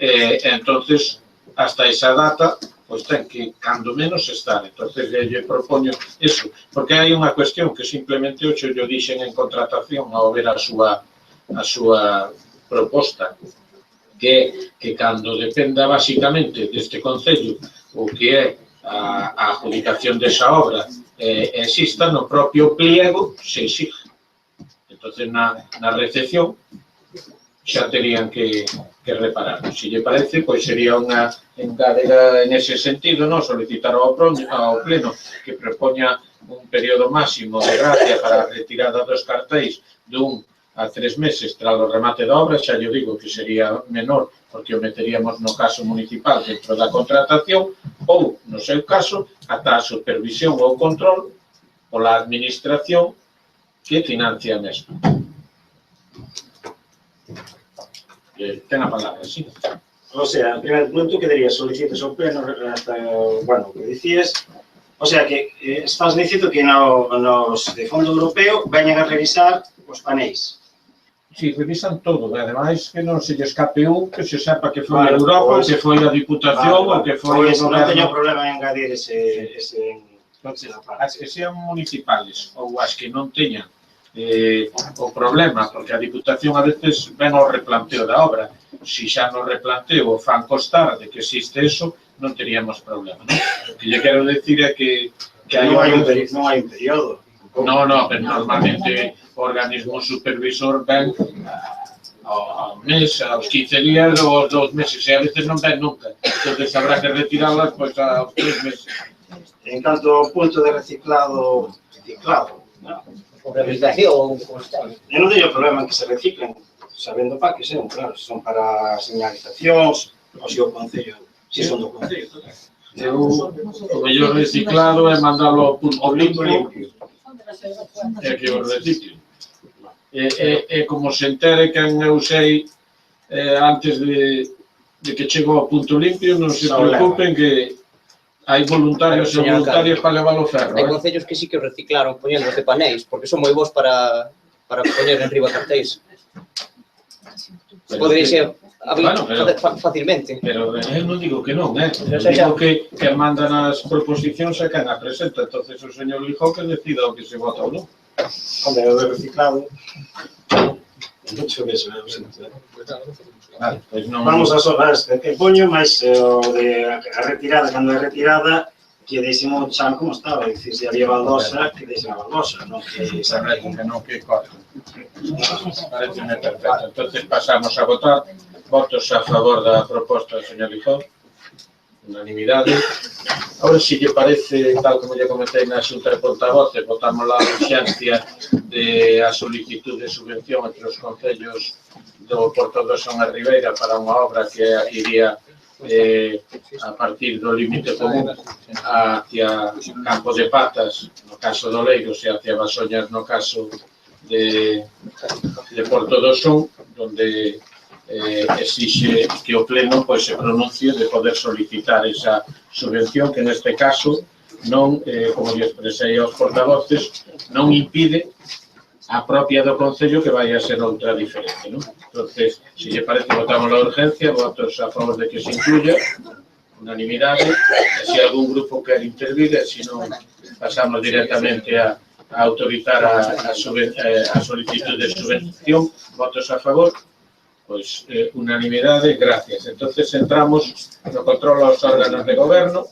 Entonces, hasta esa data, pois ten que, cando menos, estar. Entonces, lle propoño eso, porque hai unha cuestión que simplemente hoxe yo dixen en contratación ao ver a súa proposta, que cando dependa basicamente deste Concello o que é a adjudicación desa obra exista no propio pliego, se exige. Entonces, na recepción xa terían que reparar. Se lle parece, pois sería unha encarga en ese sentido, non? Solicitar ao Pleno que propoña un período máximo de gracia para a retirada dos cartéis de 1 a 3 meses tras o remate da obra, xa lle digo que sería menor, porque o meteríamos no caso municipal dentro da contratación, ou, no seu caso, ata a supervisión ou control pola administración que financia mesmo. Ten a palabra, sí.
O sea, en primer punto, que diría, solicitas ao pleno, bueno, que dicías, o sea, que estás dicindo que nos de fondo europeo veñan a revisar os panéis.
Sí, revisan todo, e ademais que non se lle escape un, que se sepa que foi a Europa, que foi a Diputación, ou que foi o Goberno.
Non teño problema en engadir ese
as que sean municipales ou as que non teñan o problema, porque a Diputación a veces ven ao replanteo da obra. Si xa no replanteo o fan constar de que existe eso, non teríamos problema, non? O que lle quero decir é que
non hai un período.
No, pero normalmente o organismo supervisor ven ao mes, aos 15 días ou aos 2 meses, e a veces non ven nunca. Entón, habrá que retirarlas aos 3 meses.
En canto ao punto de reciclado,
o rehabilitación,
eu non teño problema en que se reciclen, sabendo para que sean, claro, son para señalizacións, ou se o Concello, se son do Concello.
O mellor reciclado é mandalo ao punto limpio e que o reciclen. É como se entere que eu sei antes de que chegou ao punto limpio, non se preocupen que hai voluntarios e voluntarias para levar o ferro.
Hai concellos que sí que o reciclaron poñendo de panéis, porque son moi bons para poñer en riba cartéis. Podería ser fácilmente.
Pero eu non digo que non, digo que mandan as proposicións e quen a presenta, entonces o señor Lijó que decida o que se vota ou non.
Hombre, o de reciclado, mucho que se ve.
Vale, pues non...
Vamos a solar este que poño, máis o de a retirada, cando é retirada, que deixemos o chan como estaba, é dicir, se había baldosa, que deixen a baldosa, non que se arreglen,
que non que corten. Pareceme perfecto. Entonces pasamos a votar. Votos a favor da proposta do señor Lijó. Unanimidade. Ahora, se lle parece, tal como lle comentei na xunta de portavoces, votamos a urxencia a solicitud de subvención entre os concellos do Porto do Son e Ribeira para unha obra que iría a partir do límite común hacia Campo de Patas, no caso do Leiros, e hacia Basoñas, no caso de Porto do Son, donde exixe que o Pleno se pronuncie de poder solicitar esa subvención que neste caso non, como lle expresei aos portavoces, non impide a propia do Concello que vai a ser outra diferente, non? Entonces, se lle parece, votamos a urgencia, votos a favor de que se incluya, unanimidade, e se algún grupo quer intervir, e se non, pasamos directamente a autorizar a solicitud de subvención, votos a favor. Pois unanimidade, gracias. Entonces entramos no control aos órganos de goberno,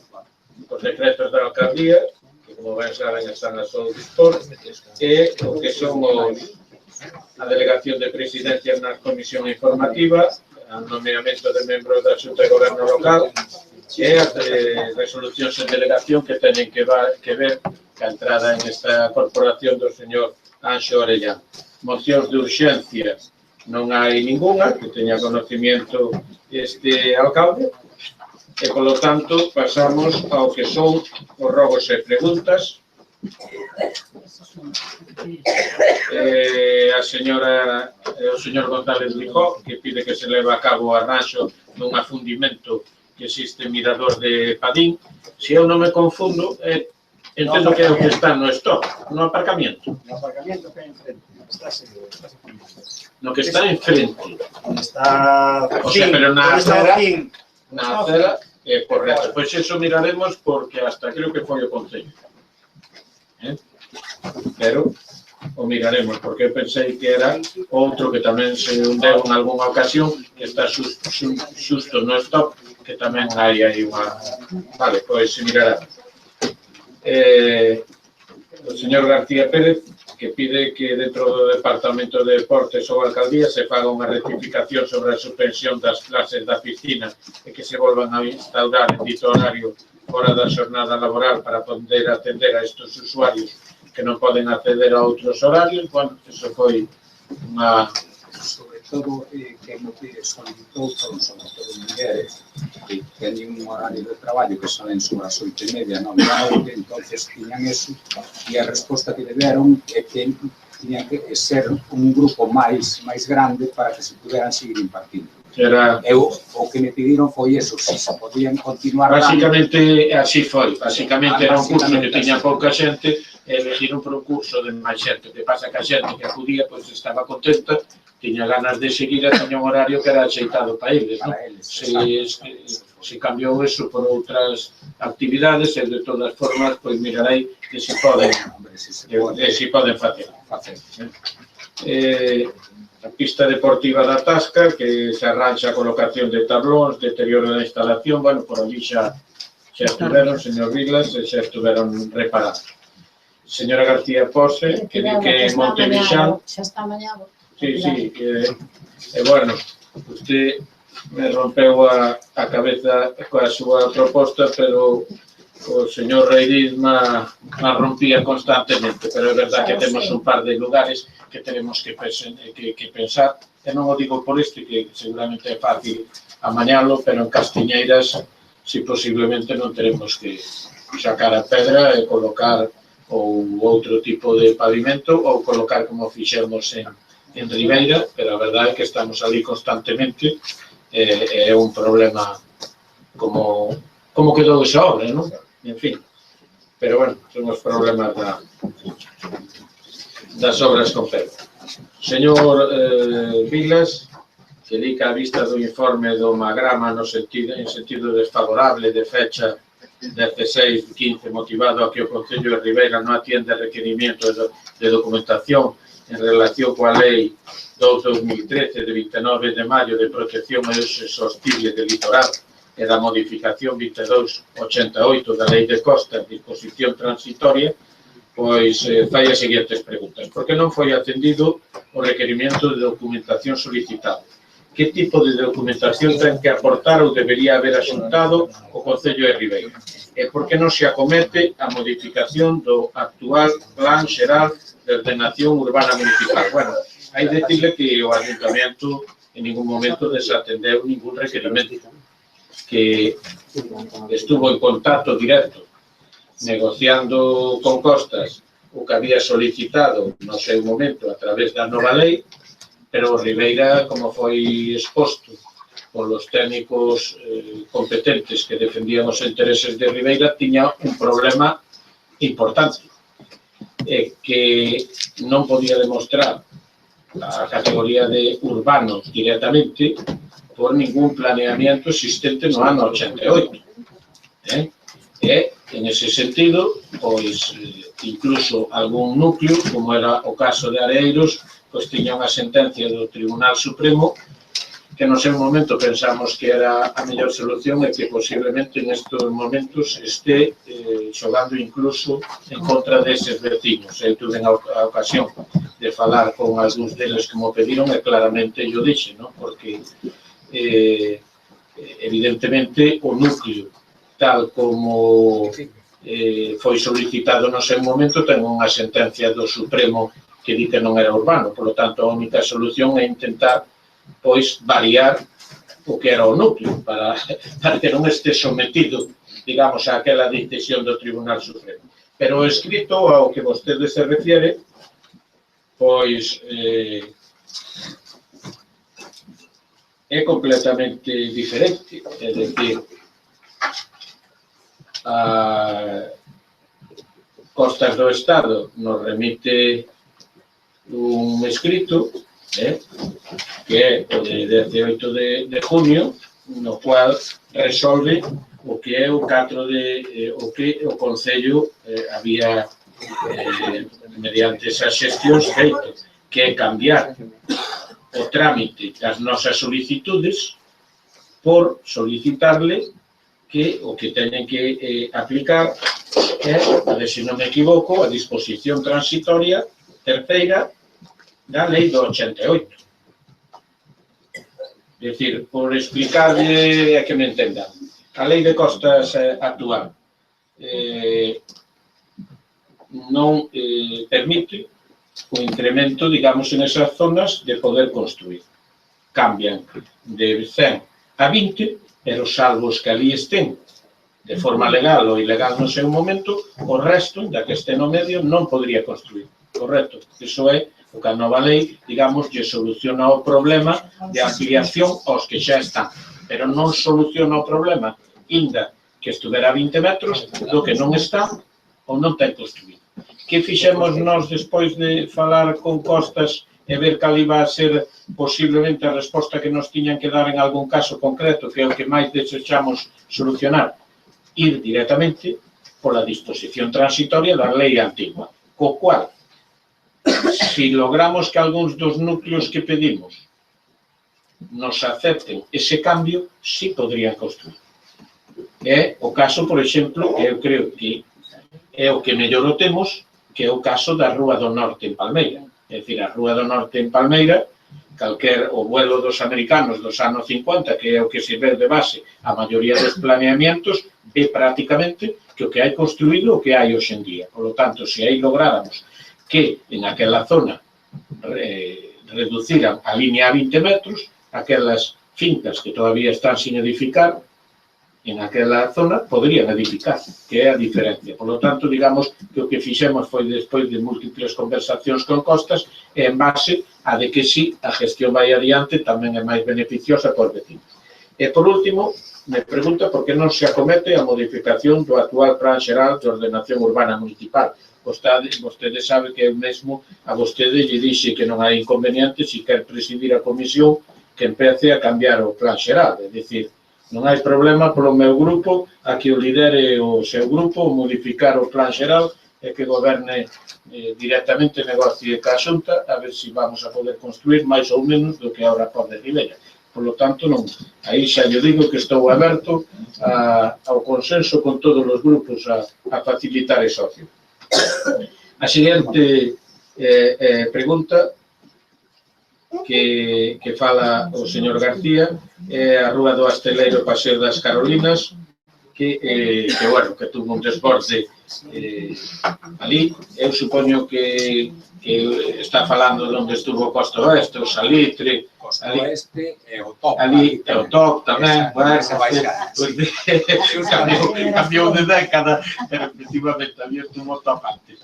os decretos da alcaldía, que como ben saben están a seu dispor, e o que son a delegación de presidencias na comisión informativa, o nomeamento de membros da Xunta de Goberno local e as resolucións en delegación que teñen que ver ca entrada en esta corporación do señor Anxo Orellán. Mocións de urxencia non hai ninguna que teña conocimiento este alcalde e, polo tanto, pasamos ao que son os rogos e preguntas. O señor González Lijó, que pide que se leve a cabo o arranxo dun afundimento que existe en Mirador de Padín. Se eu non me confundo, entendo que é o que está no stock, no aparcamiento.
No aparcamiento que hai enfrente.
No que está enfrente.
Está...
O sea, pero na acera, correcto. Pois eso miraremos porque hasta creo que foi o Concello. Pero o miraremos, porque eu pensei que era outro que tamén se hundeu en algunha ocasión, que está xusto no stop, que tamén hai aí unha... Vale, pois se mirará. O señor García Pérez, que pide que dentro do Departamento de Deportes ou Alcaldía se faga unha rectificación sobre a suspensión das clases da piscina e que se volvan a instaurar en dito horario fora da xornada laboral para poder atender a estes usuarios que non poden acceder a outros horarios. Bueno, eso foi unha...
Sobre todo, que no que solicitou son sobre todo mulleres que teñen un horario de traballo que salen sobre as 8:30, 9 da noite, entonces tiñan eso, e a resposta que deberon é que tiñan que ser un grupo máis grande para que se puderan seguir impartindo. O que me pediron foi eso, se se podían continuar...
Basicamente, así foi. Basicamente era un curso que tiña pouca xente, e elegiron por un curso de máis xente. O que pasa que a xente que acudía pois estaba contenta, tiña ganas de seguir e tiña un horario que era axeitado para eles. Se cambiou eso por outras actividades e de todas formas, pois mirarei que se poden facer. A pista deportiva da Tasca, que se arranxa a colocación de tablóns, deterioro da instalación, bueno, por ali xa estuveron, señor Vilas, e xa estuveron reparados. Señora García Pose, que di que Montevixán...
Xa está mañado.
Sí, bueno, usted me rompeu a cabeza coa súa proposta, pero o señor Reiriz me rompía constantemente, pero é verdad que temos un par de lugares que tenemos que pensar, e non o digo por este, que seguramente é fácil amañalo, pero en Castiñeiras si posiblemente non teremos que sacar a pedra e colocar ou outro tipo de pavimento ou colocar como fixemos en Ribeira, pero a verdade é que estamos ali constantemente e é un problema como quedou esa obra, non? En fin, pero bueno, son os problemas das obras con pedra. Señor Vilas, que di que a vista do informe do Magrama en sentido desfavorable de fecha 16-15 motivado a que o Concello de Ribeira non atiende requerimento de documentación en relación coa Lei 2013 de 29 de maio de protección e uso sostible del litoral e da modificación 2288 da Lei de Costas, disposición transitoria, pois fai as seguintes preguntas. Por que non foi atendido o requerimento de documentación solicitado? Que tipo de documentación ten que aportar ou debería haber axuntado o Concello de Ribeira? E por que non se acomete a modificación do actual Plan Xeral de Ordenación Urbana Municipal? Bueno, hai de decirle que o Ayuntamiento en ningún momento desatendeu ningún requerimento, que estuvo en contacto directo negociando con Costas o que había solicitado no seu momento a través da nova lei, pero Ribeira, como foi exposto polos técnicos competentes que defendían os intereses de Ribeira, tiña un problema importante, que non podía demostrar a categoría de urbano directamente por ningún planeamiento existente no ano 88. E, en ese sentido, pois, incluso algún núcleo, como era o caso de Areiros, pois tiña unha sentencia do Tribunal Supremo que no seu momento pensamos que era a mellor solución e que posiblemente nestes momentos este xogando incluso en contra deses vecinos. Eu tuve a ocasión de falar con algúns deles que mo pediron e claramente yo dixe, non? Porque evidentemente o núcleo tal como foi solicitado no seu momento ten unha sentencia do Supremo que di que non era urbano, por lo tanto a única solución é intentar pois variar o que era o núcleo para que non este sometido, digamos, a aquela decisión do Tribunal Supremo. Pero o escrito ao que vostede se refiere, pois é completamente diferente, é dicir, a Costas do Estado nos remite un escrito que é o de 18 de junio, no cual resolve o que é o 4 de o que o Concello había mediante esas xestións feito, que é cambiar o trámite das nosas solicitudes por solicitarle que o que teñen que aplicar é, a ver se non me equivoco, a disposición transitoria terceira da Lei do 88. É dicir, por explicarlle a que me entendan, a Lei de Costas actual non permite o incremento, digamos, en esas zonas de poder construir. Cambian de 100 a 20, pero salvo os que ali estén de forma legal ou ilegal no seu momento, o resto, da que este no medio, non podría construir. Correcto? Iso é o que a nova lei, digamos, lle soluciona o problema de ampliación aos que xa están. Pero non soluciona o problema, inda que estuvera a 20 metros, do que non está ou non ten construído. Que fixemos nós despois de falar con Costas e ver cal iba a ser posiblemente a resposta que nos tiñan que dar en algún caso concreto, que é o que máis desexamos solucionar? Ir directamente pola disposición transitoria da lei antigua, co cual, se logramos que algúns dos núcleos que pedimos nos acepten ese cambio, sí podrían construir. É o caso, por exemplo, que eu creo que é o que mellor o temos, que é o caso da Rúa do Norte en Palmeira. É dicir, a Rúa do Norte en Palmeira, calquer o vuelo dos americanos dos anos 50, que é o que se ve de base a maioría dos planeamientos, ve prácticamente que o que hai construído o que hai hoxe en día. Por lo tanto, se aí lográramos que en aquela zona reduciran a línea a 20 metros, aquelas fincas que todavía están sin edificar, en aquela zona, poderían edificar, que é a diferencia. Por lo tanto, digamos que o que fixemos foi despois de múltiples conversacións con Costas e en base a de que si a gestión vai adiante tamén é máis beneficiosa por vecinos. E por último, me pregunta por que non se acomete a modificación do actual Plan Xeral de Ordenación Urbana Municipal. Vostede sabe que eu mesmo a vostede lle dixe que non hai inconveniente se quer presidir a comisión que empece a cambiar o Plan Xeral, é dicir, non hai problema polo meu grupo a que o lidere o seu grupo modificar o Plan Xeral e que goberne directamente negocie ca Xunta a ver se vamos a poder construir máis ou menos do que agora pode Ribella. Por lo tanto, non. Aí xa lle digo que estou aberto ao consenso con todos os grupos a facilitar ese ocio. A seguinte pregunta que fala o señor García é a Rúa do Asteleiro Paseo das Carolinas que tuvo un desborde ali. Eu supoño que está falando de onde estuvo o Costa Oeste, o Salitre,
Costa Oeste e o Top.
Ali e o Top tamén, cambiou de década, pero efectivamente había estuvo o Top antes.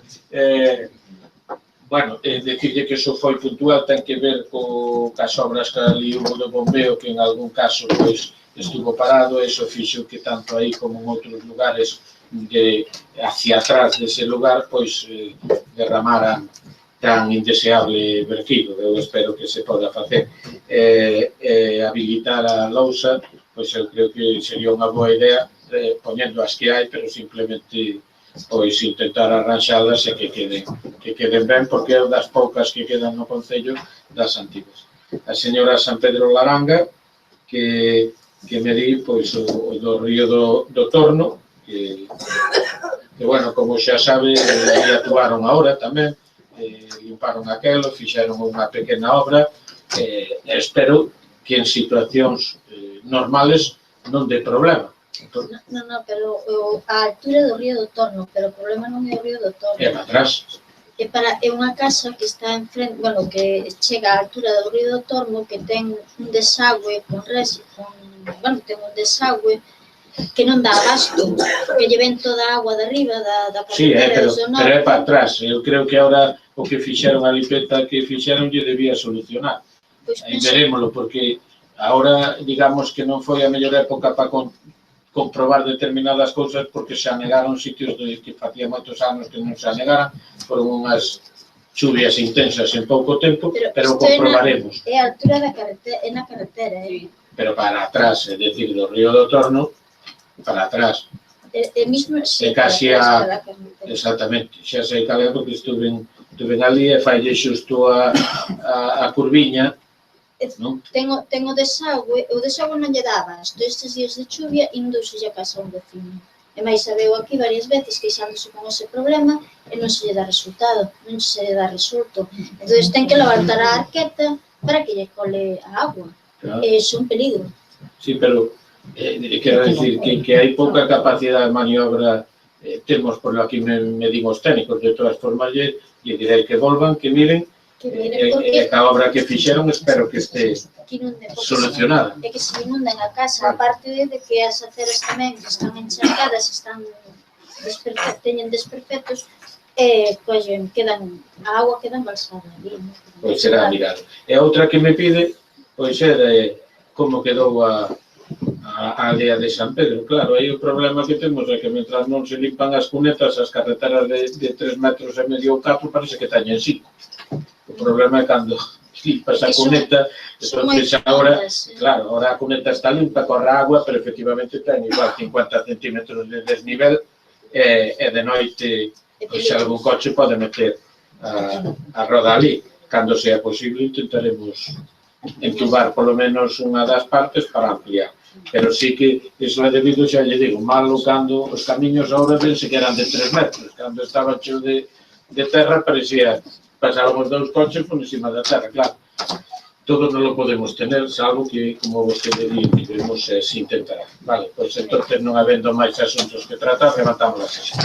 Decirlle que iso foi puntual ten que ver cas obras que ali hubo do bombeo que en algún caso estuvo parado e iso fixo que tanto aí como en outros lugares hacia atrás dese lugar derramaran tan indeseable vertido. Eu espero que se poda facer. Habilitar a lousa, eu creo que sería unha boa idea poñendo as que hai, pero simplemente intentar arranxalas e que queden ben, porque é das poucas que quedan no Concello das antigas. A señora San Pedro Laranga, que me di o do Río do Torno, que, como xa sabe, actuaron agora tamén, limparon aquelo, fixeron unha pequena obra, e espero que en situacións normales non dé problema.
Non, pero a altura do Río do Torno, pero o problema non é o Río do Torno.
É para atrás.
É unha casa que está en frente, que chega á altura do Río do Torno, que ten un desagüe ten un desagüe que non dá abasto, que lle ven toda a agua de arriba da carretera do norte.
Pero é para atrás. Eu creo que agora o que fixeron, a limpeza que fixeron, lle debía solucionar. Aí verémoslo, porque agora, digamos que non foi a mellor época para comprobar determinadas cousas porque se anegaron sitios que facía moitos anos que non se anegaran, foron unhas chuvias intensas en pouco tempo, pero comprobaremos.
É a altura da carretera, é na carretera,
Pero para atrás, é dicir, do Río do Torno, para atrás.
É mismo,
é casi a... Exactamente, xa sei cal é porque estuve ali e falle xusto a curviña.
Ten o desagüe non lle daba, estes días de chuvia inundouse a casa un vecino. E máis sabeu aquí varias veces queixándose con ese problema e non se lle dá resultado, non se lle dá resulto. Entón ten que levantar a arqueta para que lle cole a agua. E iso é un peligro.
Sí, pero quero dicir que hai pouca capacidade de maniobra temos por aquí me digo os técnicos, de todas formas lle direi que volvan, que miren e a obra que fixeron espero que este solucionada.
É que se inunden a casa, aparte de que as aceras tamén están encharcadas, teñen desperfectos, a agua queda embalsada ali.
Pois será mirado. E outra que me pide, é como quedou a aldea de San Pedro. Claro, aí o problema que temos é que mentras non se limpan as cunetas, as carreteras de 3 metros e medio ou 4 parece que teñen 5. O problema é cando limpas a cuneta, entonces agora a cuneta está limpa, corre agua, pero efectivamente ten igual 50 centímetros de desnivel e de noite se algún coche pode meter a roda ali. Cando sea posible intentaremos entubar polo menos unha das partes para ampliar. Pero sí que iso é debido, xa lle digo, malo cando os camiños agora vense que eran de 3 metros, cando estaba cheo de terra parecía pasábamos 2 coches por encima da terra, claro. Todo non lo podemos tener, salvo que, como vostede di, queremos se intentará. Vale, pois entonces non habendo máis asuntos que tratar, rematamos a sesión.